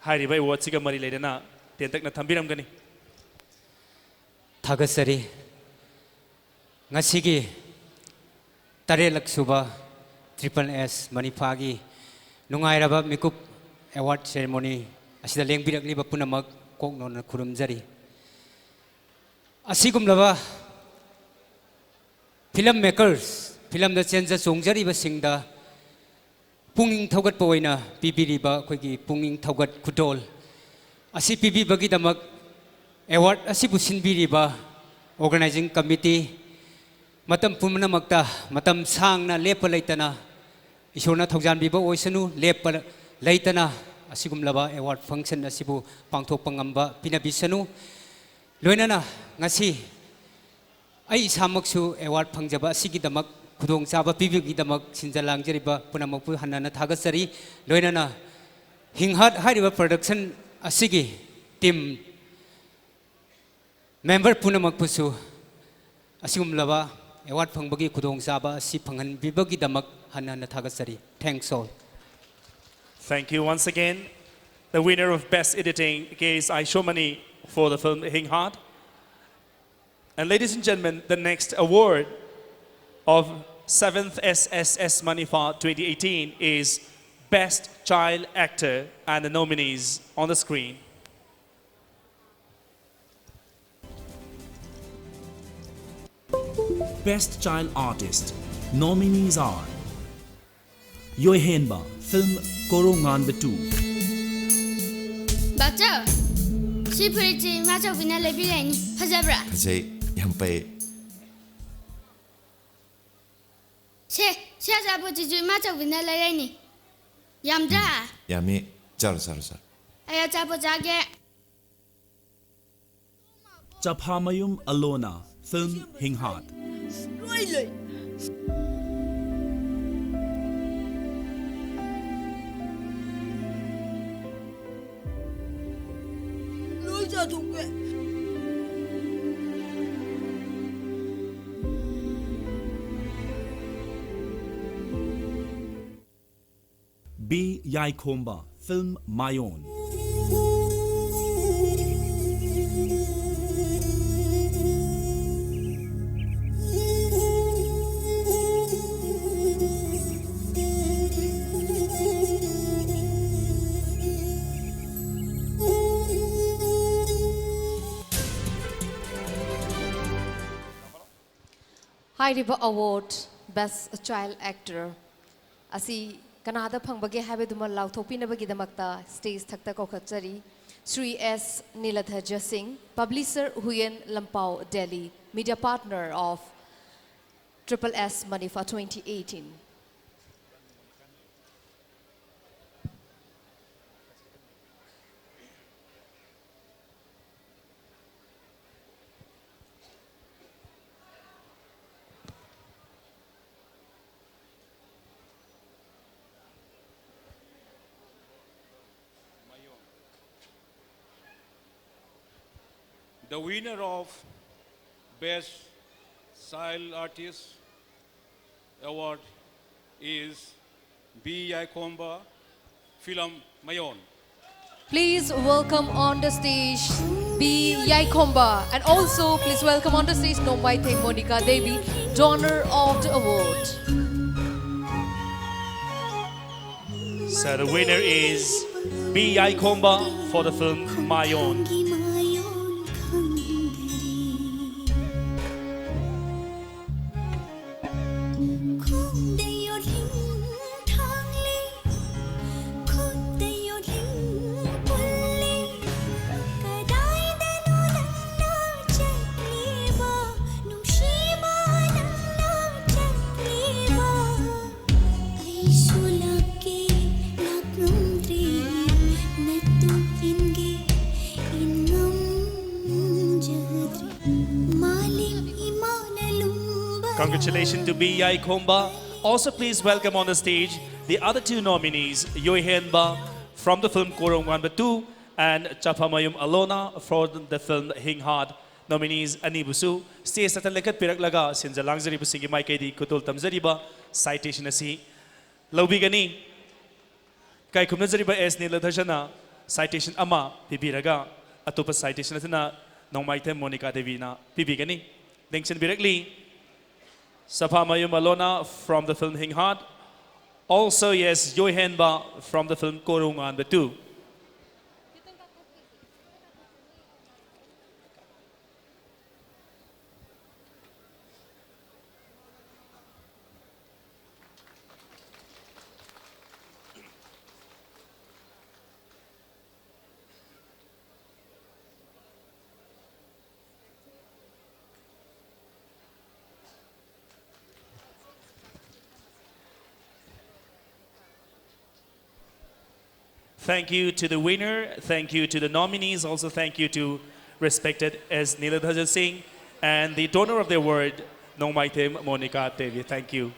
hari bai award siga mari leidana tentak na thambiram gani Thagasari ngasigi tarelak suba Triple S Manipagi nungairaba mikup award ceremony asida lengbirakliba punamak koknona khurumjari asigumlaba film makers film da chenja songjariba singda punging thogat poina pibiriba khoigi punging thogat khudol asi pibibagi damak award asi businbiriba organizing committee matam pumna makta matam sangna lepa leitana isona thogjan biba oisanu lepa leitana asigumlaba award function asibu pangthok pangamba pinabisanu loinana ngasi ai samaksu award phangjaba asigi damak khudong chaba pibigi damak sinjalang jeriba punamakpu hanana thagasari loinana hinghat hariba production asigi team member punamakpusu asigumlaba award phangbagi khudong chaba asi phanghan bibagi damak hanana thagasari thanks all. Thank you once again. The winner of Best Editing is Aishomani for the film Hing Heart. And ladies and gentlemen, the next award of 7th SSS Manifa 2018 is Best Child Actor, and the nominees on the screen. Best Child Artist. Nominees are Yoi Henba, film Korongan Betu. Bacha, she pretty much of in a labyrinthe. Hazabra. Say, Yampe. She has a put you much of in a labyrinthe. Yamda. Yami, Jar. I had a put again. Chaphamayum Alona, film Hing Heart. Really? B. Yaikomba, film My Own. Hairiba Award Best Child Actor asi Kanada Pangbage Habeduma Lautopinabagidamata stage Takta Kokachari Sri S. Niladhaja Singh, publisher Huyen Lampau, Delhi, media partner of Triple S Manifa 2018. The winner of Best Child Artist Award is B. Yaikomba, film My Own. Please welcome on the stage B. Yaikomba, and also please welcome on the stage Nombaithe Monica Devi, donor of the award. So the winner is B. Yaikomba for the film My Own. Congratulations to B. Yaikomba. Also please welcome on the stage the other two nominees, Yoi Henba from the film Korongwan Batu and Chapamayum Alona for the film Hing Heart. Nominees Anibusu, stay satan lekat pirak laga sinja langzari busigi mai kaidi kutul tamzariba citation asi Lobigani. kai khumna jariba S Niladhajana citation ama pibiraga atopa citation atana Nongmaithem Monica Devi na pibigani Dengchen Birakli Sapa Mayum Alona from the film Hing Hard. Also yes Yohenba from the film Korungan Betu. Thank you to the winner, thank you to the nominees, also thank you to respected S. Niladhaja Singh and the donor of the award, Nongmaithem Monica Devi. Thank you.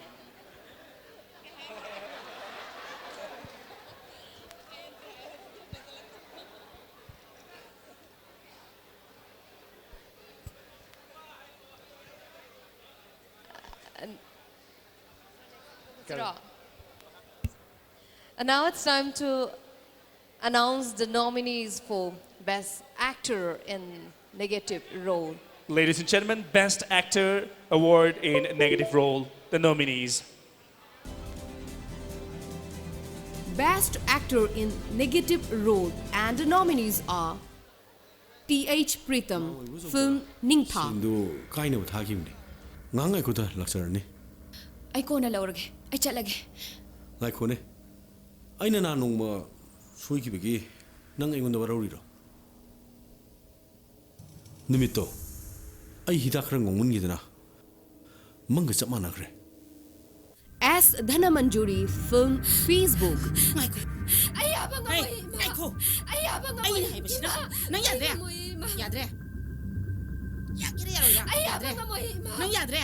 And now it's time to announce the nominees for Best Actor in Negative Role. Ladies and gentlemen, Best Actor Award in Negative Role, the nominees. Best Actor in Negative Role and the nominees are T.H. Pritham, film Ningtha. 도 카이네부 타기입니. ngang ko ta laksarani. Ai ko na laurage. Ai chalage. Lai ko ne. Aina na nong ma sui ki begi nang ingon da waroriro. Nimito. Ai hidak rang ngongun gidana. Mang ga chama na kre. S. Dhanamanjuri, film Facebook. Ayabang hey, Aiko! Ayabang ay hay basina. Nang yadre. Yadre. Yagire yaro ya. Ayabang nang yadre.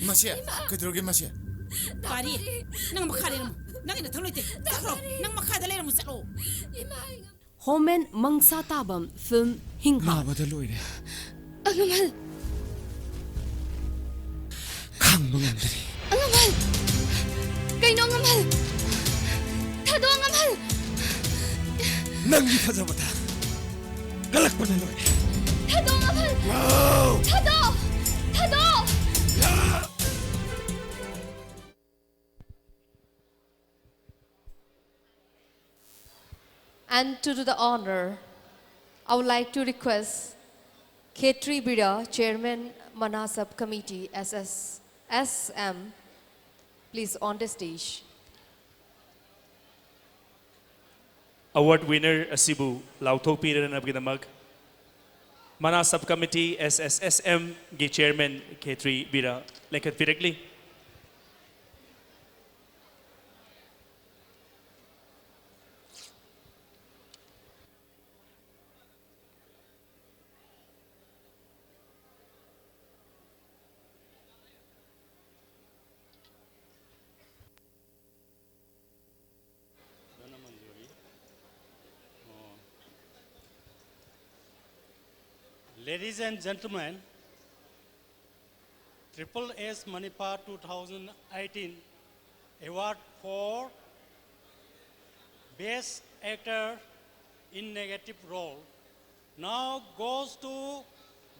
Masya, kedroge masya. Pari, nang makhare mo. Nang ina tholoite. Takro, nang makhada le mo salo. Homen Mangsa Tabam, film Hingha. Ma badaloire. Angamal. Kang mangamdari. Angamal. Kaino angamal. Thado angamal. Nang ikazabata. Galak badaloire. Thado angamal. Thado. Thado. And to do the honor, I would like to request Khetri Bida, Chairman Mana Subcommittee SM, please on the stage. Award winner Asibu Lauto Pira na Bginamag. Mana Subcommittee SSSM gi Chairman Khetri Bida. Lekat directly. Ladies and gentlemen, Triple S Manipur 2018 Award for Best Actor in Negative Role now goes to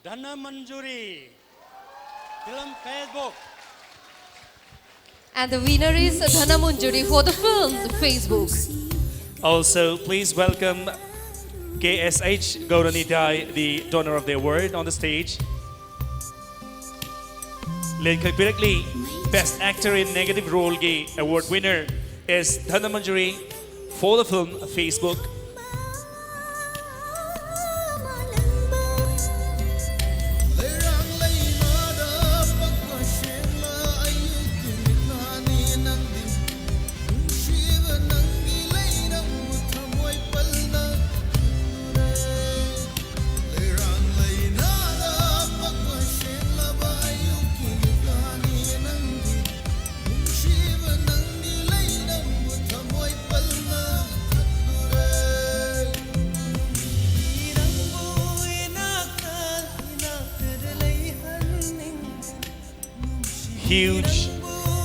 Dhanamanjuri, film Facebook. And the winner is Dhanamanjuri for the film Facebook. Also, please welcome KSH Gauranitai, the donor of the award, on the stage. Lekat directly, Best Actor in Negative Role Gi award winner is Dhanamanjuri for the film Facebook.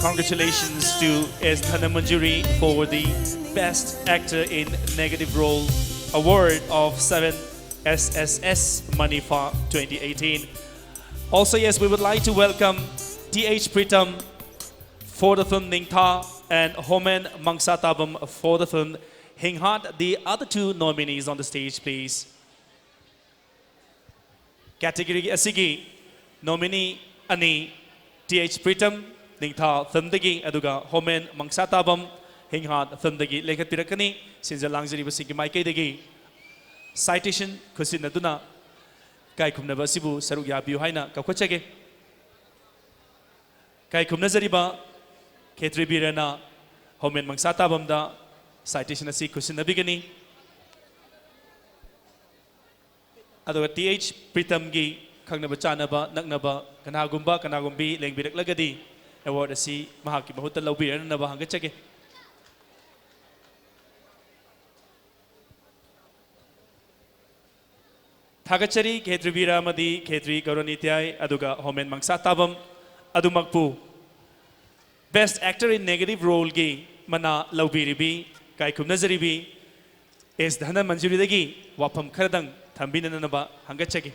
Congratulations to S. Dhanamanjuri for the Best Actor in Negative Role Award of 7 SSS Manifa 2018. Also, yes, we would like to welcome T.H. Pritam for the film Ningtha and Homen Mangsatabam for the film Hinghat. The other two nominees on the stage, please. Category Asigi nominee Ani T.H. Pritam Ningtha film dagi aduga Homen Mangsatabam Hinghat film dagi lekhat pirakani sinja langjari basigi maikei dagi citation khusin aduna kai khumna basibu saruk yabiu haina kakhachage kai khumna zariba Khetri Birana Homen Mangsatabam da citation asi khusin nabigani aduga T.H. Pritam gi Kangnaba Chanaba, Naknaba, Kanagumba, Kanagumbi, Langbirak Lagadi, award asi Mahaki Mahuta Laubir and Nabahanga Cheke. Thagachari, Khetri Viramadi, Khetri Gauranityai, Aduga, Homen Mangsatabam, Adumakpu. Best Actor in Negative Role Gi, Mana Laubiribi, Kaikum Nazaribi, S. Dhanamanjuri Dagi, Wapam Karadang, Tambina Naba, Hangacheki.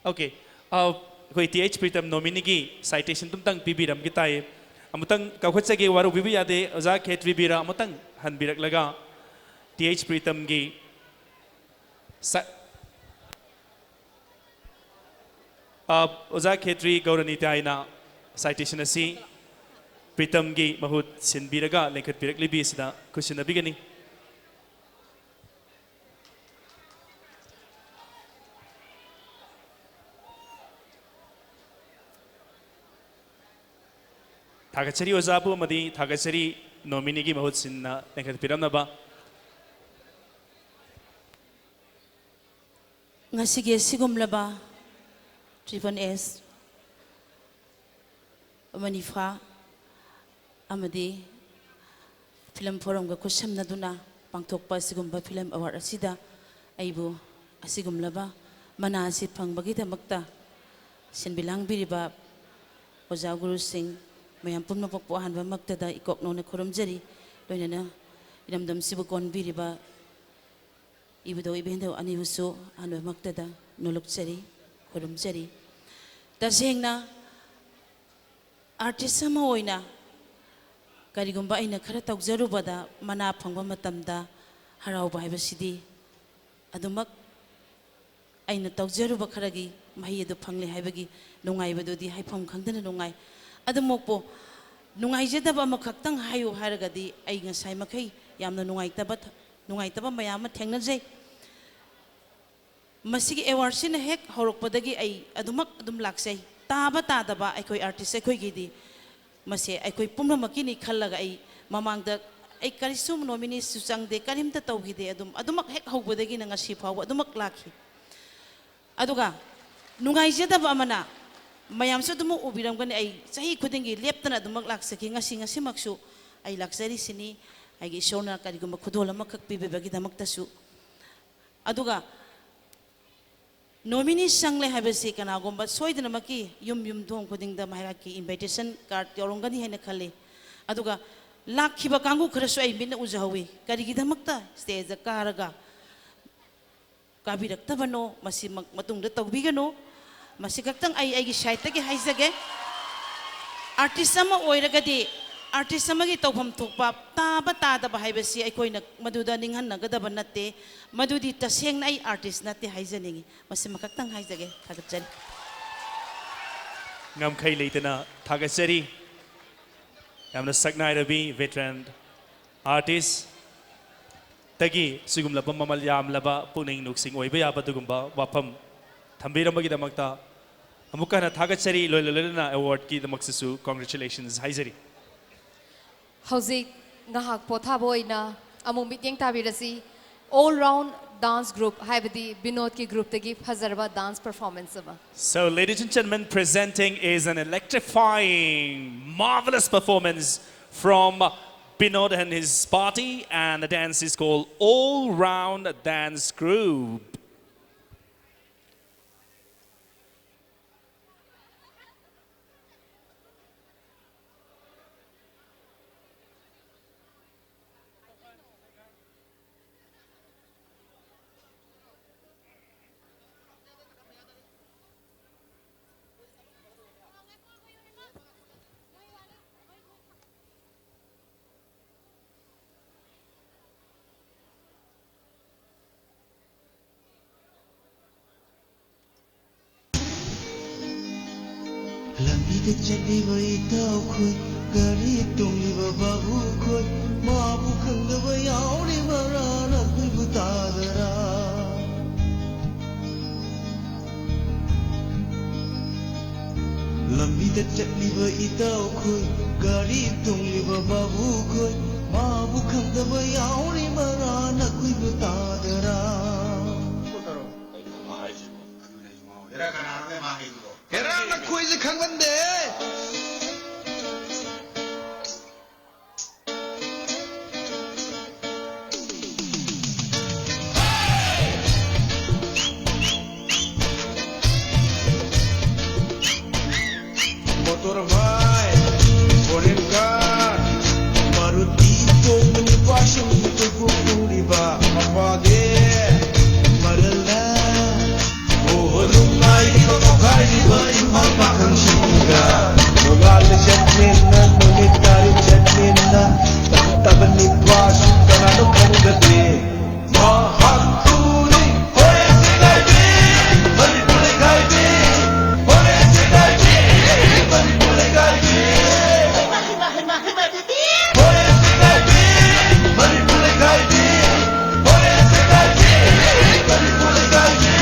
Okay, koi T.H. Pritam nominee ki citation tumtang pibiram kita amutang kaukhachage waru bibi ade oza Khetri Bira amutang hanbirak laga T.H. Pritam ki oza Khetri Gauranityai na citation asi Pritam ki mahut sinbiraga lekhat pirak libi sida kushina bigani. Thagachari Ozabu Madi Thagachari nominee Mahut Sinna Nekhat Piramnaba. Ngasige sigumlaba Triple S Manifa Amadi Film Forum ga kusam na duna pangthokpa sigumba film award asida aibu asigumlaba manasi phangbagidamakta sinbilang biriba Oza Guru Singh Mayam pun mapakpuahan ba magtada ikok no na kurumjari loina na inamdam sibu kon biriba ibudo ibendo ani huso anu magtada nulukjari kurumjari tasengna artist sama oina karigumba aina khara tawjarubada mana phangba matamda harauba haibasidi adumak aina tawjaruba kharagi mahi adu phangle haibagi nungaibadodi haifam khangdana nungai Adamokpo Nungaijadaba Makaktang Hayu Haragadi, Aigan Saimakai, Yamna Nungaitabat, Nungaitaba Mayama Tangnaze Masiki Ewarsin Hek, Horokpadagi, Adumak Adum Laksay, Taba Tadaba, Ekoi artist Ekoigidi, Mase, Ekoi Puma Makini Kalagai, Mamang the Ekarisum nominees Susang de Karim the Tauhide, Adumak Hek Hobadagi and a ship, Adumak Laki Aduga Nungaijadaba Mana. Mayam sa dumo ubiram gani ay sahi kudingi leptana dumak laksaki ngasi ngasi maksu ay laksari sini ay gisona kadi gumba kudola makakpibe bagi damak tasu aduga nominee sangle habesi kana gumba soidana maki yum dong kuding da mahiraki invitation card yorongani hena khale aduga lakhiba kangu kharasu ay minna ujahawi kadi gidamakta stage karaga kabirak tabano masi matungda tawbigano Masikaktang ay gisayta gi haizage artist sama oiragadi artist sama gi tawpam thokpa taba tada ba haibasi ay koina maduda ninghan nagadaba natte madudi taseng na ay artist natte haizaningi masimakaktang haizage thagachari Ngam khay leitana thagachari yamna saknai rabi veteran artist tagi sigumlaba mamal yamlaba puning nuksing oiba yaba dugumba wapam Thambirambagidamagta Amukana Thagachari Loyalana Award ki the Maksasu. Congratulations, Haizari. Hauzik Ngahak Pothaboina among meeting tabirasi all round dance group Haibadi Binod ki group to give Hazarba dance performance. So, ladies and gentlemen, presenting is an electrifying, marvelous performance from Binod and his party, and the dance is called All Round Dance Group. lamida chaliba itaw khoi gari tungliba babu khoi mabu khandaba yauri marana khoi butadara lamida chaliba itaw khoi gari tungliba babu khoi mabu khandaba yauri marana khoi butadara Era na coisa khangande. Motor vai, foreign car, Maruti Tomini Passion Tuku Kuriba, Apage, Marala, oh Lumai Kokariba, Makan Shinga, Mugal Chatnina, Military Chatnina, Tabani Pash, Kanado Kangate, Mahatuli, Hoyasigabi, Manipuligabi, Hoyasigabi, Manipuligabi, Hoyasigabi, Manipuligabi, Hoyasigabi, Manipuligabi.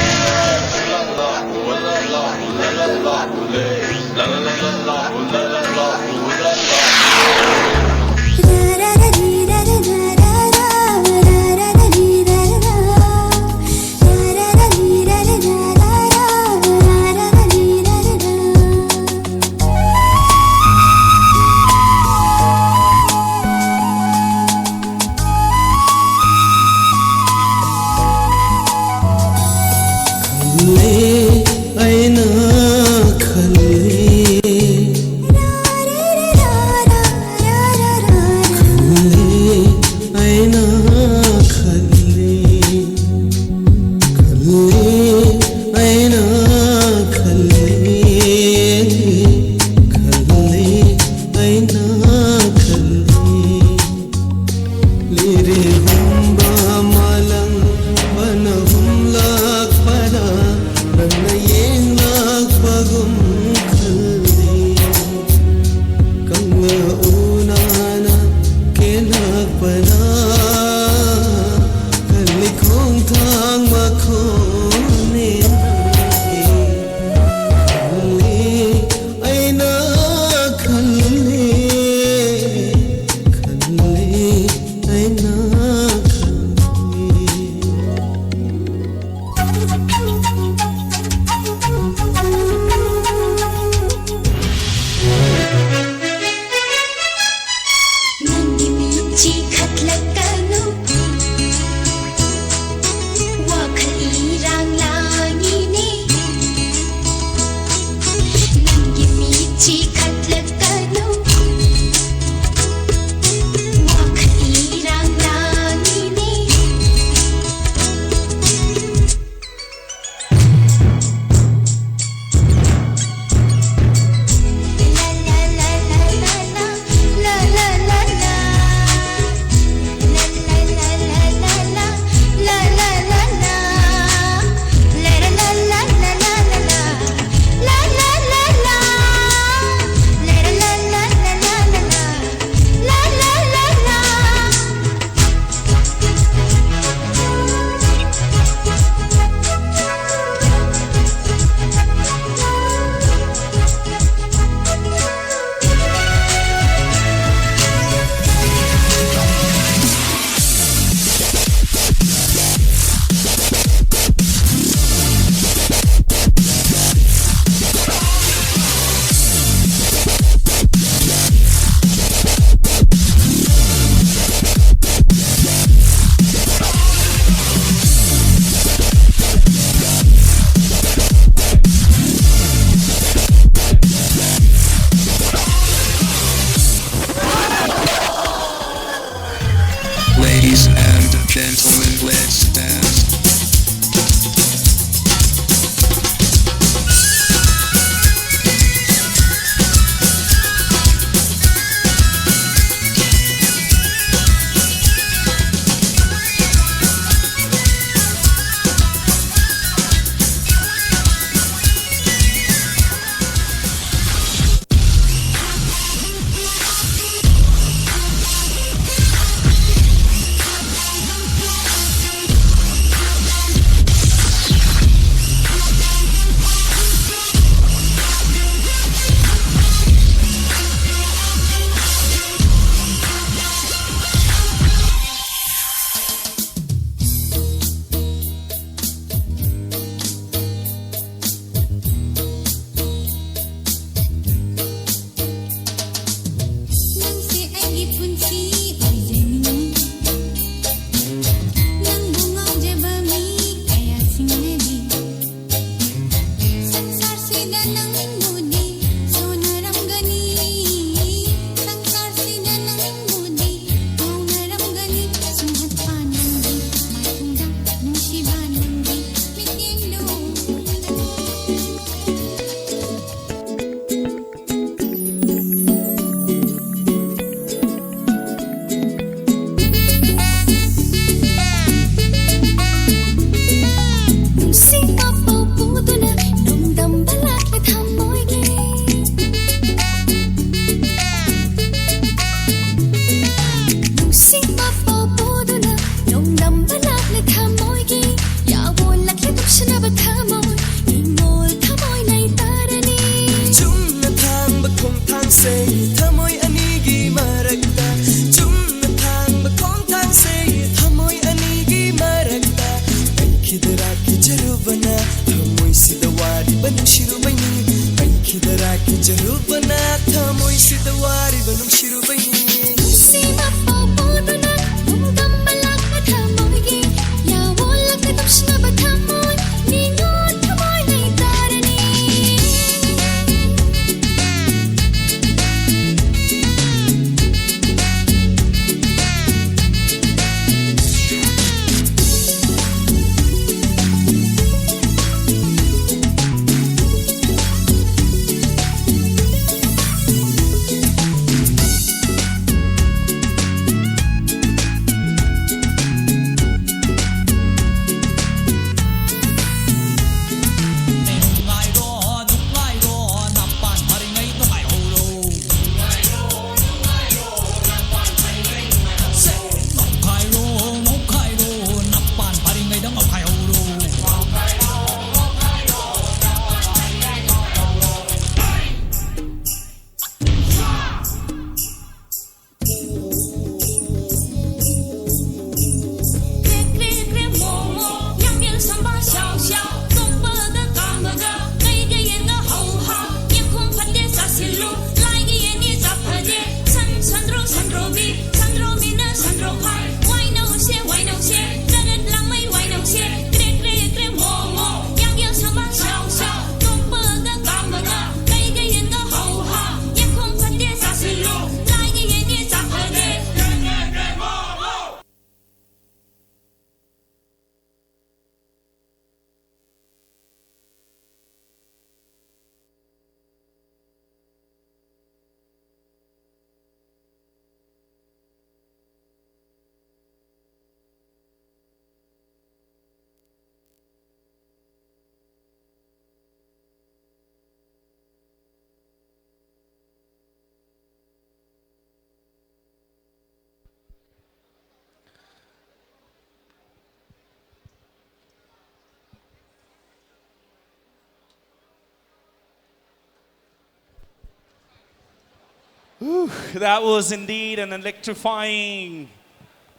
That was indeed an electrifying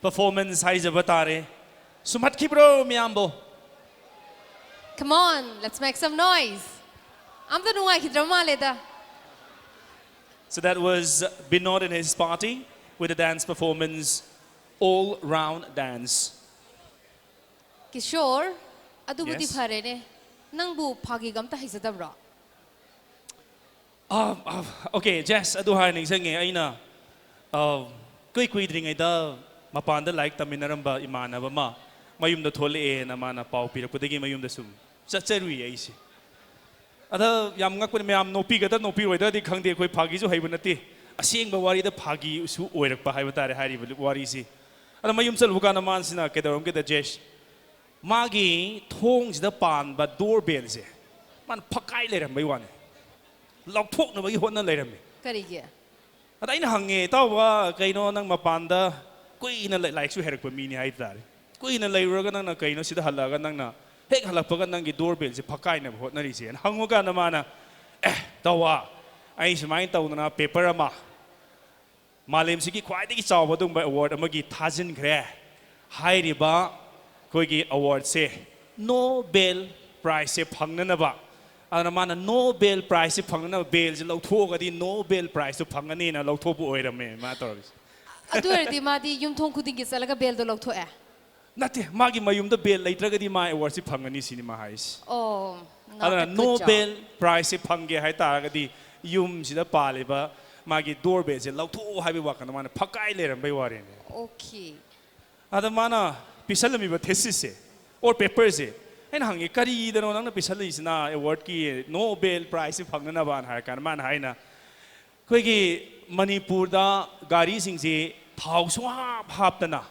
performance. Haizaba tare. Sumat kibro miyambo. Come on, let's make some noise. Amda nungai ki drama leda. So that was Binod and his party with a dance performance, all-round dance. Kishore, adu budi Yes. phare ne. Nangbu phagi gam ta haisadabra. Okay, Jess, adu hai ning sange aina. Kui dring aida mapanda like taminaramba imana ba ma. Mayum da thole e na mana pau pirak pudagi mayum da sum. Chatcherui aisi. Ada yam ngak pun mayam nopi gada nopi oida di khangde koi phagi jo haiba nati. Asing ba wari da phagi usu oirak pa haiba tare hari wari si. Ada mayum sal buka na man sina kedarom ke da Jess. Magi thong sida pan ba doorbell se. Man phakai leram bai wane. Lokthok na bagi hotna leram. Karige. Ada ina hange taw ba kaino nang mapanda koi na like su herak pa mini hai tare. Koi na leiraga nang na kaino sida halaga nang na hek halakpaga nang gi doorbell se phakai na hotna ri se. Hangoga na mana tawa ai sumai taw na paper ama malem sigi khwai degi chawa dung ba award amagi thajin khre hai ri ba koi gi award se Nobel Prize se phangna na ba ana mana Nobel Prize se phangna bel je lauthoga di Nobel Prize to phangani na lauthobu oirame ma tor Adu erdi madi yum thong khuding ki salaga bel do loktho e. nate magi mayum da bel leitraga di ma award se phangani cinema hais Oh, ana not a good Nobel job. Prize se phangge hai taraga di yum sida paleba magi doorbell se lautho haibi wakana mana phakai leram bai ware ne Okay. ada mana pisalami ba thesis se or paper se en hangi kari dano nang na pisali sina award ki Nobel Prize phangna na ban har kan man haina koi gi Manipur da gari sing se thau swa haptana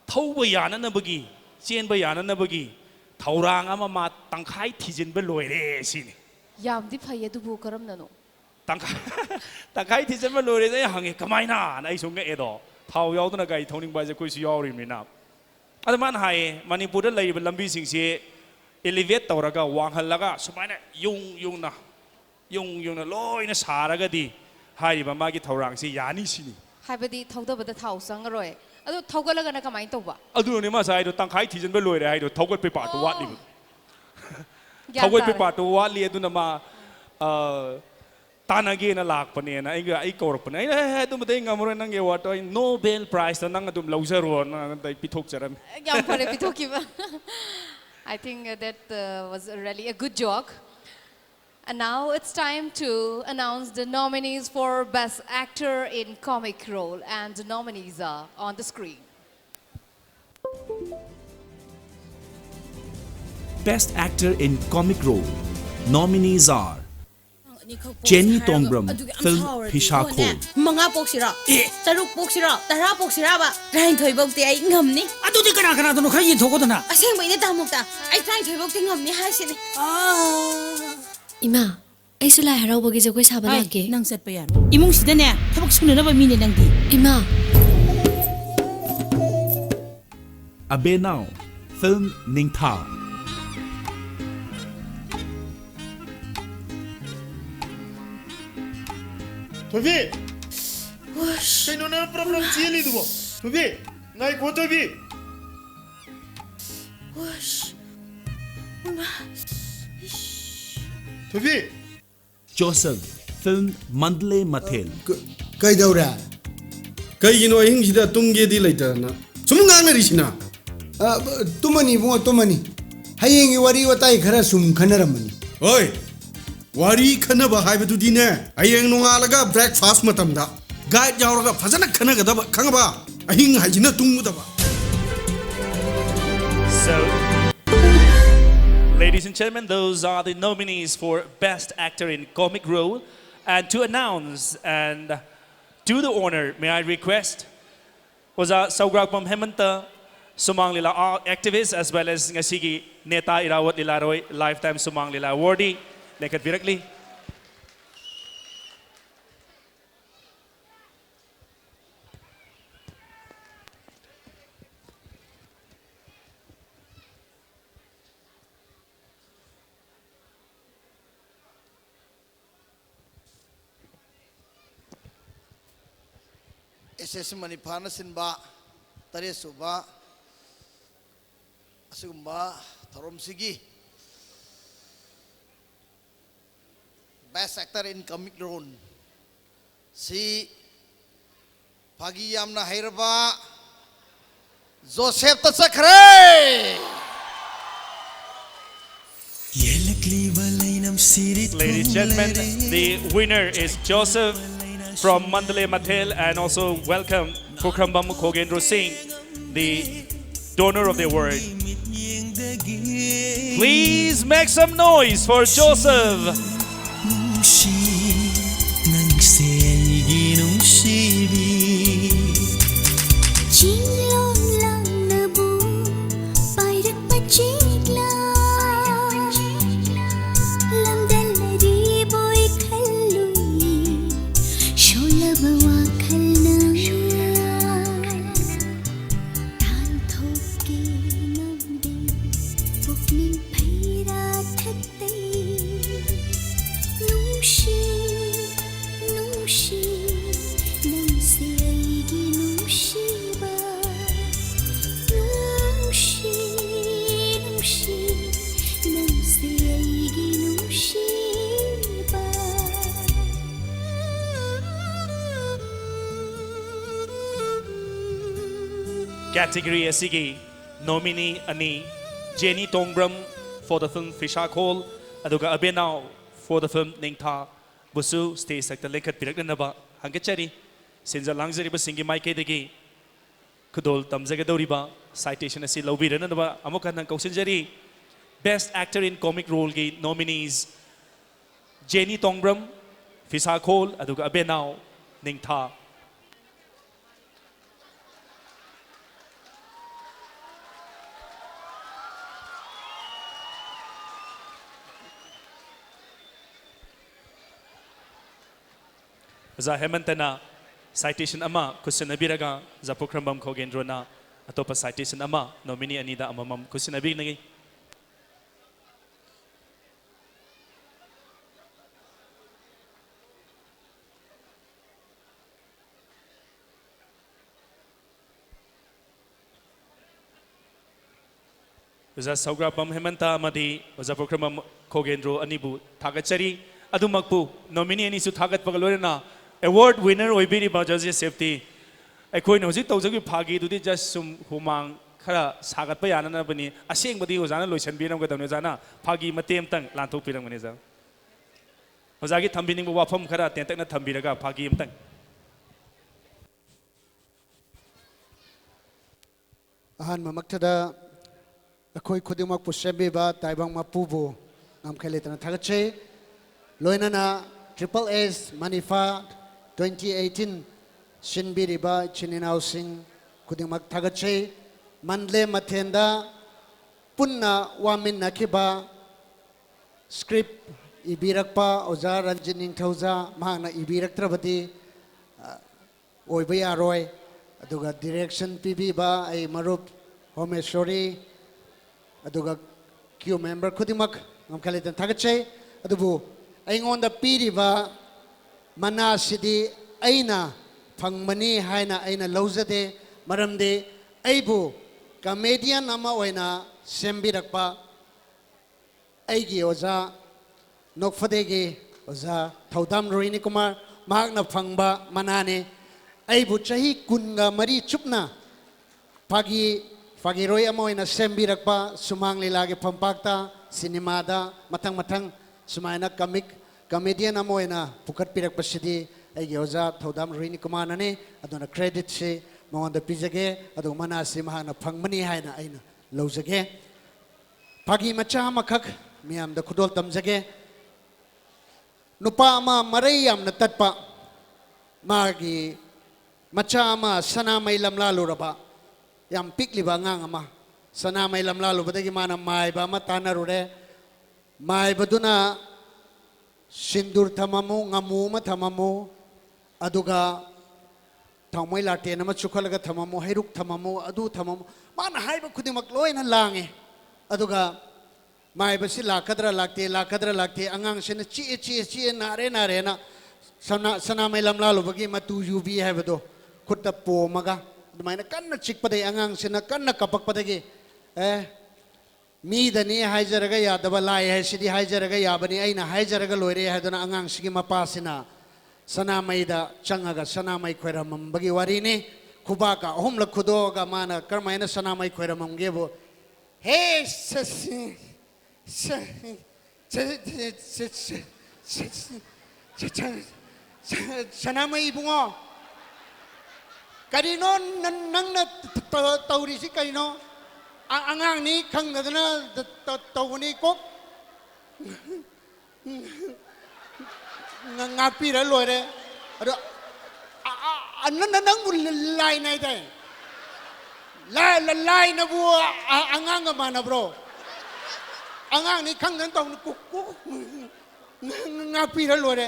thau ba yana na bagi chen ba yana na bagi thaurang ama ma tangkhai thijin ba loire sini Yam di phaye du bu karam nano. tangkhai thijin ba loire dai hangi kamai na ai sung ge edo thau yaw na gai thoning ba je koi su yaw ri mi na ada man hai Manipur da lai ba lambi sing se elevate tawraga wanghalaga sumaina yung na loina saraga di hai ba magi thaurang si yani sini Haibadi thawda bada thaw sang roy. Adu thawgalaga na kamai tawba. adu ne ma sai do tangkhai thijin ba loire hai do thawgot pe pa to wat li Gyan thawgot pe tare. pa to wat li adu na ma tanage na lak pa ne na ai korok pa na ai dum dai ngamro nang ye wat Nobel Prize to nang adum lausaro na dai pithok charam Yam phare pithoki ba. I think that was really a good joke. And now it's time to announce the nominees for Best Actor in Comic Role. And the nominees are on the screen. Best Actor in Comic Role. Nominees are Jenny Tongbram, film Pisha Khol. Mga poksira. Taruk poksira. Tara poksira ba. Rain thoi bok te ai ngam ni. Adu di kana dono khai thogo dona. Aseng bai ne ta muk ta. Ai rain thoi bok te ngam ni ha sini. Ima, ꯑꯩꯁꯨ ꯂꯥꯏ ꯍꯔꯥꯎꯕꯒꯤ ꯖꯒꯣꯏ ꯁꯥꯕ ꯂꯥꯛꯀꯦ. ꯅꯪ ꯆꯠꯄ ꯌꯥꯔꯣꯏ. ꯏꯃꯨꯡꯁꯤꯗꯅꯦ ꯊꯕꯛ ꯁꯨꯅꯅꯕ ꯃꯤꯅꯦ ꯅꯪꯗꯤ. Ima, Abenao, film Ningthao. Tobi! Kaino na problem chili dubo. Tobi, ngai ko Tobi. Tobi! Joseph, film Mandle Mathel. Kaidaura. Kaigino ahingida tumgedi laitana. Sumungang risina. Tumani bunga tumani. Hayengi wari watai khara sum khanaramani. Oi. Wari khanaba haibadudine. Ayeng nongalaga breakfast matamda. Guide yauraga fazana khanagadaba khangaba. Ahing hajina tungudaba. So, ladies and gentlemen, those are the nominees for Best Actor in Comic Role. And to announce and do the honor, may I request, was Saugrakpam Hemanta, Sumang Lila activist, as well as Ngasigi Neta Irawat Lilaroy, Lifetime Sumang Lila awardee, Lekat Virakli. SS Manipana Sinba Taresuba Asumba Tarom Sigi Best Actor in Comic Role Si Pagi Yamna Hairaba Joseph Tatsakre Ladies and gentlemen, the winner is Joseph from Mandalay Mathel, and also welcome Pukhrambam Khogendro Singh, the donor of the award. Please make some noise for Joseph. Category Asigi nominee Ani Jenny Tongbram for the film Fishakol, aduga Abenao for the film Ningtha Busu stage sector Lekat Piraknaba Hangachari Sinza Langzariba Singi Maike Degi Kudol Tamzagadoriba citation Asi Lobiranaba Amokan Kausinjari. Best actor in comic role gi nominees Jenny Tongbram Fishakol, aduga Abenao Ningtha. Za Hemantana citation ama kusinabiraga za Pukhrambam Khogendro na atopa citation ama nominee anida amamam kusinabig nagi. Za Saugrapam Hemanta amadi za Pukhrambam Khogendro anibu thagachari adumakpu nominee ani su thagat pagalorena award winner oibiri ba judge safety aikoi no hojik tawjagi phagi dudi just sum humang khara sagat pa yana na bani aseng badi ojana loisan biram ga dawne jana phagi matem tang lanthok piram mane ja hojagi thambining wa pham khara tentak na thambiraga phagi amtang ahan mamaktada akoi khudimak pusebe ba taibang mapubu ngam khailetana thagache loinana Triple S Manifa 2018 Shinbiriba Chininau Singh Kudimak Thagache Mandle Mathenda Punna Wamin Nakiba Script Ibirakpa Oza Ranjining Thauza Mahana Ibiraktrabati Oibaya Roy Aduga Direction PB Ba Ay Marup Homeshori Aduga Q member Kudimak Ngam Thagache Adubu Aingonda piriba manasidi aina phangmani haina aina lozade maramde aibu comedian ama oina sembirakpa aigi oza nokfadegi oza thaudam roini kumar mahakna phangba manane aibu chahi kunga mari chupna phagi roi ama oina sembirakpa sumang lilage phampakta cinema da matang Sumaina comedian amoina pukat pirak pasidi ay gyoza thodam rini kumanane aduna credit se maonda pijage adu manasi mahana phangmani haina aina lojage phagi macha makhak miam da khudol tamjage nupa ma marai yamna tatpa magi macha ma sana mai lamla luraba yam pikliba ngang ama sana mai lamla lubadagi mana mai ba ma tanarure Mai baduna sindur thamamu ngamu ma thamamu aduga thamoi late na ma chukhalaga thamamu hairuk thamamu adu thamamu mana haiba khudimak loina lange aduga mai basi lakadra lakte angang sena chi nare na sana mai lamla lubagi matu yubi haibado khutta po maga dumai na kan na chik padai angang sina kan na kapak padagi mi dani haijaraga ya daba lai hai sidi haijaraga ya bani aina haijaraga loire ha dana angang sigi mapa sina sanamai da changaga sanamai khoiramam bagi wari ni khubaka ahum la khudoga mana karmaina sanamai khoiramam gebo hey sanamai bungo karino nangna tauri si karino angang ni khang na tawni kok ngapi ra loire ado nang lai nai dai lai na bu angang ma na bro angang ni khang nan tawni kok ngapi ra loire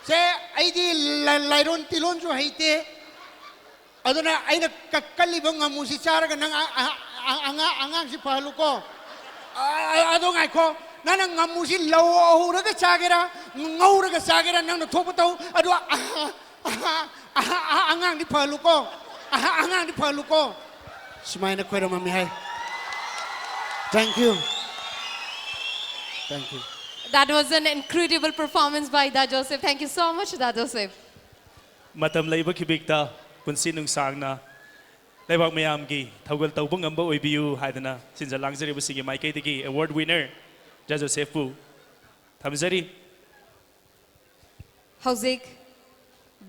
se ai di lairon tilon jo haite aduna aina kakkalibang ngamusi charaga nang angang si palu ko ado ngai ko nanang ngamusi law raga chagera ngau raga chagera nang thopa tau ado angang di palu ko angang di palu ko simaina kwera mami hai thank you That was an incredible performance by Da Joseph. Thank you so much, Da Joseph. Matam laiba kibikta punsin nung sangna laibak mayam gi thawgal tawbung amba oibiu haidana sinja langjari busigi maikai digi award winner Da Joseph pu thamjari Hauzik,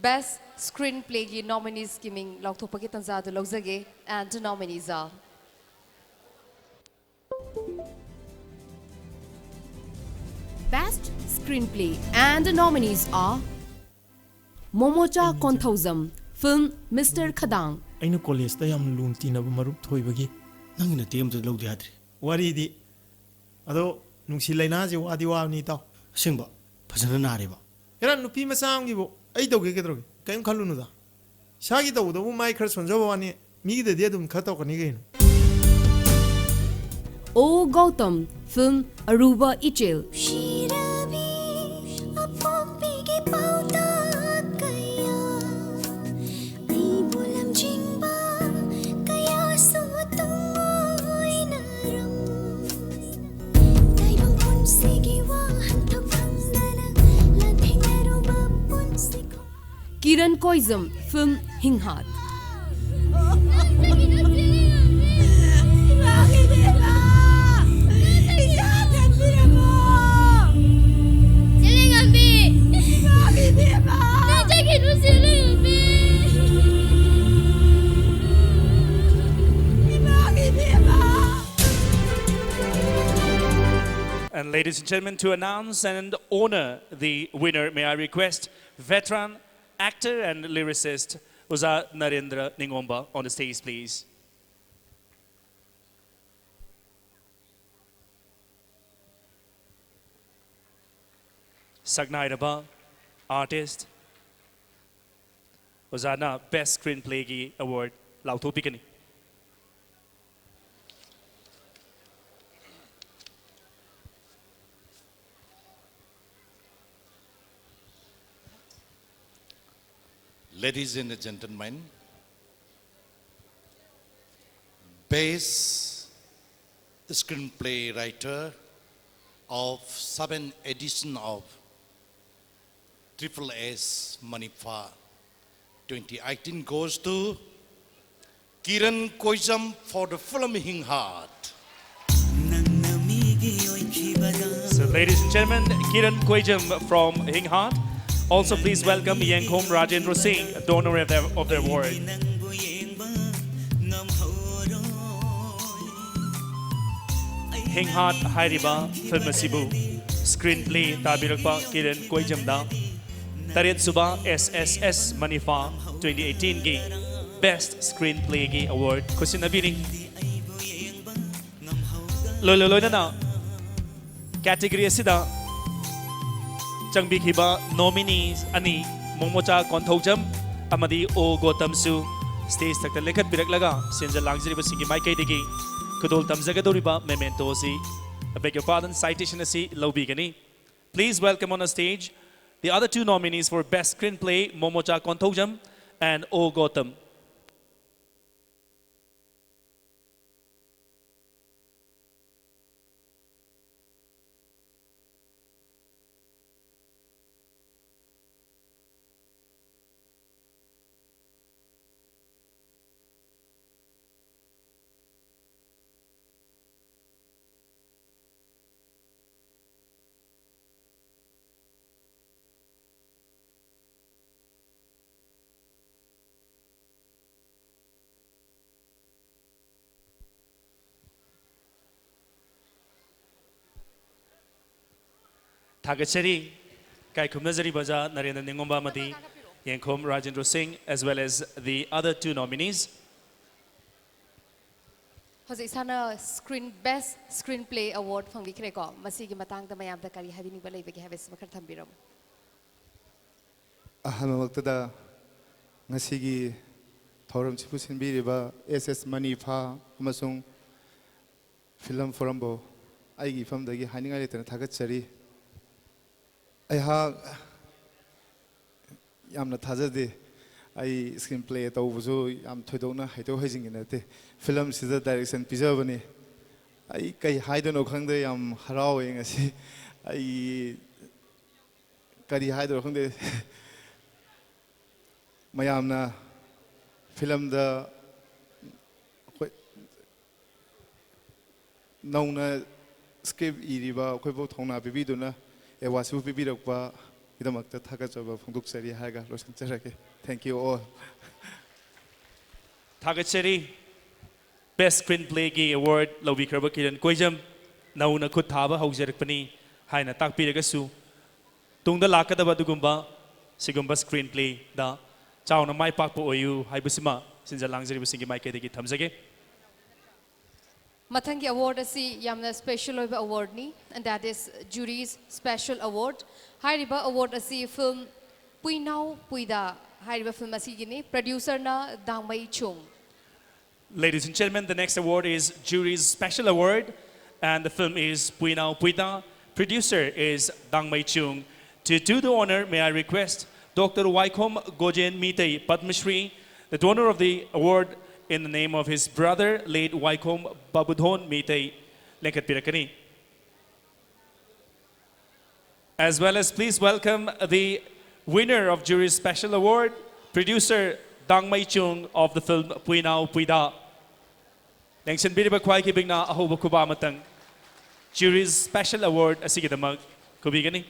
Best Screenplay ki nominees kiming lauthopa ki tanza du laujage, and the nominees are Best Screenplay and the nominees are Momocha Konthaujam, film Mr. Khadang. ꯑꯩꯅ ꯀꯣꯂꯦꯖꯇ ꯌꯥꯝ ꯂꯨꯅ ꯇꯤꯟꯅꯕ ꯃꯔꯨꯞ ꯊꯣꯏꯕꯒꯤ ꯅꯪꯒꯤ ꯅꯠꯇꯦ ꯑꯃꯇ ꯂꯧꯗ ꯌꯥꯗ꯭ꯔꯤ ꯋꯥꯔꯤꯗꯤ ꯑꯗꯣ ꯅꯨꯡꯁꯤ ꯂꯩꯅꯥꯁꯦ ꯋꯥꯗꯤ ꯋꯥꯕꯅꯤ ꯏꯇꯥꯎ ꯑꯁꯦꯡꯕ ꯐꯖꯅ ꯅꯥꯔꯦꯕ ꯍꯦꯔꯥ ꯅꯨꯄꯤ ꯃꯆꯥ ꯑꯃꯒꯤꯕꯨ ꯑꯩ ꯇꯧꯒꯦ ꯀꯩꯗꯧꯔꯒꯦ ꯀꯔꯤꯝ ꯈꯜꯂꯨꯅꯨꯗ ꯏꯁꯥꯒꯤ ꯇꯧꯕꯗꯕꯨ ꯃꯥꯏ ꯈꯔ ꯁꯣꯟꯖꯕ ꯋꯥꯅꯤ ꯃꯤꯒꯤꯗꯗꯤ ꯑꯗꯨꯝ ꯈꯔ ꯇꯧꯔꯛꯀꯅꯤ ꯀꯩꯅꯣ O. Gautam, film Aruba Ichil. Kiran Koizam, film Hinghat. And ladies and gentlemen, to announce and honor the winner, may I request veteran actor and lyricist Uza Narendra Ningomba on the stage, please. Sagnairaba, artist. Uzana Best Screenplay ki award Lautho Pikani. Ladies and gentlemen, Best Screenplay Writer of 7th edition of Triple S Manifa 2018 goes to Kiran Koizam for the film Hinghat. So ladies and gentlemen, Kiran Koizam from Hinghat. Also, please welcome Yengkhom Rajendra Singh, donor of the award. Hinghat Hairiba Film Asibu Screenplay Tabirakpa Kiran Koizamda Tarit Suba SSS Manifa 2018 gi Best Screenplay gi award Kusinabini Lolo na category asida Changbikhiba nominees ani Momocha Konthaujam amadi O Gautam Su stage takta lekhat biraklaga senja langzriba singi maikai degi Kudol Tamzagadoriba memento si I beg your pardon citation asi lobigani. Please welcome on the stage the other two nominees for Best Screenplay Momocha Konthaujam and O Gotham. Thagachari, Kai Kumnazari Baja, Narendra Ningomba Mati, Yankom Rajendra Singh, as well as the other two nominees. Jose Sana Screen Best Screenplay Award from Vikreko, Masigi Matang the Mayam the Kari having Balay Havis Makatambiram. Ahamaktada Nasigi Torum Chipusin Biriba, SS Manifa, Amasung Film Forambo, Igi from the Haning and Tagachari. I have Yam Natazade. I screenplay at Ovuzo, I'm Todona, Hito Hazing in it. Films is the direction preserving. I hide on Okande, I'm harrowing. I see I Kadi hide Okande Mayamna film the known script Iriba, Quebo Tona, Bibiduna, a was who Bibidokwa. Thank you all. Thagachari Best Screenplay Gi Award Lobi Kerbakiran Koijam Nauna Kutaba Hauserpani Haina Takpiragasu Tungda Lakadaba Dugumba Sigumba Screenplay Da Chauna Mai Pakpo Oyu Haibusima since the Langzari Singi Mai Kediki Tamzage. Matangi award asi yamna special award ni, and that is jury's special award. Hairiba award asi film Puinau Puida. Hairiba film asi gini producer na Dangmai Chung. Ladies and gentlemen, the next award is jury's special award, and the film is Puinau Puida. Producer is Dangmai Chung. To do the honor, may I request Dr. Waikom Gojen Mitei Padmashri, the donor of the award, in the name of his brother, late Waikom Babudhon Mitei Lenkat Pirakani. As well as please welcome the winner of jury's special award, producer Dangmai Chung of the film Puinau Puida. Lengsen Biriba Kwai Kibigna Ahoba Kubamatang. Jury's special award Asigidamag Kubigani.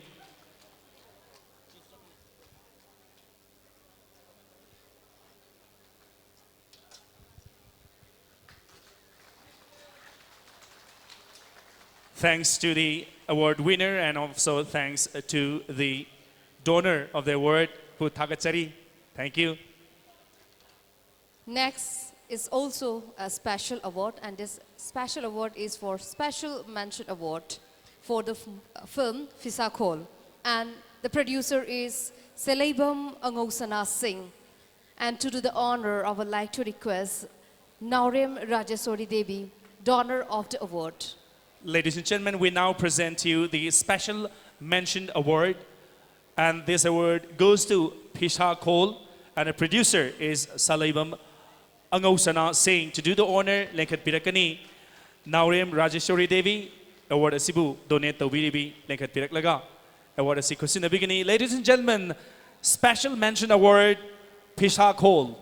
Thanks to the award winner and also thanks to the donor of the award, Thagachari. Thank you. Next is also a special award, and this special award is for Special Mention Award for the film Fisakol. And the producer is Selaibam Angosana Singh. And to do the honor, I would like to request Naurem Rajasori Devi, donor of the award. Ladies and gentlemen, we now present to you the Special Mention Award. And this award goes to Pisha Kol, and the producer is Salaibam Angosana Singh. To do the honor, Lenkat Pirakani, Naurem Rajeshwari Devi, award Asibu, donate the Wiribi, Lenkat Piraklaga, award Asikusina Bigani. Ladies and gentlemen, Special Mention Award, Pisha Kol.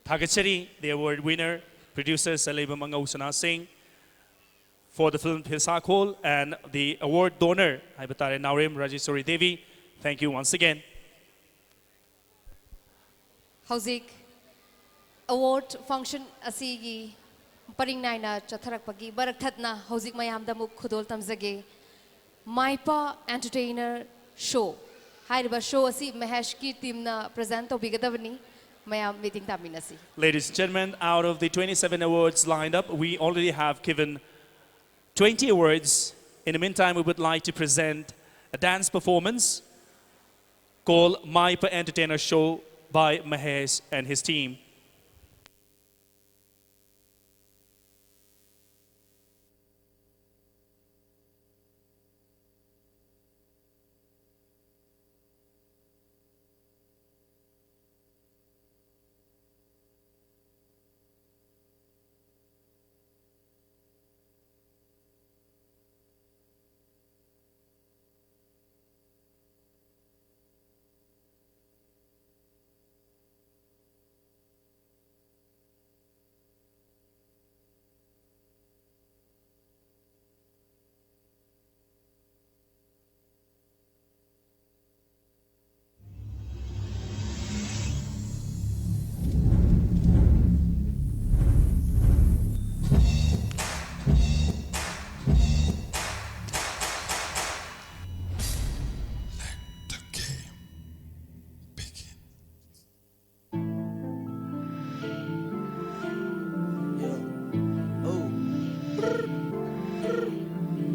Thagachari, the award winner, producer Salaibam Angosana Singh for the film Pisakol, and the award donor, Haibatare Naurem Rajeshwari Devi. Thank you once again. Hauzik award function asigi paring naina chatharakpagi barakhatna hauzik mayamda muk khudol tamzage Maipa Entertainer Show. Hairiba show asi Mahesh ki team na present obigadavani. mayam meeting taminasi. Ladies and gentlemen, out of the 27 awards lined up, we already have given 20 awards. In the meantime, we would like to present a dance performance called My Per Entertainer Show by Mahesh and his team.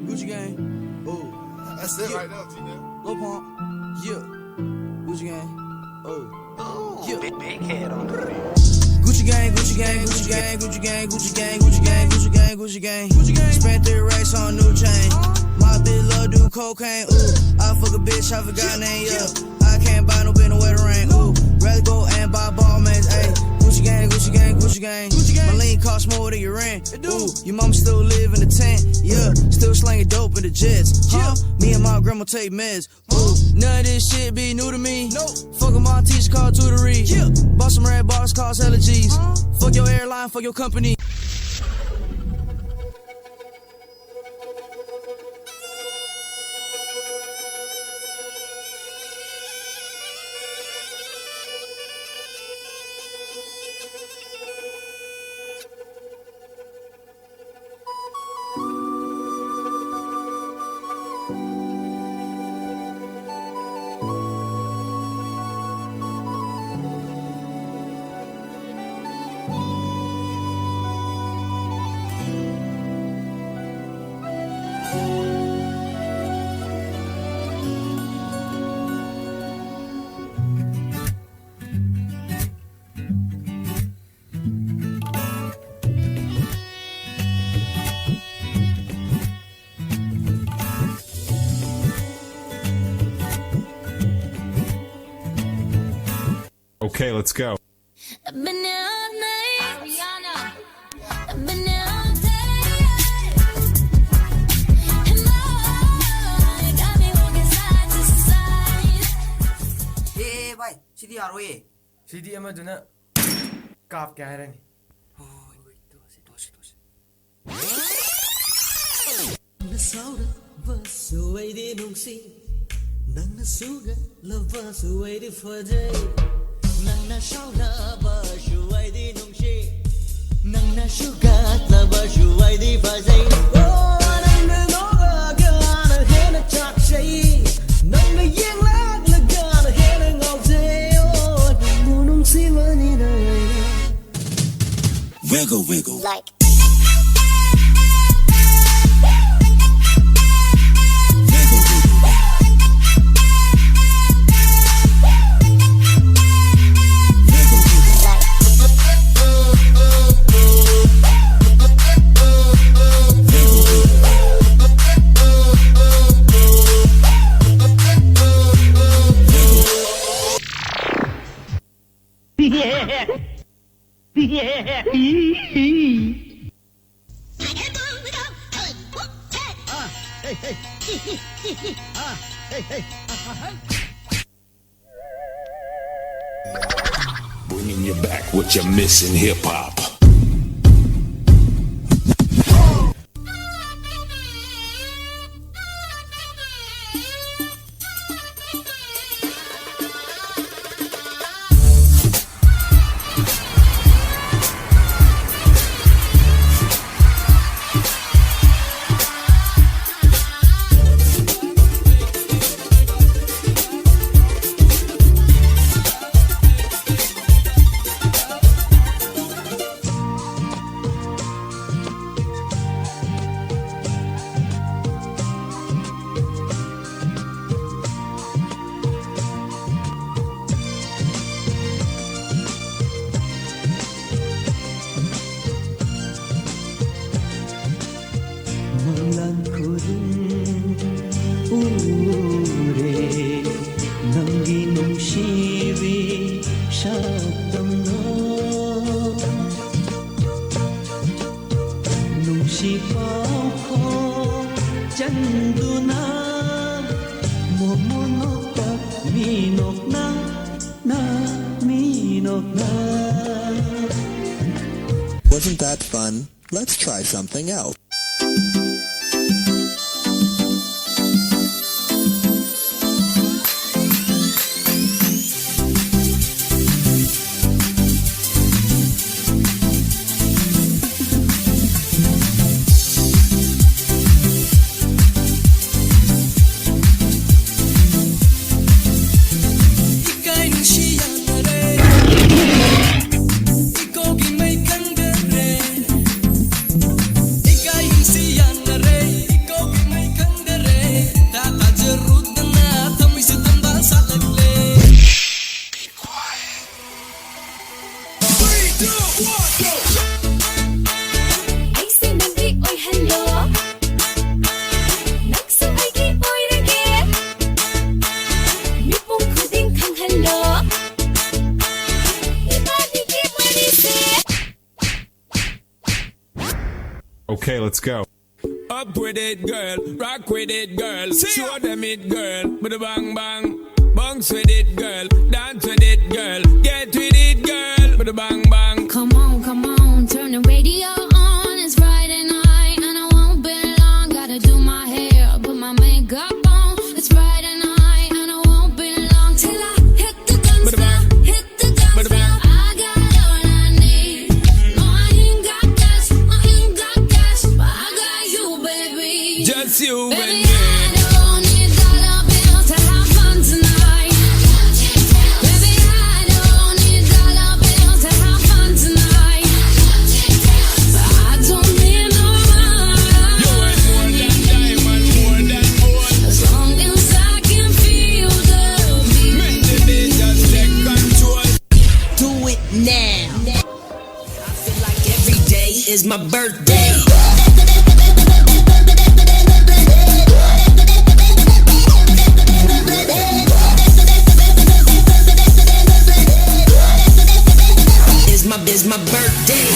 Gucci gang, oh. That's it right now, T-Net. Lil Pump, yeah. Gucci gang, oh. Yeah. Big head on the Gucci gang, Gucci gang, Gucci gang, Gucci gang, Gucci gang, Gucci gang, Gucci gang, Gucci gang. Gucci gang. Spent 3 racks on new chain. My bitch love do cocaine, ooh. I fuck a bitch, I forgot name, yeah. I can't buy no bitch no wedding ring, ooh. Rather go and buy ball mates, ayy. Gucci gang, Gucci gang, Gucci gang. My lean cost more than your rent. Ooh, your mama still live in the tent, yeah. Still slanging dope in the jets, huh? Me and my grandma take meds. Ooh, none of this shit be new to me. Fuck my teacher called tutory. Bought some red bars, cost hella G's. Fuck your airline, fuck your company. Okay, let's go. Hey, bhai, CD ROA. CD amaduna kaap kya hai Nangna shaula ba shuai di nungshi Nangna shugat la ba shuai di fazai Oh nangna noga gana hena chakshai Nangna yeng lag la gana hena ngawzai Oh nangmu nungsi mani na Wiggle wiggle like Bringing you back what you're missing, hip hop. Wasn't that fun? Let's try something else. Okay, let's go. Up with it, girl. Rock with it, girl. Show them it, girl. With a bang bang. Bounce with it, girl. Dance with it, girl. Get with it, girl. With a bang bang. Come on, turn the radio on. It's Friday night and I won't be long. Gotta do my hair, put my makeup on. It's Friday night and I won't be long till I hit the dance floor. Hit the dance floor. I got all I need. No, I ain't got cash, but I got you, baby. Just you Baby, and me. I don't need dollar bills to have fun tonight. Baby, I don't need dollar bills to have fun tonight. But I don't need no money. You ain't more than diamond, more than gold. As long as I can feel the beat. Make the day just take control. Do it now. I feel like every day is my birthday. It's my birthday.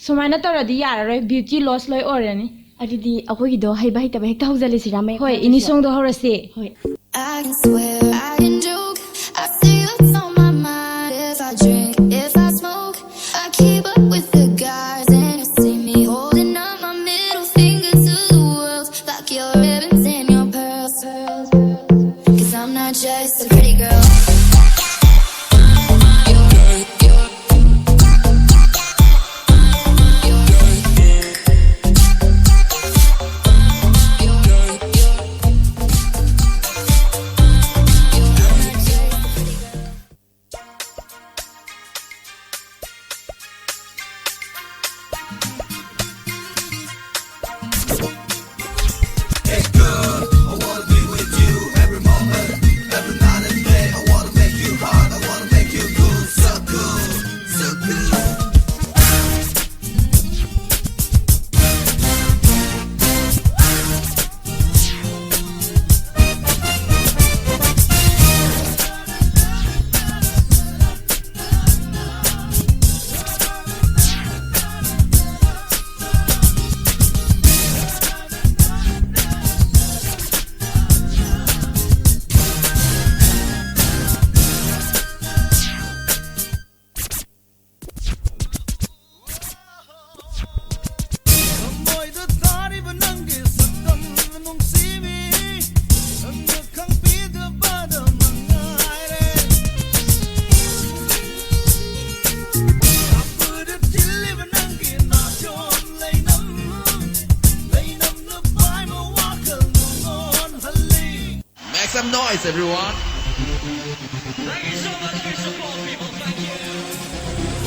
सुमाइना तौरदी याररोय ब्यूटी लॉस लोय ओरनी अदिदी अखोगिदो हइबा हइतबा हेक्ता हौजलेसिरा मे होय इनि सोंग दो हौरसे होय I can swear, I can joke. I see what's on my mind. If I drink, if I smoke, I keep up with the guys, and you see me holding up my middle finger to the world, like your ribbons and your pearls. 'Cause I'm not just a pretty girl. Some noise, everyone. Thank you so much for your support, people. Thank you.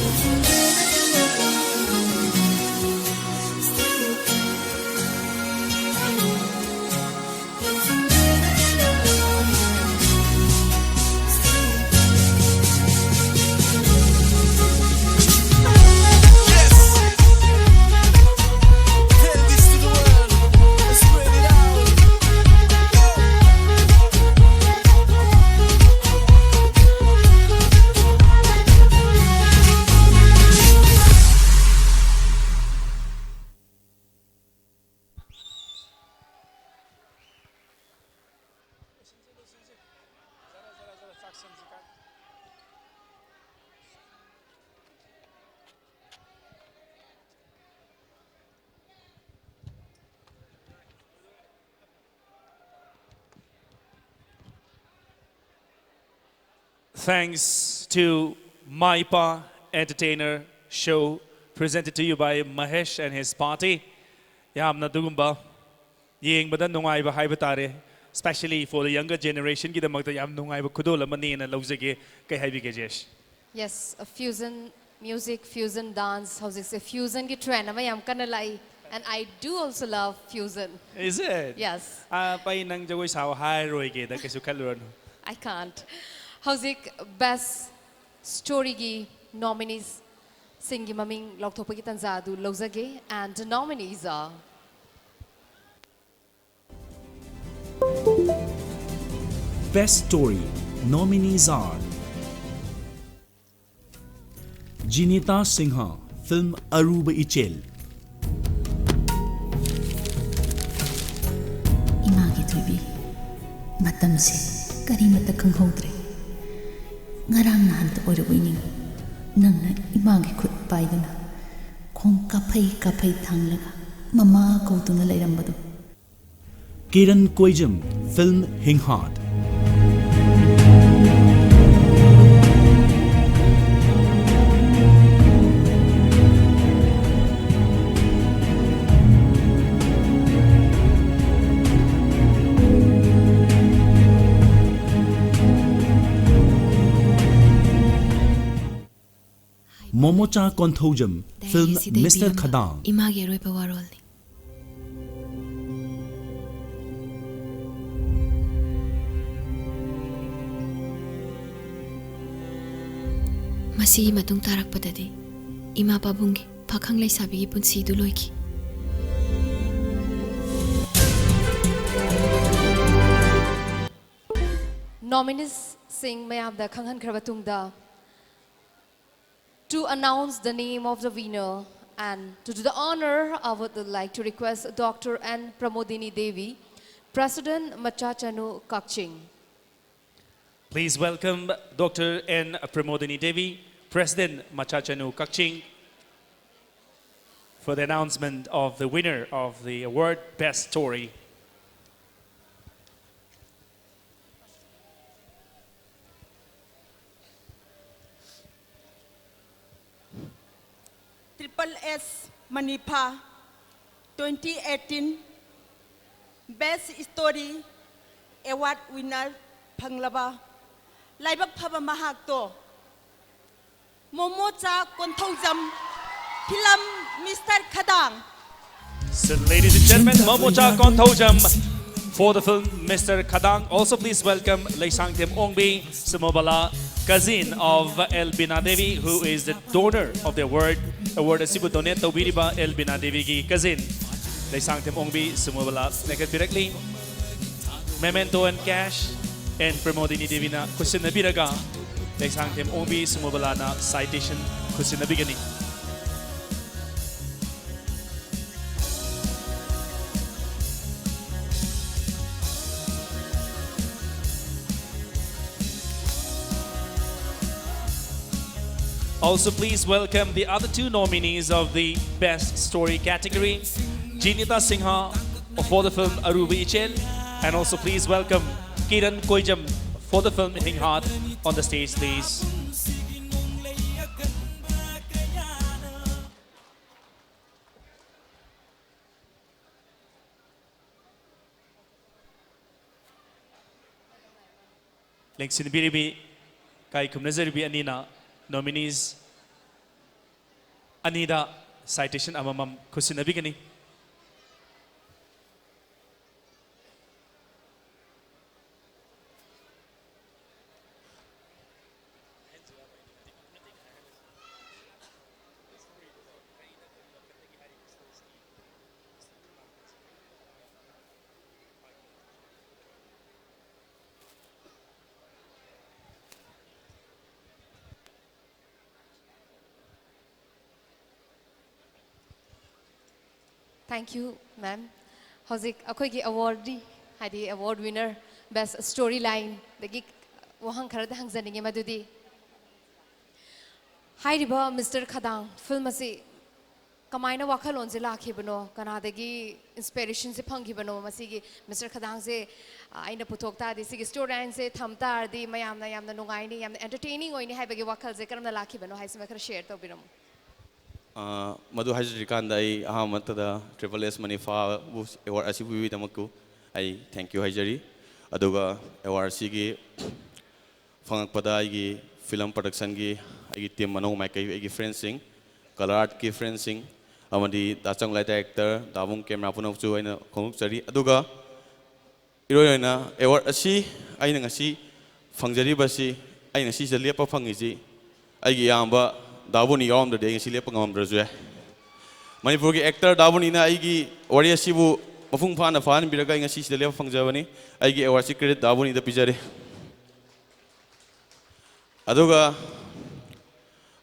Thanks to Maipa Entertainer show presented to you by Mahesh and his party. Yamna dugumba yeng bada nungai ba hai batare, especially for the younger generation ki damak yam nungai ba khudola mani na lawjage kai hai bi ke jesh. Yes, a fusion music, fusion dance, how's it say fusion ki trend ama yam kana lai, and I do also love fusion. Is it? Yes. Pai nang jagoy saw hai roi ke da kesu khaluran. I can't. How's it best story gi nominees singi maming lokthopagi tanza du lawjage, and the nominees are Best Story nominees are Jinita Singha, film Aruba Ichel. Imagi Tubi, Matamse, Karimata Kanghodre. Ngarang Nahant or winning. Nana Imagi could buy them. Kong Kapai Tanglaga, Mama go to the Layambado. Kiran Koijam, film Hinghart. Momocha Konthojam, film Mr. Khadang. Imagi roi pawarol ni. Masi matung tarak padadi. Ima pabungi pakhang lai sabi gi punsi du loiki. nominees sing mayam da khanghan khrabatung da. To announce the name of the winner and to do the honor, I would like to request Dr. N. Pramodini Devi, President Machachanu Kakching. Please welcome Dr. N. Pramodini Devi, President Machachanu Kakching, for the announcement of the winner of the award Best Story. Triple S Manipa 2018 Best Story Award winner Panglaba Laibak Papa Mahakto Momocha Konthojam Film Mr. Khadang. So ladies and gentlemen, Momocha Konthojam for the film Mr. Khadang. Also please welcome Leisangtem Ongbi Sumobala, cousin of Elbina Devi, who is the donor of the award. Award asibu donate to Biriba Elbina Devi ki cousin. Leisangtem Ongbi Sumobala. Naked directly. Memento and cash and Pramodini Devi na kusin na biraga. Leisangtem Ongbi Sumobala na citation kusin na bigani. Also, please welcome the other two nominees of the Best Story category, Jinita Singha for the film Aruba Ichel, and also please welcome Kiran Koijam for the film Hinghart on the stage, please. Lengsin biribi kai kumnazarbi anina nominees Anida citation amamam kusinabigani. Thank you, ma'am. Howzik, akoigi awardee, hadi award winner, best storyline. Dagi wahang karada hangzaninge madudi. Hi riba, Mr. Khadang. Film asi kamaina wakhalon se lakhibano kanadagi inspiration se phangibano masigi Mr. Khadang se aina puthokta di sigi storyline se thamta di mayamna yamna nungai ni yamna entertaining oini haibagi wakhal se karamna lakhibano haisima khara share tobiram Madu Hajrikanda Ahamata Triple S Manifa or Asibu Damaku. I thank you Hajari. Aduga Sigi Fangpada film production gi team Mano Maki fencing, color art ki fencing, Amadi Dachang light actor, Davung camera Punochu and Konukari. Aduga Iroina Ewa Asi, Ainangasi, Fangjari Basi, Ainasi the Lepa Fangizi, Agiamba. Davuni yom the day sile pangam brazue. Manipur actor Davuni na aigi warrior sibu mafung fan fan biraga inga si sile fang javani aigi award secret Davuni the pijare. Aduga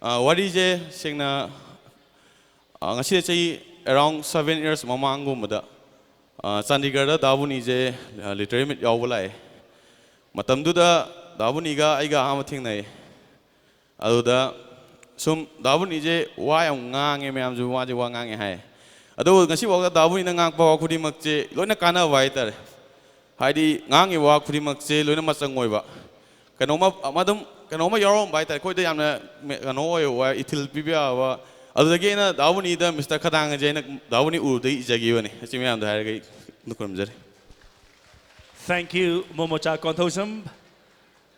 what is a singna ngasi say around 7 years mamangu mada Chandigarh Davuni je literary yawulai. Matamduda Davuni ga aiga hamathing nai. Aduda Sum Davuni je why am ngang em ju wa je wa ngang hai ado ngasi wa Davuni na ngang pa khudi mak che loina kana wai tar haidi ngang wa khudi mak che loina ma changoi ba kanoma amadum kanoma yarom bai tar koi da yamna kano wa ithil pibya wa ado ge na Davuni da Mr. Khadang je na Davuni u dei jagi wani chimi am da har ge nukum jare. Thank you Momocha Konthosam,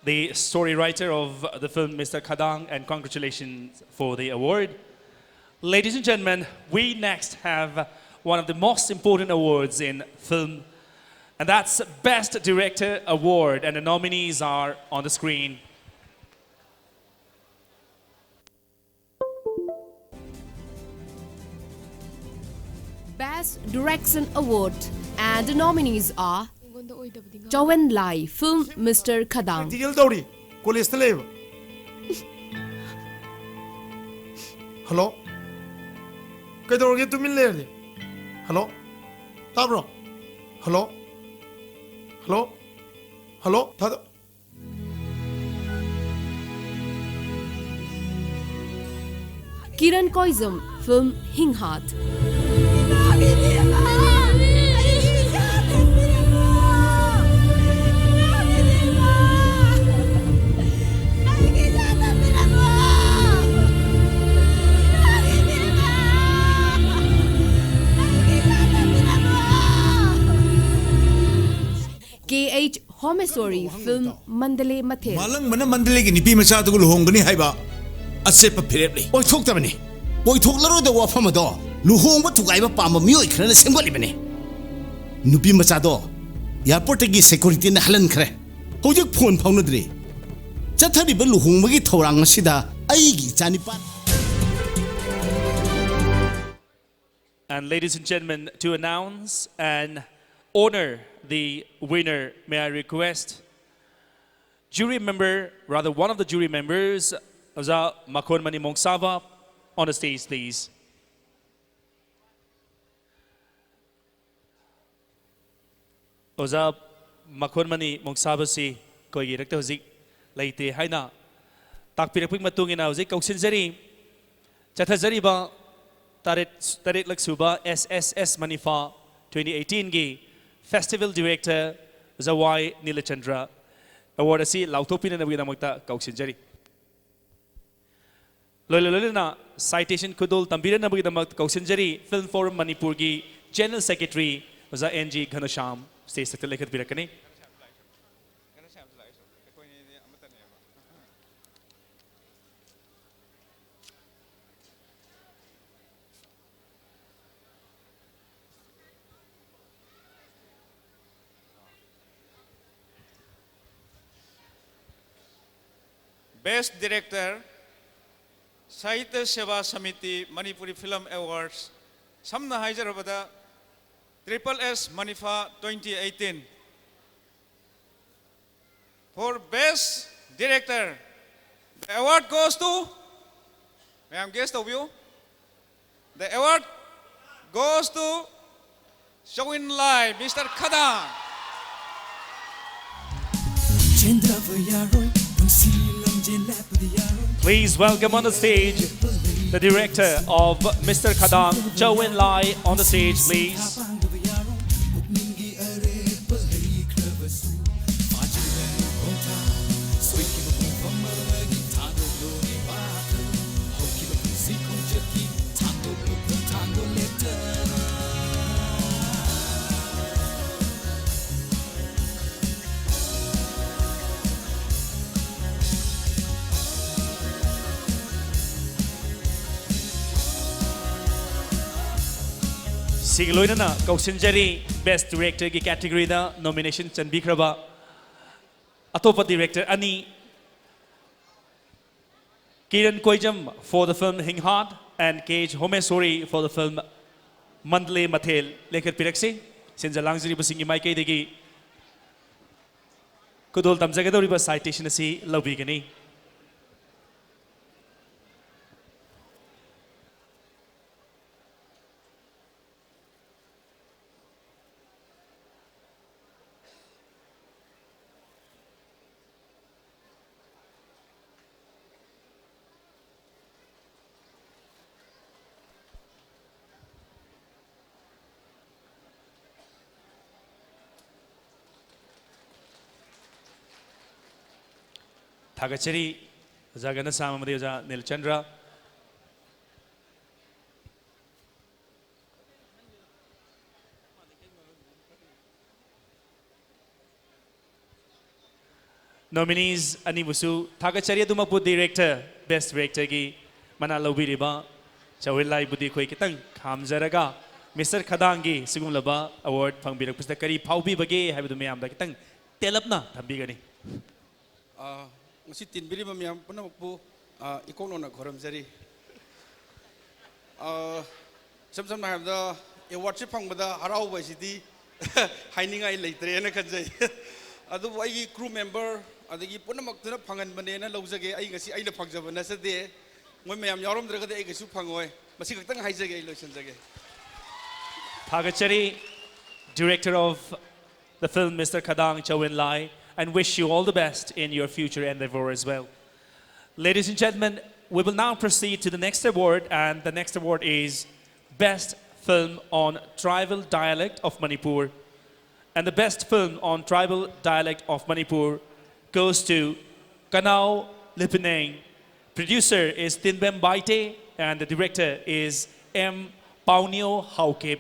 the story writer of the film Mr. Khadang, and congratulations for the award. Ladies and gentlemen, we next have one of the most important awards in film, and that's Best Director Award, and the nominees are on the screen. Best Direction Award, and the nominees are Chawan Lai, film Mr. Khadang. Hello? Kaidorge to Millerly. Hello? Tabro? Hello? Hello? Hello? Kiran Koizum, film Hinghat. KH Homesori, film Mandale Mathe. Malang mana Mandale ki nipi macha tu luhonggani haiba asepa phiretli. Oi thok tabani. Oi thok laro da wafam do. Luhongba thugai ba pam mioi khrana sembali bani. Nupi macha do. Airport ki security na halan khre. Hojik phone phaunadri. Chathari ba luhongba ki thorang sida ai gi chanipa. And ladies and gentlemen, to announce and honor the winner, may I request jury member, rather one of the jury members, Oza Makonmani Mongsaba, on the stage, please. Oza Makonmani Mongsaba si koi director hozik laite haina takpirakpik matungina hozik kauksinjari chathajari ba tarit laksuba SSS Manifa 2018 gi Festival Director Zawai Nilachandra Award asi lautopina na biginamakta kauksinjari. Loilolina citation kudul tambira na biginamak kauksinjari Film Forum Manipur gi General Secretary Za NG Ghanasham stage sa lekhat birakani. Best Director, Sahitya Seva Samiti Manipuri Film Awards, Samna Hyderabad, Triple S Manifa 2018. For Best Director, the award goes to, may I guess of you? The award goes to Chawan Lai, Mr. Khadang. Please welcome on the stage the director of Mr. Khadang, Chow Win Lai, on the stage, please. Sigiloina Kausinjari Best Director ki category da nomination chanbikraba atopa director ani Kiran Koijam for the film Hing Heart and Cage Homesori for the film Mandle Mathel lekhat piraksi sinja langzuri basingi mai kai degi kudol tamjagadori ba citation asi lobigani Thagachari Jagana Samamadiya Nilchandra. Nominees Animusu Thagachari Dumapu Director, Best Director Gi Mana Lobiriba, Chawilai Budi Koikitang, Kamzaraga, Mr. Khadangi, Sigumlaba Award, Pangbira Pustakari, Paubi Bagi, Habidumam Dakitang, Telapna, Tambigani. Ngasi tin biri mamyam punamukpu ikono na khoramjari samsam na habda award se phangbada harau bai sidi hainingai leitre na khanjai adu ai crew member adagi punamak tuna phangan bane na laujage ai ngasi aina phangjaba na sade moi mayam yarom draga de ai gasu phangoi masi kaktang haijage ai loisanjage Thagachari, director of the film Mr. Khadang Chow Win Lai, and wish you all the best in your future endeavor as well. Ladies and gentlemen, we will now proceed to the next award, and the next award is Best Film on Tribal Dialect of Manipur. And the Best Film on Tribal Dialect of Manipur goes to Kanau Lipineng. Producer is Tinbem Baite, and the director is M. Paunio Haukip.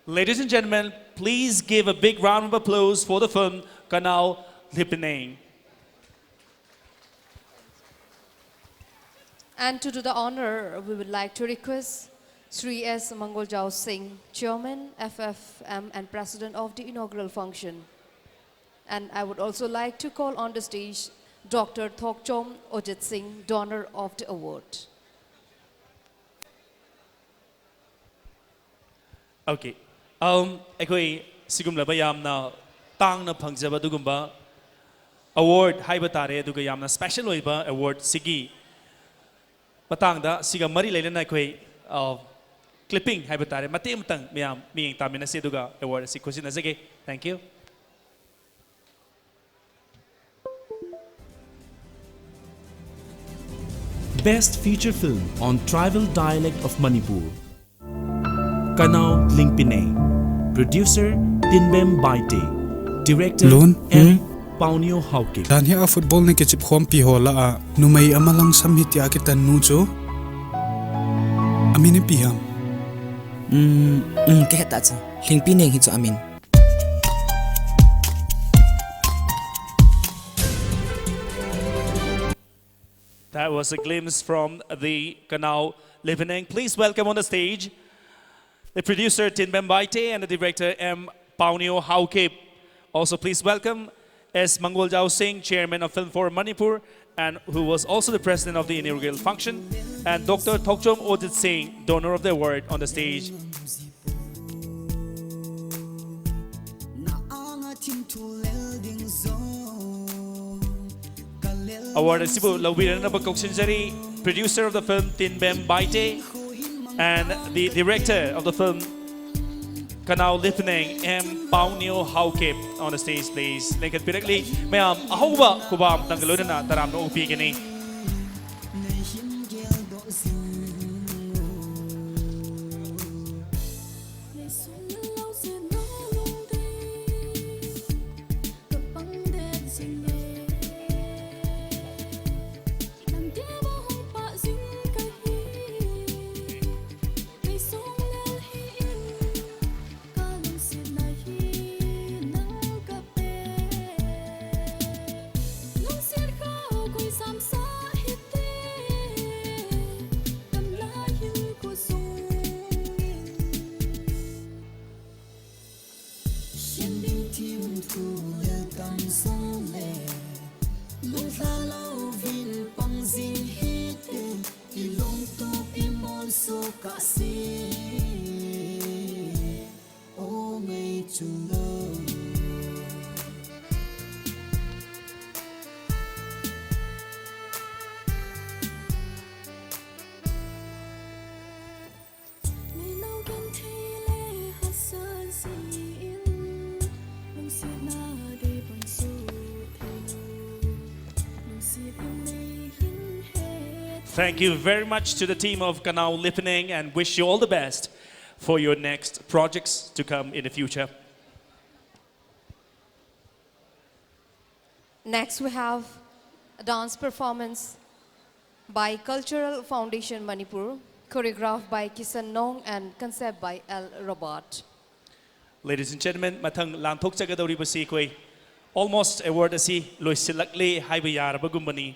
Ladies and gentlemen, please give a big round of applause for the film Kanau Lipineng. And to do the honor, we would like to request Sri S. Mangoljao Singh, Chairman, FFM, and President of the inaugural function. And I would also like to call on the stage Dr. Thokchom Ojit Singh, donor of the award. Okay. Ekoi sigumla bayamna tangna phangjaba dugumba award haiba tare duga yamna special oiba award sigi patangda siga mari leilena ekoi clipping haiba tare mate mtang miyam miyeng tamina se duga award si khosina jage. Thank you. Best Feature Film on Tribal Dialect of Manipur. Kanau Lingpineng. Producer Tinbem Baite. Director M. Paunio Haukip. Dan hi a football ni kechip khom pi hola a numai amalang samhitya ki tan nu cho amini piham ke heta cha lingpineng hi cho amin. That was a glimpse from the Kanau Lipineng. Please welcome on the stage the producer Tinbem Baite and the director M. Paunio Haukip. Also please welcome S. Mangoljao Singh, Chairman of Film for Manipur, and who was also the president of the inaugural function, and Dr. Thokchom Ojit Singh, donor of the award, on the stage. Award Sibu Lawiranaba Koksinjari, producer of the film Tinbem Baite, and the director of the film Kanau Lipineng, M. Paunio Haukip, on the stage, please. Linkat Pirakli, Mayam Ahoba Kubam Tangaluna Taram no Upigani. Thank you very much to the team of Kanao Lipening and wish you all the best for your next projects to come in the future. Next, we have a dance performance by Cultural Foundation Manipur, choreographed by Kisan Nong and concept by L. Robert. Ladies and gentlemen, mathang lanthok chagadori basi koi almost award asi loisilakle haiba yarabagumani.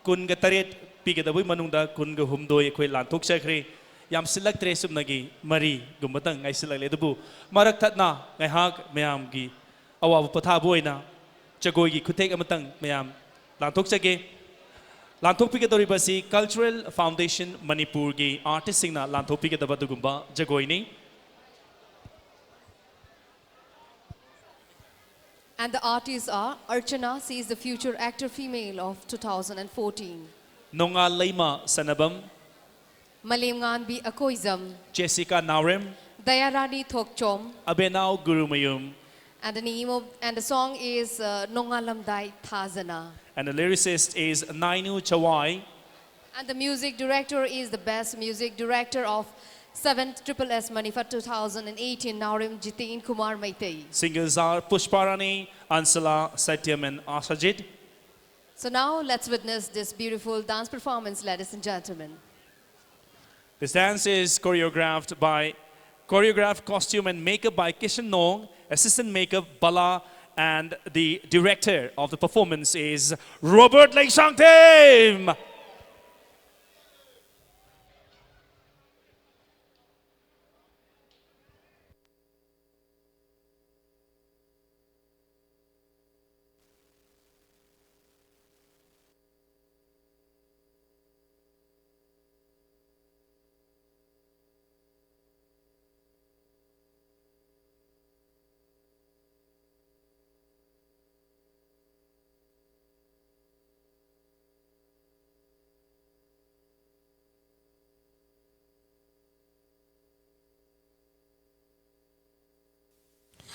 Kun ga taret pigadawi manungda kun ga humdoi koi lanthok chakre yam silak tre sumnagi mari gumbatang ngai silakle dubu marak thatna ngai hak mayam gi awabu pathaboina chagoi gi khutek amatang mayam lanthok chage lanthok pigadori basi Cultural Foundation Manipur gi artist singna lanthok pigadaba dugumba jagoi ni. And the artists are Archana, she is the future actor female of 2014. Nonga Leima Sanabam, Malimngan B. Akoizam, Jessica Naurem, Dayarani Thokchom, Abenao Gurumayum, and the name of and the song is Nongalamdai Thazana. And the lyricist is Nainu Chawai. And the music director is the best music director of 7th SSS Manifa 2018, Naurim Jitin Kumar Maitei. Singers are Pushparani, Ansala, Satyam and Asajid. So now let's witness this beautiful dance performance, ladies and gentlemen. This dance is choreographed, costume and makeup by Kishan Nong, assistant makeup Bala, and the director of the performance is Robert Leishangtim.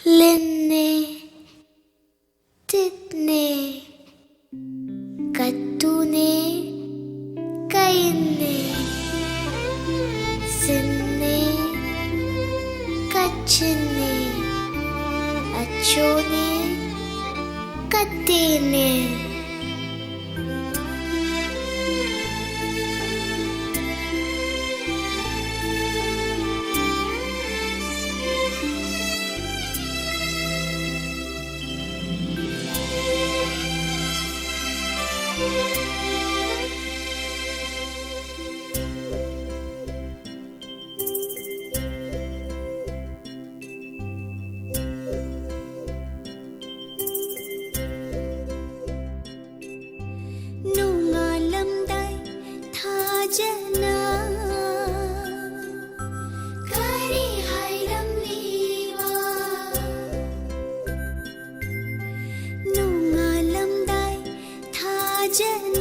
Linne, Titne, Katune, Kaine, Sinne, Kachine, Achone, Katine. Jen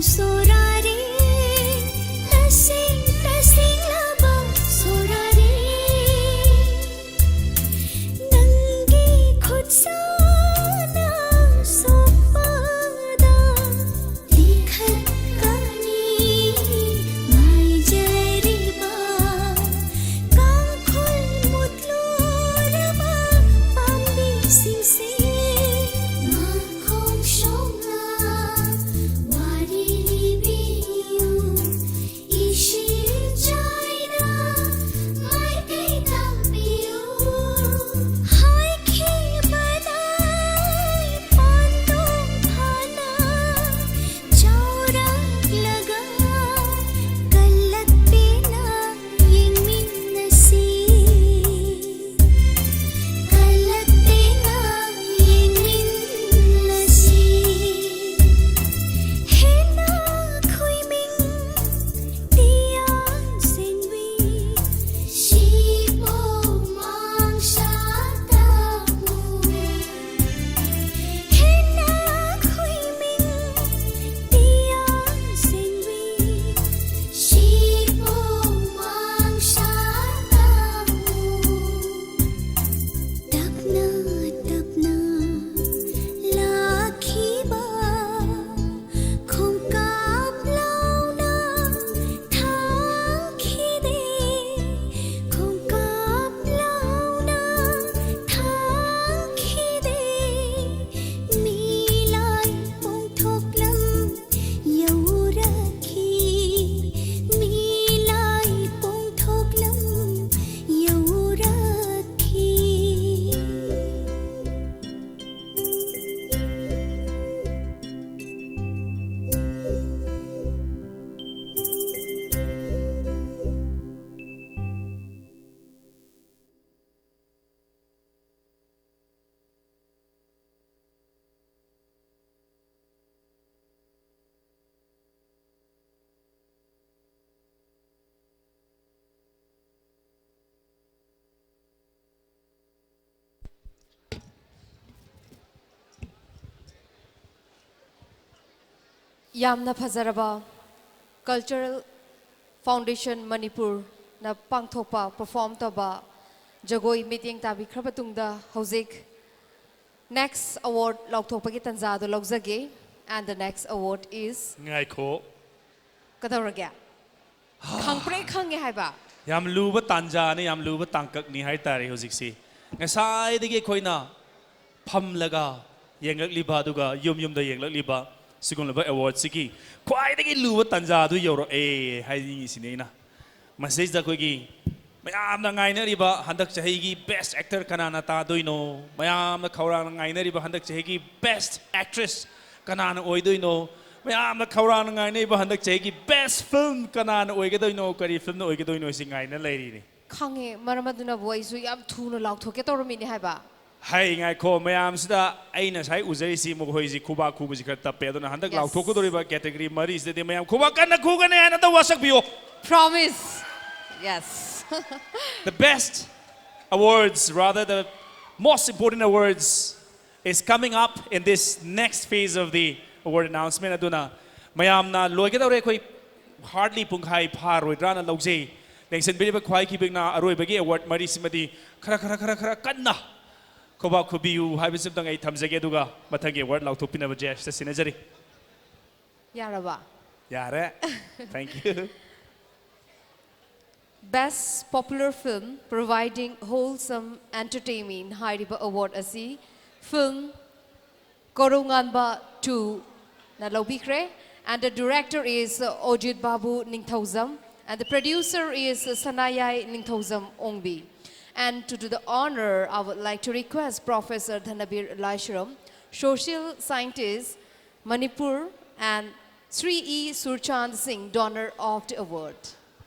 सोरारे तसिंग तसिंग लबा सोरारे नंगी खुद साना सोपादा लिखत कहानी माई जरीबा Kong खुल मुतलो रबा पाम्बी सिंग से माखों शोंगा वारी लिबियू इशिर जायना माई तेता बियू हाय खे बनाई पांडो भाना चौरा लगा कलक पेना यिंगमिन नसी कलक पेना यिंगमिन नसी हेना खुइमिंग तियां सिनवी शिपो मांगशाता हेना खुइमिंग तियां सिनवी शिपो मांगशाता तपना तपना लाखिबा खुंकाप लाउना थांखिदे खुंकाप लाउना थांखिदे मिलाई पोंथोकलम यौरखी मिलाई पोंथोकलम यौरखी Yamna Phazaraba Cultural Foundation Manipur na pangthopa perform taba jagoi meeting tabi khrabatungda hauzik next award laukthokpa gi tanza do laukzage and the next award is ngai kho kadawragya khangpre khange haiba yam luba tanja ne yam luba tangkak ni hai tare hojik si ngasai digi khoina pham laga yenglak liba duga yum yum da yenglak liba sigon laba award siki khwai digi luba tanja du yoro e hai ni sine na message da koi gi mayam na ngai na riba handak chahi gi best actor kanana ta doino mayam na khawrang ngai na riba handak chahi gi best actress kanana oi doino mayam na khawrang ngai na riba handak chahi gi best film kanana oi ga doino kari film na oi ga doino si ngai na leiri ni khange maramaduna voice su yam thuna laukhthoke tormi ni haiba hai ngai kho mayam sida aina sai uzari si mo hoi ji khuba khu ji khata pe do na handak laukthok do riba category mari se de mayam khuba kana khu ga ne na da wasak biyo promise yes the best awards, rather the most important awards, is coming up in this next phase of the award announcement. Aduna, mayam na loige daw re koi hardly pungkai par roidra na logje. Nengsen bili ba kwai kibig na aroi bagi award mari simadi khara kanna. Koba kubiu hai bisim tang ai thamjage duga mathagi award lauthok pina ba jesh sa sinajari. Yaraba. Yare. Thank you. Best Popular Film providing wholesome entertainment Hairiba Award asi film Korunganba 2 na lobikre, and the director is Ojit Babu Ningthauzam and the producer is Sanayai Ningthauzam Ongbi. And to do the honor, I would like to request Professor Dhanabir Laishram, social scientist, Manipur, and Sri E. Surchand Singh, donor of the award.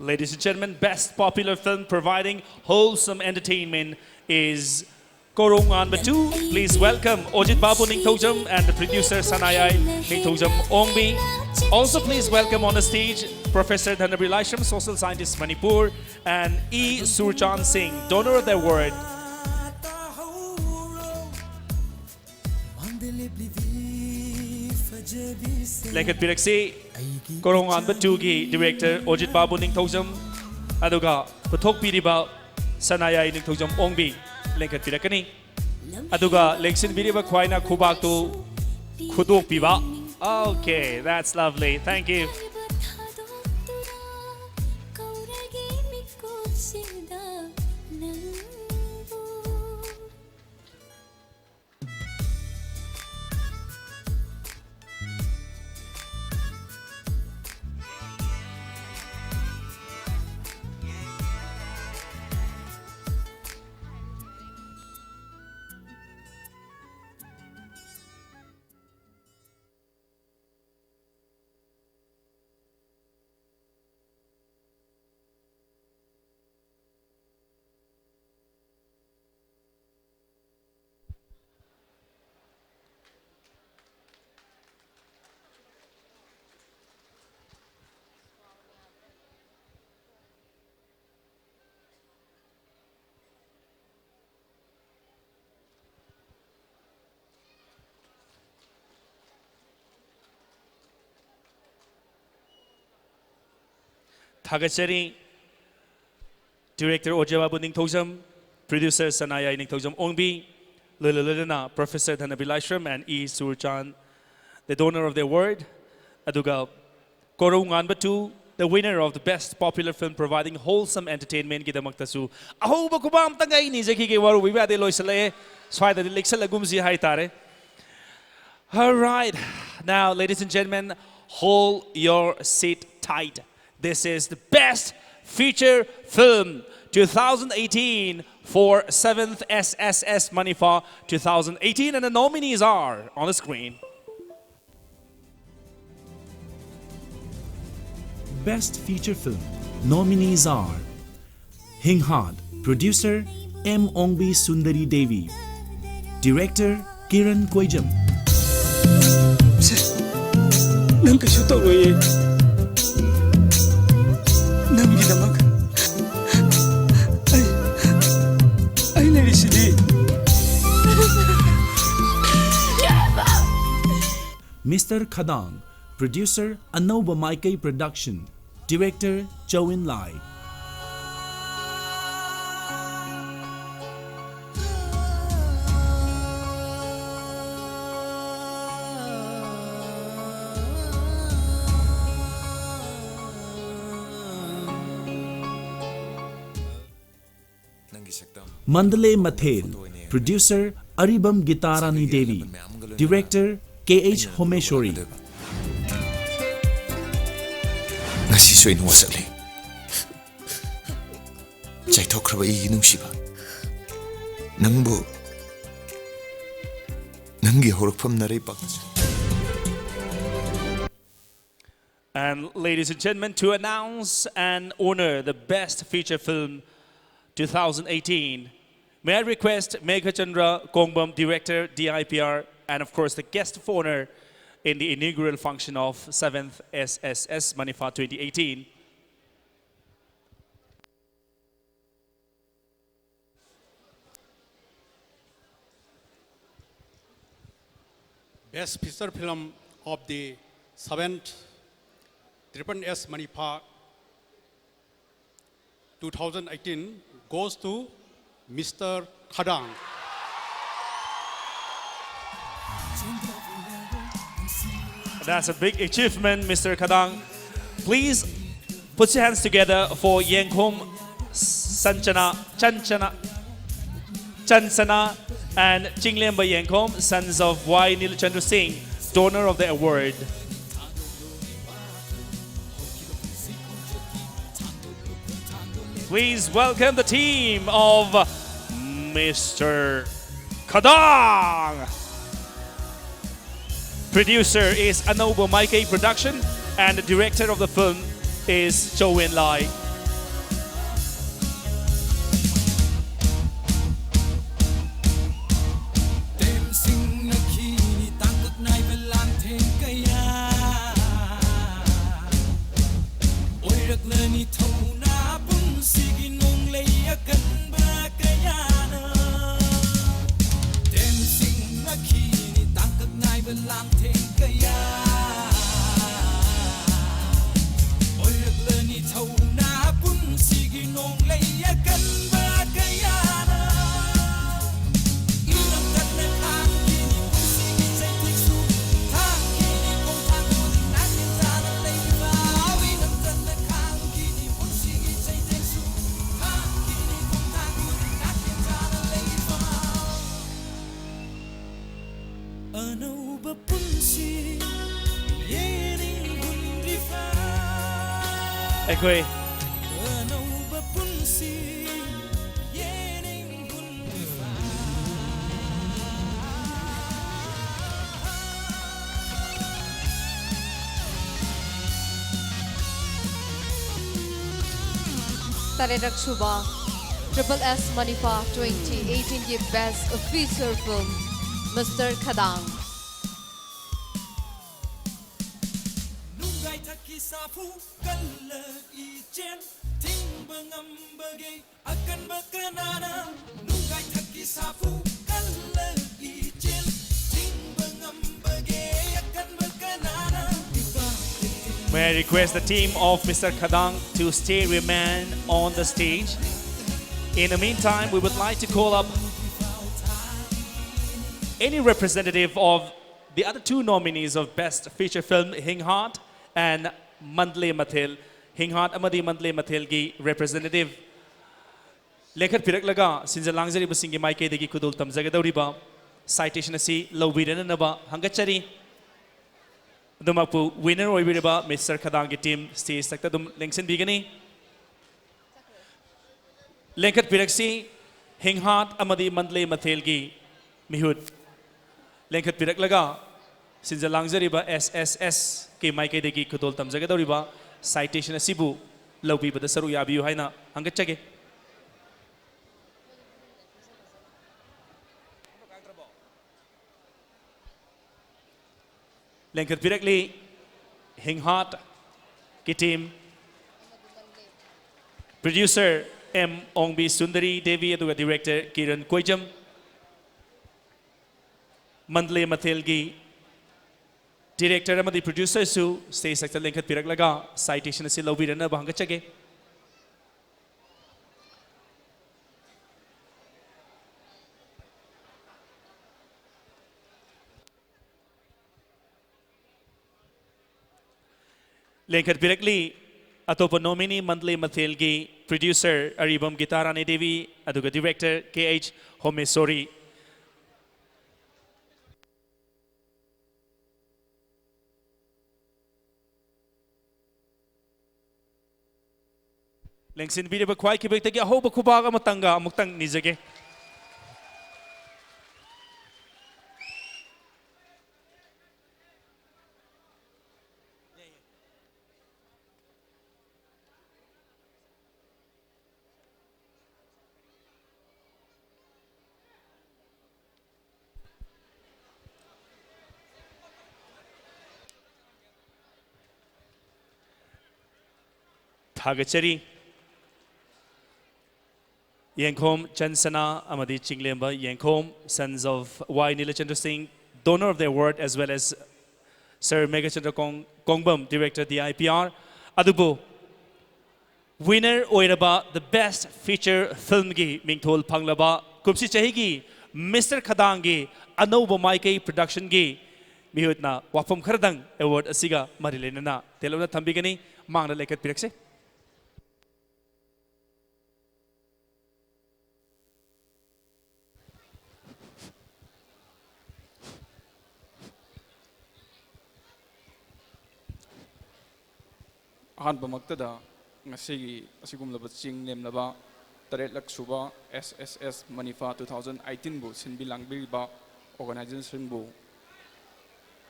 Ladies and gentlemen, best popular film providing wholesome entertainment is Korungan Batu. Please welcome Ojit Babu Ningthauzam and the producer Sanayai Ningthauzam Ongbi. Also please welcome on the stage Professor Dhanabir Laishram, social scientist Manipur, and E. Surchand Singh, donor of the award. Mandele blivi fajar Lekhat Piraksi Korongan Batugi Director Ojit Babu Ning Thojam Aduga Pathok Piriba Sanaya Ning Thojam Ongbi Lekhat Pirakani Aduga Leksin Biriba Kwaina Kubak to Kudok Piba. Okay, that's lovely. Thank you. Thagachari, Director Ojababu Ningthojam, Producer Sanaya Ningthojam Ongbi, Lululana, Professor Dhanabil Ashram, and E. Surchan, the donor of the award. Aduga, Korungan Batu, the winner of the Best Popular Film providing wholesome entertainment. Gidamaktasu. Aho bakubam tangay ni Zaki Waru Vivade Loisale, Swida the Lixalagumzi Haitare. All right, now, ladies and gentlemen, hold your seat tight. This is the Best Feature Film 2018 for 7th SSS Manifa 2018, and the nominees are on the screen. Best Feature Film nominees are Hinghad, Producer M. Ongbi Sundari Devi, Director Kiran Koijam. Mr. Khadang, Producer Anoba Maikai Production, Director Chowin Lai. Mandale Mathel, Producer Aribam Gitarani Devi, Director K.H. Homeshwari. Ngasi soy no wasali. Chai thokraba I nungsiba. Nangbu nangi horokpham narai pak. And ladies and gentlemen, to announce and honor the Best Feature Film 2018, may I request Megha Chandra Kongbam, Director, DIPR, and of course the guest of honor in the inaugural function of 7th SSS Manifa 2018. Best Feature Film of the 7th SSS Manifa 2018 goes to Mr. Khadang. That's a big achievement, Mr. Khadang. Please put your hands together for Yengkhom Chansana and Chinglemba Yengkhom, sons of Y. Nilchandra Singh, donor of the award. Please welcome the team of Mr. Khadang. Producer is Anoba Maikai Production, and the director of the film is Cho Win Lai. Lam Theng Kaya ꯑꯩꯈꯣꯏ Taredak Shubha, Triple S Manifa 2018 की Best Feature Film, Mr. Khadang. May I request the team of Mr. Khadang to stay remain on the stage. In the meantime, we would like to call up any representative of the other two nominees of Best Feature Film, Hing Heart and Mandle Mathil. Hing Heart amadi Mandle Mathil gi representative. Lekhat pirak laga sinja langzari basingi maike degi kudul tamjagadawriba citation asi lawbirana naba hangachari. Dumapu winner oibiriba Mr. Khadang ki team stage takta dum lengsen bigani. Lengkat piraksi Hing Heart amadi Mandle Mathil gi mihut. Lengkat pirak laga sinja langzariba SSS ki maike degi kudol tamjagadawriba citation asibu lawbibada saru yabiyu haina hangachage. Lengkat pirakli Hing Heart ki team producer M Ongbi Sundari Devi aduga director Kiran Koijam Mandle Mathil gi director amadi producer su stay sector lengkat pirak laga citation asi lawbirana bahangachage. Lengkat pirakli atopa nominee Mandle Mathil gi producer Aribam Gitarani Devi aduga director KH Homesori. Lengsin bideba kwai kibek tagi ahoba kubaga matanga amuktang nizage. Thagachari Yankom Chansana Amadi Chinglemba Yankom, sons of Y. Nilachandra Singh, donor of the award, as well as Sir Megachandra Kongbam, director of the IPR. Adubo winner oiraba the best feature film gi mingthol phanglaba kumsi chahi gi Mr. Khadang gi anauba maike production gi mihutna wafam khardang award asiga marilenana telona thambigani mangna lekat pirakse. ꯑꯍꯥꯟꯕꯃꯛꯇꯗ ꯉꯁꯤꯒꯤ ꯑꯁꯤꯒꯨꯝꯂꯕ ꯆꯤꯡ ꯂꯦꯝꯂꯕ 8ꯂꯛ ꯁꯨꯕ SSS Manifa 2018 ꯕꯨ ꯁꯤꯟꯕꯤ ꯂꯥꯡꯕꯤꯔꯤꯕ ꯑꯣꯔꯒꯅꯥꯏꯖꯦꯁꯟꯕꯨ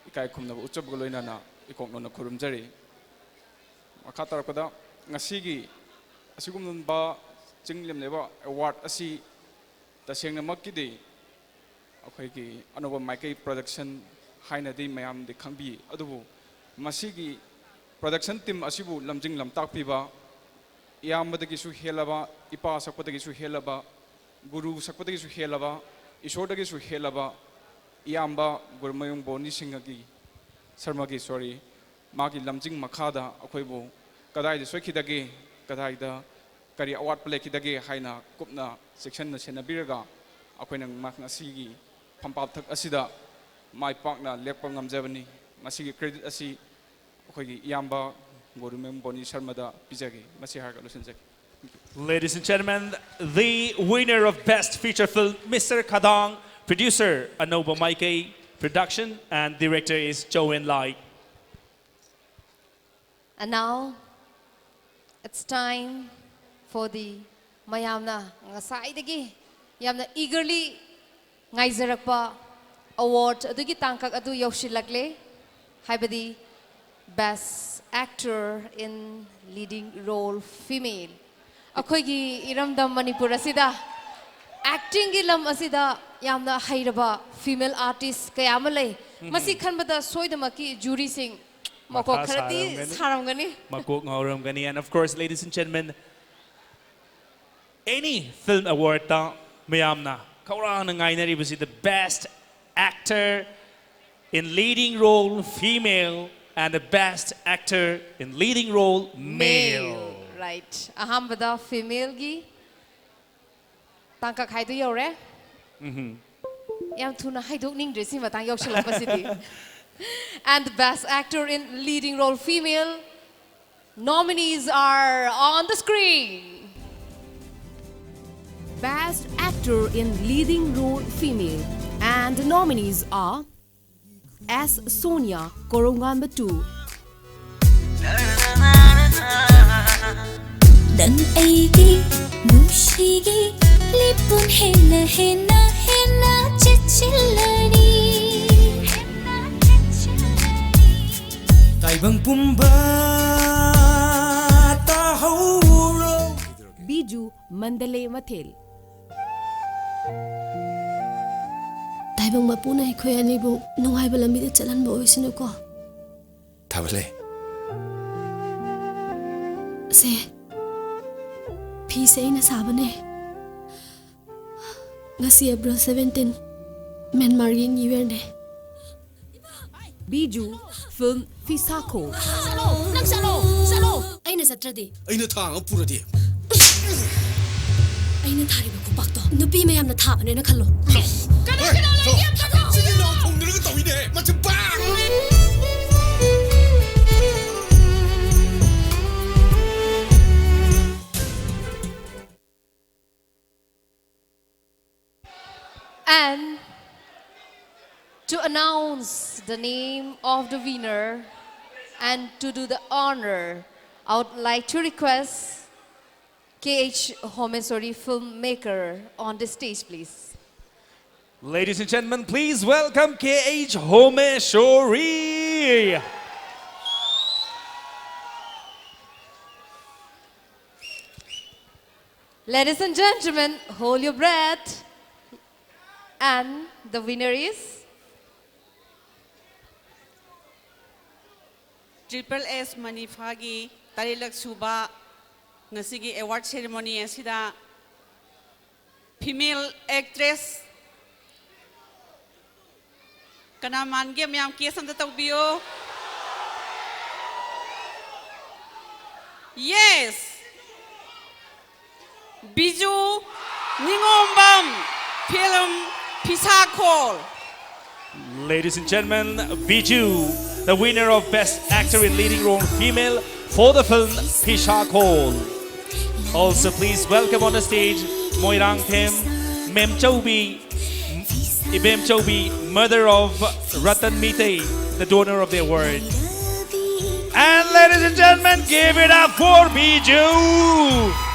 ꯏꯀꯥꯏ ꯈꯨꯝꯅꯕ ꯎꯠꯆꯕꯒ ꯂꯣꯏꯅꯅ ꯏꯀꯣꯛꯅꯣꯅ ꯈꯨꯔꯨꯝꯖꯔꯤ. ꯃꯈꯥ ꯇꯥꯔꯛꯄꯗ ꯉꯁꯤꯒꯤ ꯑꯁꯤꯒꯨꯝꯂꯕ ꯆꯤꯡ ꯂꯦꯝꯂꯕ ꯑꯦꯋꯥꯔꯗ ꯑꯁꯤ ꯇꯁꯦꯡꯅꯃꯛꯀꯤꯗꯤ ꯑꯩꯈꯣꯏꯒꯤ ꯑꯅꯧꯕ ꯃꯥꯏꯀꯩ ꯄ꯭ꯔꯣꯗꯛꯁꯟ ꯍꯥꯏꯅꯗꯤ ꯃꯌꯥꯝꯗꯤ ꯈꯪꯕꯤ. ꯑꯗꯨꯕꯨ ꯃꯁꯤꯒꯤ production team asibu lamjing lamtak piba iyambadagisu helaba ipa sakpadagisu helaba guru sakpadagisu helaba ishodagisu helaba iyamba gurmayung boni singagi sarmagi sorry magi lamjing makhada akoibu kadai de sokhidage kadai da kari award play kidage haina kupna section na senabiraga akoina maknasigi pampap thak asida mai pakna lekpa ngamjabani masigi credit asi Ladies and gentlemen, the winner of Best Feature Film, Mr. Khadang, producer Anoba Maike, production and director is Joanne Lai. And now, it's time for the mayamna ngasaidagi yamna eagerly ngaizarakpa award adugi tangkak adu yaushilakle haibadi Best Actor in Leading Role Female. Akoigi iramdam Manipur asida acting gi lam asida yamna hairaba female artist kayama lay masi khanbada soidamaki jury sing mako kharati saramgani Makok ngauramgani. And of course, ladies and gentlemen, any film award ta mayamna kaurang nangainari basi the Best Actor in Leading Role Female and the Best Actor in Leading Role Male. Right. Ahambada female gi tangka khaidu yore. Yam thuna haidok ning dresi matang yokshala pasidi. And the Best Actor in Leading Role Female nominees are on the screen. Best Actor in Leading Role Female and the nominees are S. Sonia Korongan Batu, Dan aigi nushigi lipun henna henna henna chichillani Taibang pumba tahoro Biju Mandale Mathel, Taibang mapuna ikhoy anibu nungai balambi de chalan bo isinu ko. Tabale. Se phi se ina sabane. Ngasi April 17 Myanmar yin yiwerne. Biju Film Fisako, Salo aina satradi Aina thang puradi. aina thariba kupakto nupi mayamna thabane na khallo. And to announce the name of the winner and to do the honor, I would like to request KH Homesori filmmaker on the stage, please. Ladies and gentlemen, please welcome KH Homeshori. Ladies and gentlemen, hold your breath. And the winner is Triple S Manifagi Tarilak Suba Nasigi Award Ceremony asida female actress Kanaman ge myam case am tawbiyo. Yes. Biju Ningombam film Pisakol. Ladies and gentlemen, Biju, the winner of Best Actor in Leading Role Female for the film Pishakol. Also, please welcome on the stage Moirang Them, Mem Chaubi, Ibem Chaubi, mother of Ratan Mite, the donor of the award. And ladies and gentlemen, give it up for Biju!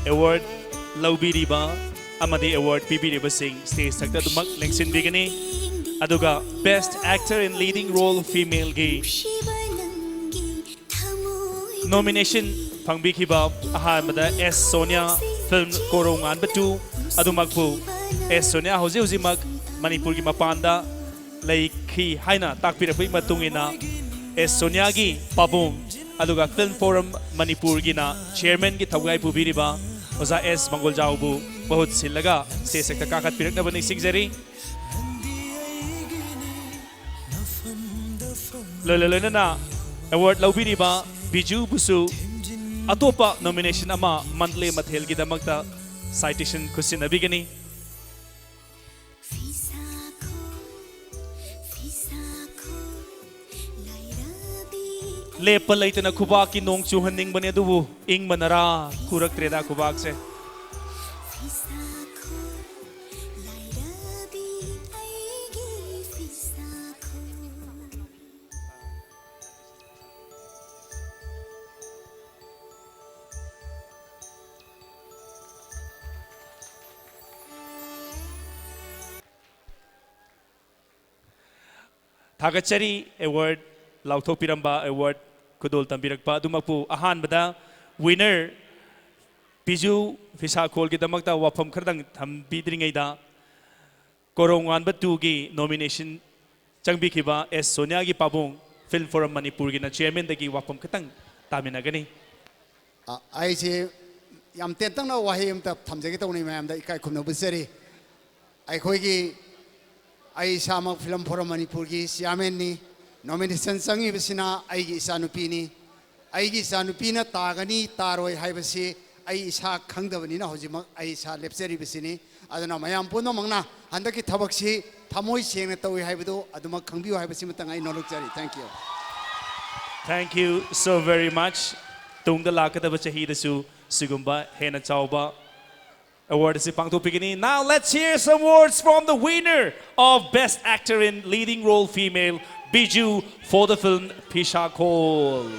Award Laubiriba Amadi Award Pibiriba Singh stage takta dumak lengsin bigani aduga Best Actor in Leading Role Female gi nomination pangbikiba ahamada S Sonia film Korongan Batu adumakpu S Sonia hozi mak Manipur gi mapanda laiki haina takpirapui matungina S Sonia gi pabung aduga Film Forum Manipur gi na chairman gi thawgai pubiriba Oza S. Mangol Jaubu, bahut silaga, stay sekta kakat pirak na baning sigjari. loilolona award laubiriba Biju Busu atopa nomination ama monthly mathel gi damakta citation kusinabigani lepa laitana khubak ki nong chuhanning bane dubu ing manara kurak treda khubak se Thagachari award lauthok piramba award kudol tambirakpa dumakpu ahanbada winner Biju Visa Khol gi damakta wafam khardang thambidringai da korongwan batu gi nomination changbikhiba S Sonia gi pabong Film Forum Manipur gi na chairman dagi wafam khatang taminagani ai se yam tentang na wahim ta thamjagi tawni mayam da ikai khumna busari ai khoi gi ai samak Film Forum Manipur gi chairman ni nomination changi bisina ai gi isanupi ni ai gi isanupi na tagani taroi haibasi ai isa khangdabani na hojima ai isa lepseri bisini aduna mayam puno mangna handaki thabaksi thamoi sengna tawi haibadu aduma khangbiu haibasi matang ai nolokjari. Thank you so very much tungda lakadaba chahi dasu sigumba hena chauba award si pangtopigini. Now let's hear some words from the winner of Best Actor in Leading Role Female, Biju, for the film Pisha Khol.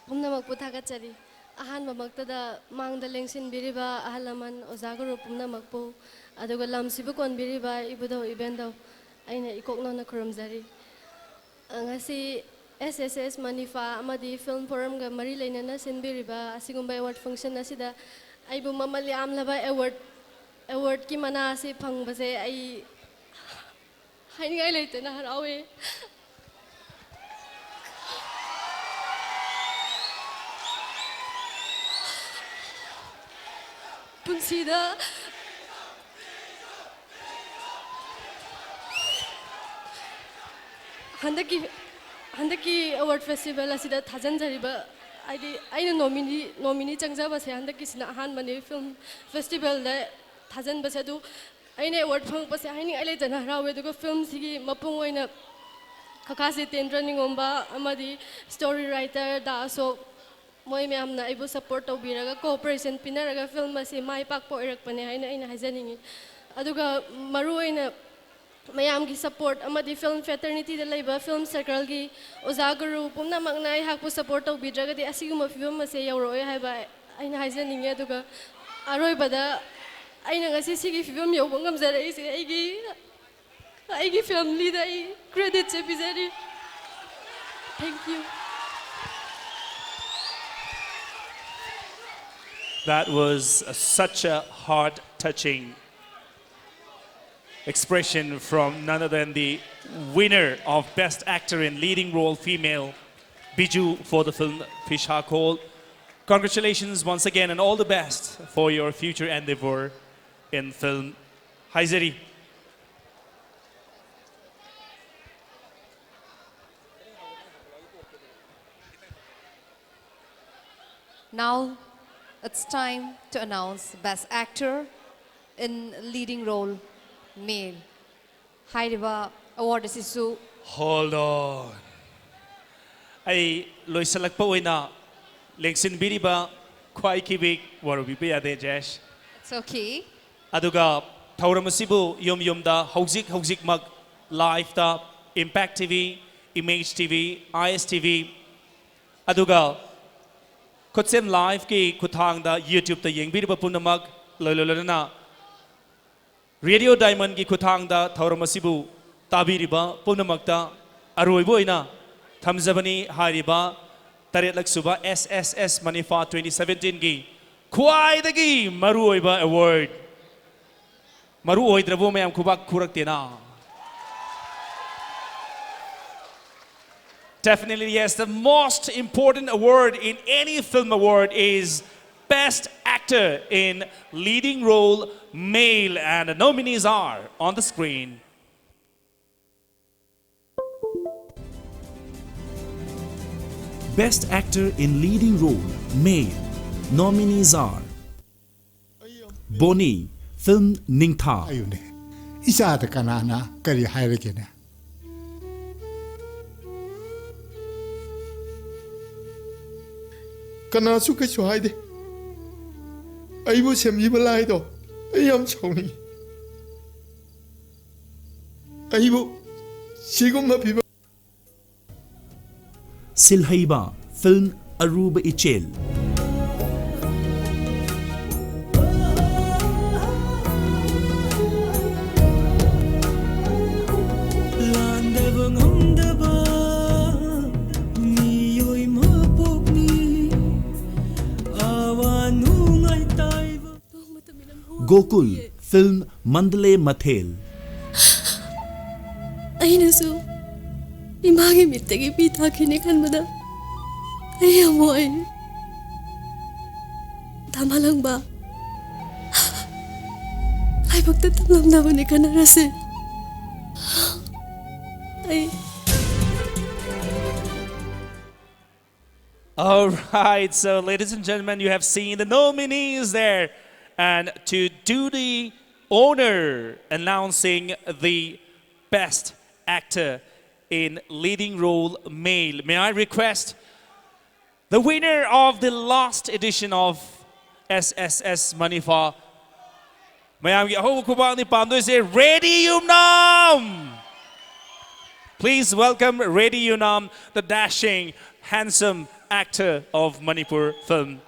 Pumnamak puthagachari ahanba maktada mangda lengsin biriba ahalaman ozaguru pumnamak po aduga lamsibu kon biriba ibudo ibendo aina ikokno na kuramjari ngasi SSS Manifa amadi Film Forum ga mari leinana sinbiriba asigumba award function asida aibu mamali amlaba award ki mana ase phangbase ai haingai leitena harawe punsida handaki award festival asida thajanjariba aina nominee changjaba se handaki sina han mani film festival da thajan base du aina award phang base haini aile jana rawe du film sigi mapung oina khakasi tendraningomba amadi story writer da so moi myamna aibu support tawbiraga cooperation pinaraga film ase mai pak po irakpane haina aina hajaningi aduga maru oina mayam gi support amadi film fraternity da laiba film circle gi ozaguru pumna magnai hakpu support tawbidraga di asiguma film ase yauroi haiba aina hajaningi aduga aroi bada aina ngasi sigi film yobang ngamjara ise aigi family da credit che bizari. Thank you. That was such a heart-touching expression from none other than the winner of Best Actor in Leading Role Female, Biju, for the film Pisha Khol. Congratulations once again and all the best for your future endeavor in film. Haizari. Now it's time to announce Best Actor in Leading Role Male. Hairiba award isisu. Hold on. Ay loisalakpa oina lengsin biriba kwai kibik warubi pe ade Jesh. It's okay. Aduga thauramasibu yom da hauzik mag live da Impact TV, Image TV, ISTV. Aduga Kutsem live ki kuthang da YouTube ta yengbiriba punamak loilolana Radio Diamond ki kuthang da thauramasibu tabiriba punamakta aroiboina thamjabani hariba taret laksuba SSS Manifa 2017 gi khwaidagi maruoiba award maruoidrabo mayam khubak khuraktena. Definitely, yes. The most important award in any film award is Best Actor in Leading Role Male. And the nominees are on the screen. Best Actor in Leading Role, Male. Nominees are Boni, film Ningtha. Isa ta kanana kari hairake ne. Kanasu ka haide. Aibu semji balai do. Ayam chawni. Aibu sigum ma piba. Silhaiba, film Aruba Ichel. Gokul, film Mandale Mathel. ꯑꯩꯅꯁꯨ ꯏꯃꯥꯒꯤ ꯃꯤꯠꯇꯒꯤ ꯄꯤ ꯊꯥꯈꯤꯅꯤ ꯈꯟꯕꯗ ꯑꯩ ꯌꯥꯝ ꯋꯥꯏ ꯊꯥꯃꯥꯂꯪꯕ ꯂꯥꯏꯕꯛꯇ ꯇꯝꯂꯝꯅꯕꯅꯤ ꯈꯟꯅꯔꯁꯦ ꯑꯩ All right, so ladies and gentlemen, you have seen the nominees there. And to do the honor announcing the Best Actor in Leading Role Male, may I request the winner of the last edition of SSS Manifa. Ready Yumnam! Please welcome Ready Yunam, the dashing, handsome actor of Manipur film.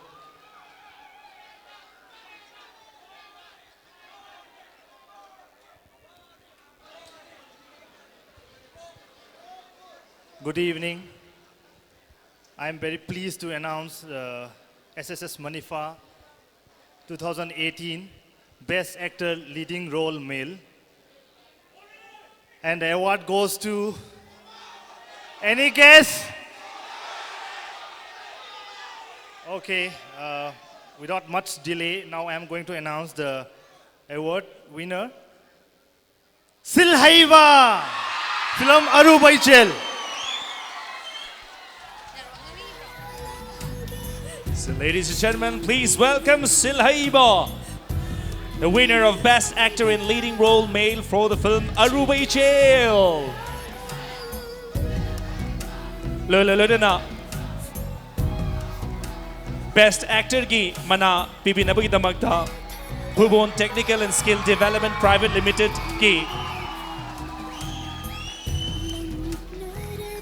Good evening. I am very pleased to announce SSS Manifa 2018 Best Actor Leading Role Male. And the award goes to any guess? Okay, without much delay, now I am going to announce the award winner. Silhaiba, film Aruba Ichel. So ladies and gentlemen, please welcome Silhaiba, the winner of Best Actor in Leading Role Male for the film Aruba Ichel. Na. Best Actor gi mana pipinabagi damagta Bhubon Technical and Skill Development Private Limited ki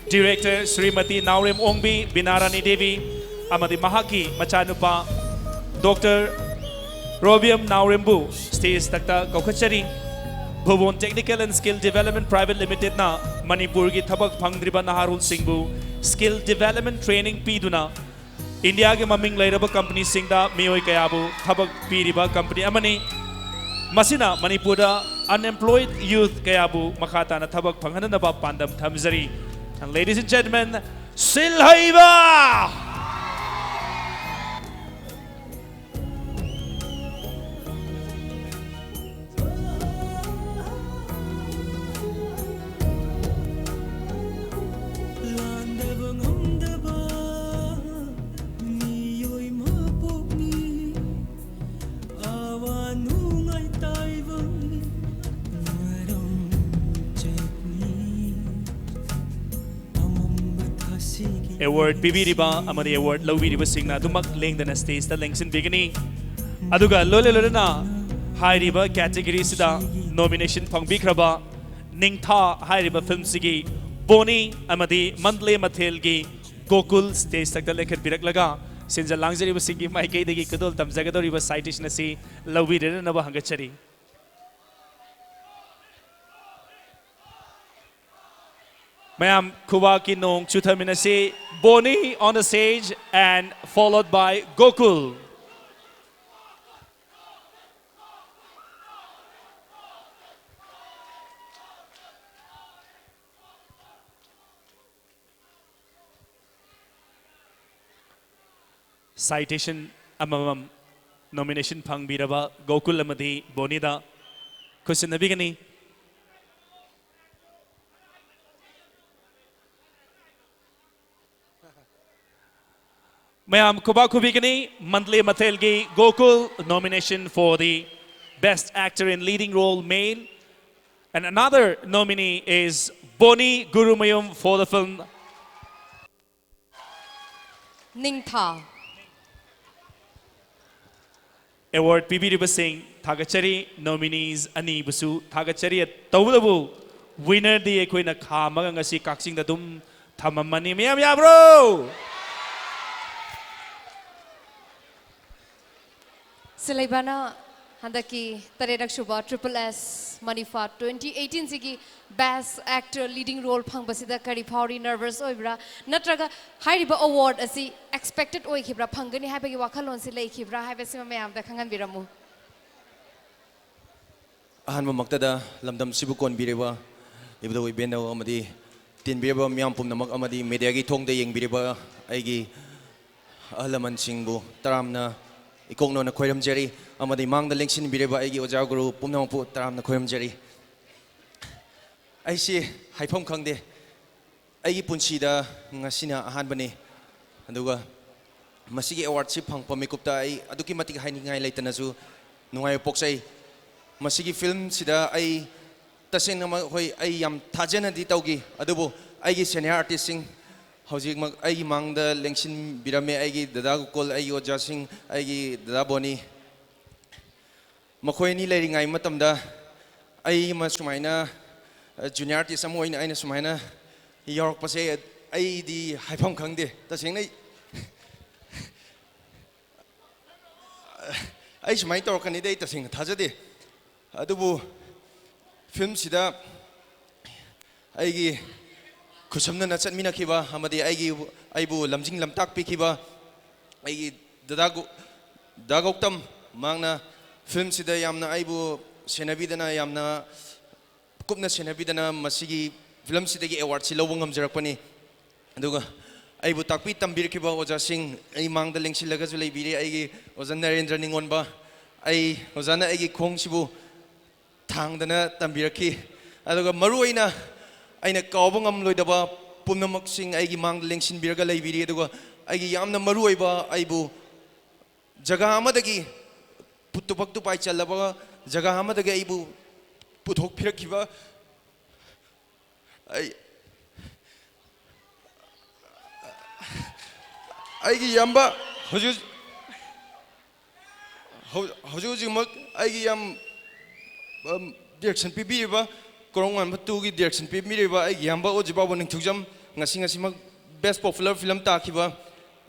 Director Srimati Naurem Ongbi Binarani Devi amadi mahaki machanupa Dr. Robiam Naurembu stage takta kaukachari Bhubon Technical and Skill Development Private Limited na Manipur gi thabak phangdriba naharul singbu skill development training piduna India ke maming lairaba company singda miyoi kayabu thabak piriba company amani masina Manipura unemployed youth kayabu makata na thabak phanghanaba pandam thamjari. And ladies and gentlemen, Silhaiba! Award pibiriba amadi award lawiriba singna dumak lengdana stage ta lengsin bigani aduga lole na hairiba category sida nomination phangbikraba Ningtha hairiba film sigi Boni amadi Mandale Mathel gi Gokul stage tak lekhat biraklaga sinja langjariba singi maikei degi kadol tamjagadoriba citation asi lawirena naba hangachari. Mayam Kuwa ki nong chuthaminasi Boni on the stage and followed by Gokul. Citation amamam nomination pangbiraba Gokul amadi Boni da question nabigani. Mayam Kuba Kubikani, Mandle Matelgi, Gokul, nomination for the Best Actor in Leading Role Male. And another nominee is Boni Gurumayum for the film Ningtha. Award Pibiriba Singh, Thagachari nominees Ani Busu, Thagachari at Tawulabu, winner the Equina Kamagangasi Kaksing the Dum Tamamani Miam Yabro. Silaibana Handaki Taredak Shuba Triple S Manifa 2018 Sigi Best Actor Leading Role Pang Basida Kari Pauri Nervous Oibra Natraga Hariba Award Asi Expected Oikibra Pangani Happy Wakalon Sila Kibra Have Mayam the Kangan Biramu. Ahan Maktada Lamdam Sibukon Biriba Ibdo Beno Amadi Tin Biriba Miampum Namak Amadi Mediagi Tong de Yang Biriba Aigi Alaman Singbu Taramna Ikongno na Koyam Jerry Amadi Mang the Links in Biriba Aigi Ojaguru Pumnapu Taram na Koyam Jerry I see Haipom Kangde Aigi Punchida Ngasina Ahanbani Anduga Masigi Award Chip Hang Pamikupta Aduki Matik Hainingai Laitanazu Nungai Poksai Masigi film sida ay tasing na hoy ay yam tajana di tawgi adubo ay senior artist sing hojik mag ay mangda lengsin birame ay dada kol ay oja sing ay dada boni makoy ni lay ngay matamda ay masumayna junior artist amoy na ay na sumayna york pa say ay di haipam kangde tasing na ay sumay tor kanida tasing tajade adubu film sida aigi kusamna na chatmina kiba amadi aigi aibu lamjing lamtak pi kiba aigi dagoktam mangna film sida yamna aibu senabidana yamna kupna senabidana masigi film sida gi award si lobong ngamjarakpani aduga aibu takpi tambir kiba oja sing ai mangda lengsilaga julai biri aigi oja Narendra Ningonba ai ojana aigi khong sibu Tangdana Tambiraki, Adoga Maruina, Aina Kaubangam Loidaba, Punamak Sing, Agi Mang Linksin Birga Labiri, Agi Yamna Maruiba, Aibu Jagahamadagi, Putupak to Pachalaba, Jagahamadagi Aibu, Putok Pirakiva, Agi Yamba, Hojuzimak, Agi Yam. Direction PB Korongan Patugi direction PB Yamba Ojibabu Nintujam Nasing best popular film Takiba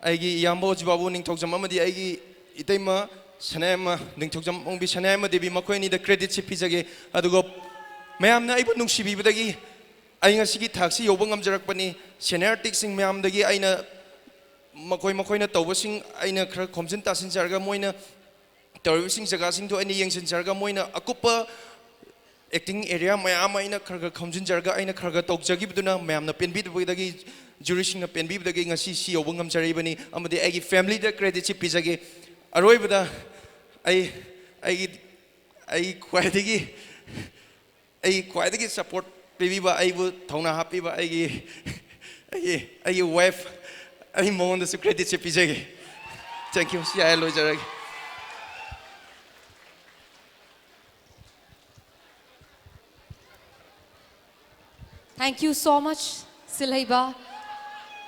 Agi Yamba Ojibabu Nintujam Amadi Agi Itema Sanema Nintujam Umbi Sanema Debi Makoni the credit Chipizage Adugo Mayam Naibu Nungshibi Badagi Aingasigi Taxi Yobangam Jarakpani Senior Tixing Mayam Dagi Aina Makoina Tobasing Aina Komsin Tasin Jarga Moina Terrorising Zagasing to any young Jarga Moina Akupa acting area Mayama in a Karga Komjin Jarga in a Karga Tokjagibduna, Mam the Penbit with the jurisdiction of Penbit the Gang CC Obungam Jaribani, Amadi Agi family the credit Chipizagi, Aroibada I quite support Baby I would Tona happy by I wife I'm on the credit Chipizagi. Thank you. See I Jarag. Thank you so much, Silhaiba.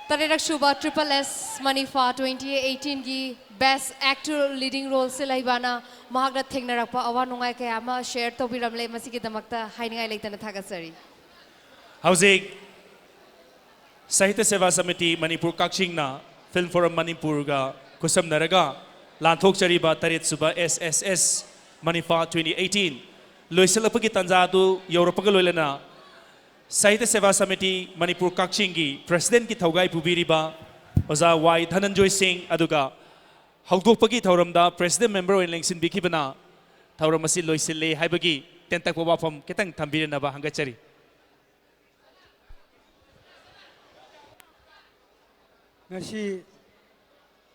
Taredak Shuba Triple S Manifa 2018 gi Best Actor Leading Role Silhaibana Mahagda Thengnarapa awa nungai kaya ma share tobiramle masigi damakta hainingai leitana thagasari. Howzig Sahitya Seva Samiti Manipur Kakchingna Film Forum Manipur ga kusam naraga Lanthok Chariba Tarit Suba SSS Manifa 2018 Loisalapagi Tanzadu Europaga Loilana Sahitya Seva Samiti Manipur Kakchingi President ki Thaugai Pubiriba Oza Y Dhananjoy Singh Aduga Haudokpagi Thauramda President Member in Lengsin Bikibana Thauramasi Loisile Haibagi Tentak Wafam Ketang Tambirana Hangachari. Ngasi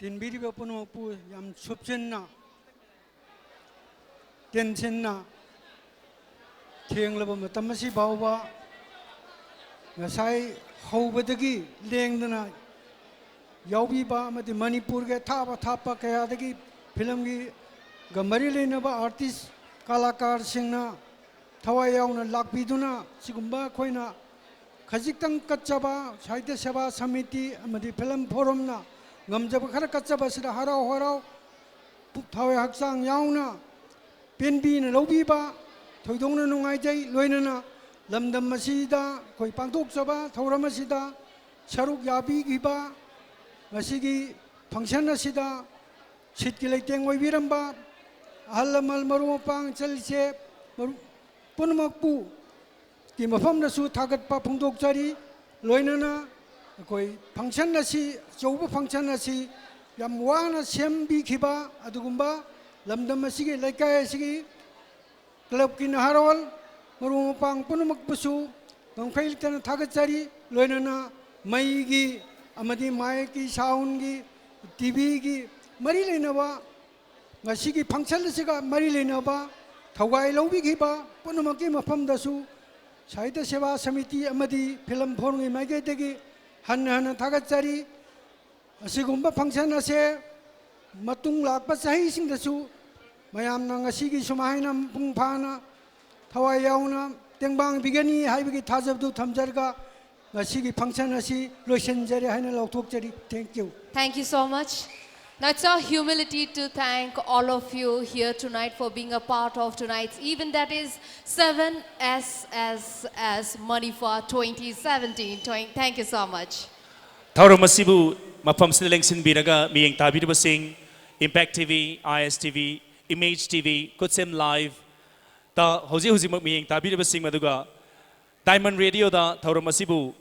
tinbiriba puno pu yam chupchenna tenchenna thenglaba matamasi bawba ngasai hobadagi lengdana ꯌꯥꯎꯕꯤꯕ ꯑꯃꯗꯤ ꯃꯅꯤꯄꯨꯔꯒꯤ ꯊꯥꯕ ꯊꯥꯞꯄ ꯀꯌꯥꯗꯒꯤ ꯐꯤꯂꯝꯒꯤ ꯒꯃꯔꯤ ꯂꯩꯅꯕ ꯑꯥꯔꯇꯤꯁ ꯀꯂꯥꯀꯥꯔꯁꯤꯡꯅ ꯊꯋꯥꯏ ꯌꯥꯎꯅ ꯂꯥꯛꯄꯤꯗꯨꯅ ꯁꯤꯒꯨꯝꯕ ꯑꯩꯈꯣꯏꯅ ꯈꯖꯤꯛꯇꯪ ꯀꯠꯆꯕ ꯁꯥꯍꯤꯇ꯭ꯌ ꯁꯦꯕꯥ ꯁꯃꯤꯇꯤ ꯑꯃꯗꯤ ꯐꯤꯂꯝ ꯐꯣꯔꯝꯅ ꯉꯝꯖꯕ ꯈꯔ ꯀꯠꯆꯕꯁꯤꯗ ꯍꯔꯥꯎ ꯍꯔꯥꯎ ꯄꯨꯛ ꯊꯋꯥꯏ ꯍꯛꯆꯥꯡ ꯌꯥꯎꯅ ꯄꯦꯟꯕꯤꯅ ꯂꯧꯕꯤꯕ ꯊꯣꯏꯗꯣꯛꯅ ꯅꯨꯡꯉꯥꯏꯖꯩ ꯂꯣꯏꯅꯅ ꯂꯝꯗꯝ ꯑꯁꯤꯗ ꯑꯩꯈꯣꯏ ꯄꯥꯡꯊꯣꯛꯆꯕ ꯊꯧꯔꯝ ꯑꯁꯤꯗ ꯁꯔꯨꯛ ꯌꯥꯕꯤꯈꯤꯕ ꯉꯁꯤꯒꯤ ꯐꯪꯁꯟ ꯑꯁꯤꯗ ꯁꯤꯠꯀꯤ ꯂꯩꯇꯦꯡ ꯑꯣꯏꯕꯤꯔꯝꯕ ꯑꯍꯜ ꯂꯃꯟ ꯃꯔꯨꯞ ꯃꯄꯥꯡ ꯏꯆꯜ ꯏꯆꯦ ꯄꯨꯝꯅꯃꯛꯄꯨ ꯀꯤ ꯃꯐꯝꯗꯁꯨ ꯊꯥꯒꯠꯄ ꯐꯣꯡꯗꯣꯛꯆꯔꯤ ꯂꯣꯏꯅꯅ ꯑꯩꯈꯣꯏ ꯐꯪꯁꯟ ꯑꯁꯤ ꯑꯆꯧꯕ ꯐꯪꯁꯟ ꯑꯁꯤ ꯌꯥꯝ ꯋꯥꯅ ꯁꯦꯝꯕꯤꯈꯤꯕ ꯑꯗꯨꯒꯨꯝꯕ ꯂꯝꯗꯝ ꯑꯁꯤꯒꯤ ꯂꯩꯀꯥꯏ ꯑꯁꯤꯒꯤ ꯀ꯭ꯂꯕꯀꯤ ꯅꯍꯥꯔꯣꯜ ꯃꯔꯨꯞ ꯃꯄꯥꯡ ꯄꯨꯝꯅꯃꯛꯄꯨꯁꯨ ꯉꯝꯈꯩ ꯂꯩꯇꯅ ꯊꯥꯒꯠꯆꯔꯤ ꯂꯣꯏꯅꯅ ꯃꯩꯒꯤ ꯑꯃꯗꯤ ꯃꯥꯏꯛꯀꯤ ꯁꯥꯎꯟꯒꯤ ꯇꯤꯚꯤꯒꯤ ꯃꯔꯤ ꯂꯩꯅꯕ ꯉꯁꯤꯒꯤ ꯐꯪꯁꯟ ꯑꯁꯤꯒ ꯃꯔꯤ ꯂꯩꯅꯕ ꯊꯧꯒꯥꯏ ꯂꯧꯕꯤꯈꯤꯕ ꯄꯨꯝꯅꯃꯛꯀꯤ ꯃꯐꯝꯗꯁꯨ ꯁꯥꯍꯤꯇ꯭ꯌ ꯁꯦꯕꯥ ꯁꯃꯤꯇꯤ ꯑꯃꯗꯤ ꯐꯤꯂꯝ ꯐꯣꯔꯝꯒꯤ ꯃꯥꯏꯀꯩꯗꯒꯤ ꯍꯟꯅ ꯍꯟꯅ ꯊꯥꯒꯠꯆꯔꯤ ꯑꯁꯤꯒꯨꯝꯕ ꯐꯪꯁꯟ ꯑꯁꯦ ꯃꯇꯨꯡ ꯂꯥꯛꯄ ꯆꯍꯤꯁꯤꯡꯗꯁꯨ ꯃꯌꯥꯝꯅ ꯉꯁꯤꯒꯤ ꯁꯨꯃꯥꯏꯅ ꯃꯄꯨꯡ ꯐꯥꯅ ꯊꯋꯥꯏ ꯌꯥꯎꯅ ꯇꯦꯡꯕꯥꯡꯕꯤꯒꯅꯤ ꯍꯥꯏꯕꯒꯤ ꯊꯥꯖꯕꯗꯨ ꯊꯝꯖꯔꯒ ꯉꯁꯤꯒꯤ ꯐꯪꯁꯟ ꯑꯁꯤ ꯂꯣꯏꯁꯤꯟꯖꯔꯦ ꯍꯥꯏꯅ ꯂꯥꯎꯊꯣꯛꯆꯔꯤ thank you Thank you so much. Now it's our humility to thank all of you here tonight for being a part of tonight's event, that is 7SSS Manifa 2017. Thank you so much. Thauram asibu mafam sina lengsin biraga miyeng tabiribasing Impact TV, ISTV, Image TV, Kutsem Live ta hoji mak miyeng tabiribasing maduga Diamond Radio da thauram asibu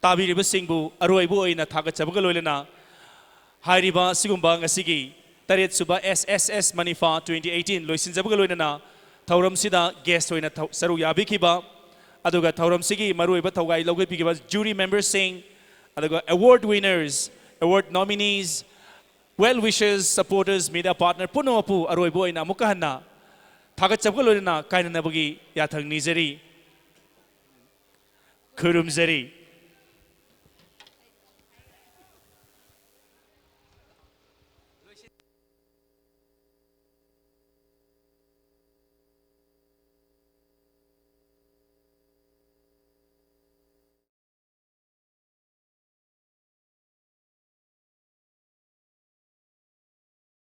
tabiribasing bu aroibu oina thagachabaga loilena Hairiba Sigumba Ngasigi, Taret Suba SSS Manifa 2018, Loisin Zabagaloina, Tauram Sida, guest Oina Saru Yabikiba, Aduga Tauram Sigi, Maruiba Tawai Logapikiba, jury members saying, Aduga award winners, award nominees, well wishers, supporters, media partner, Punopu, Aroibo in Amukahana, Tagachabaloina, Kainabagi, Yathang Nizeri, Kurum Zeri.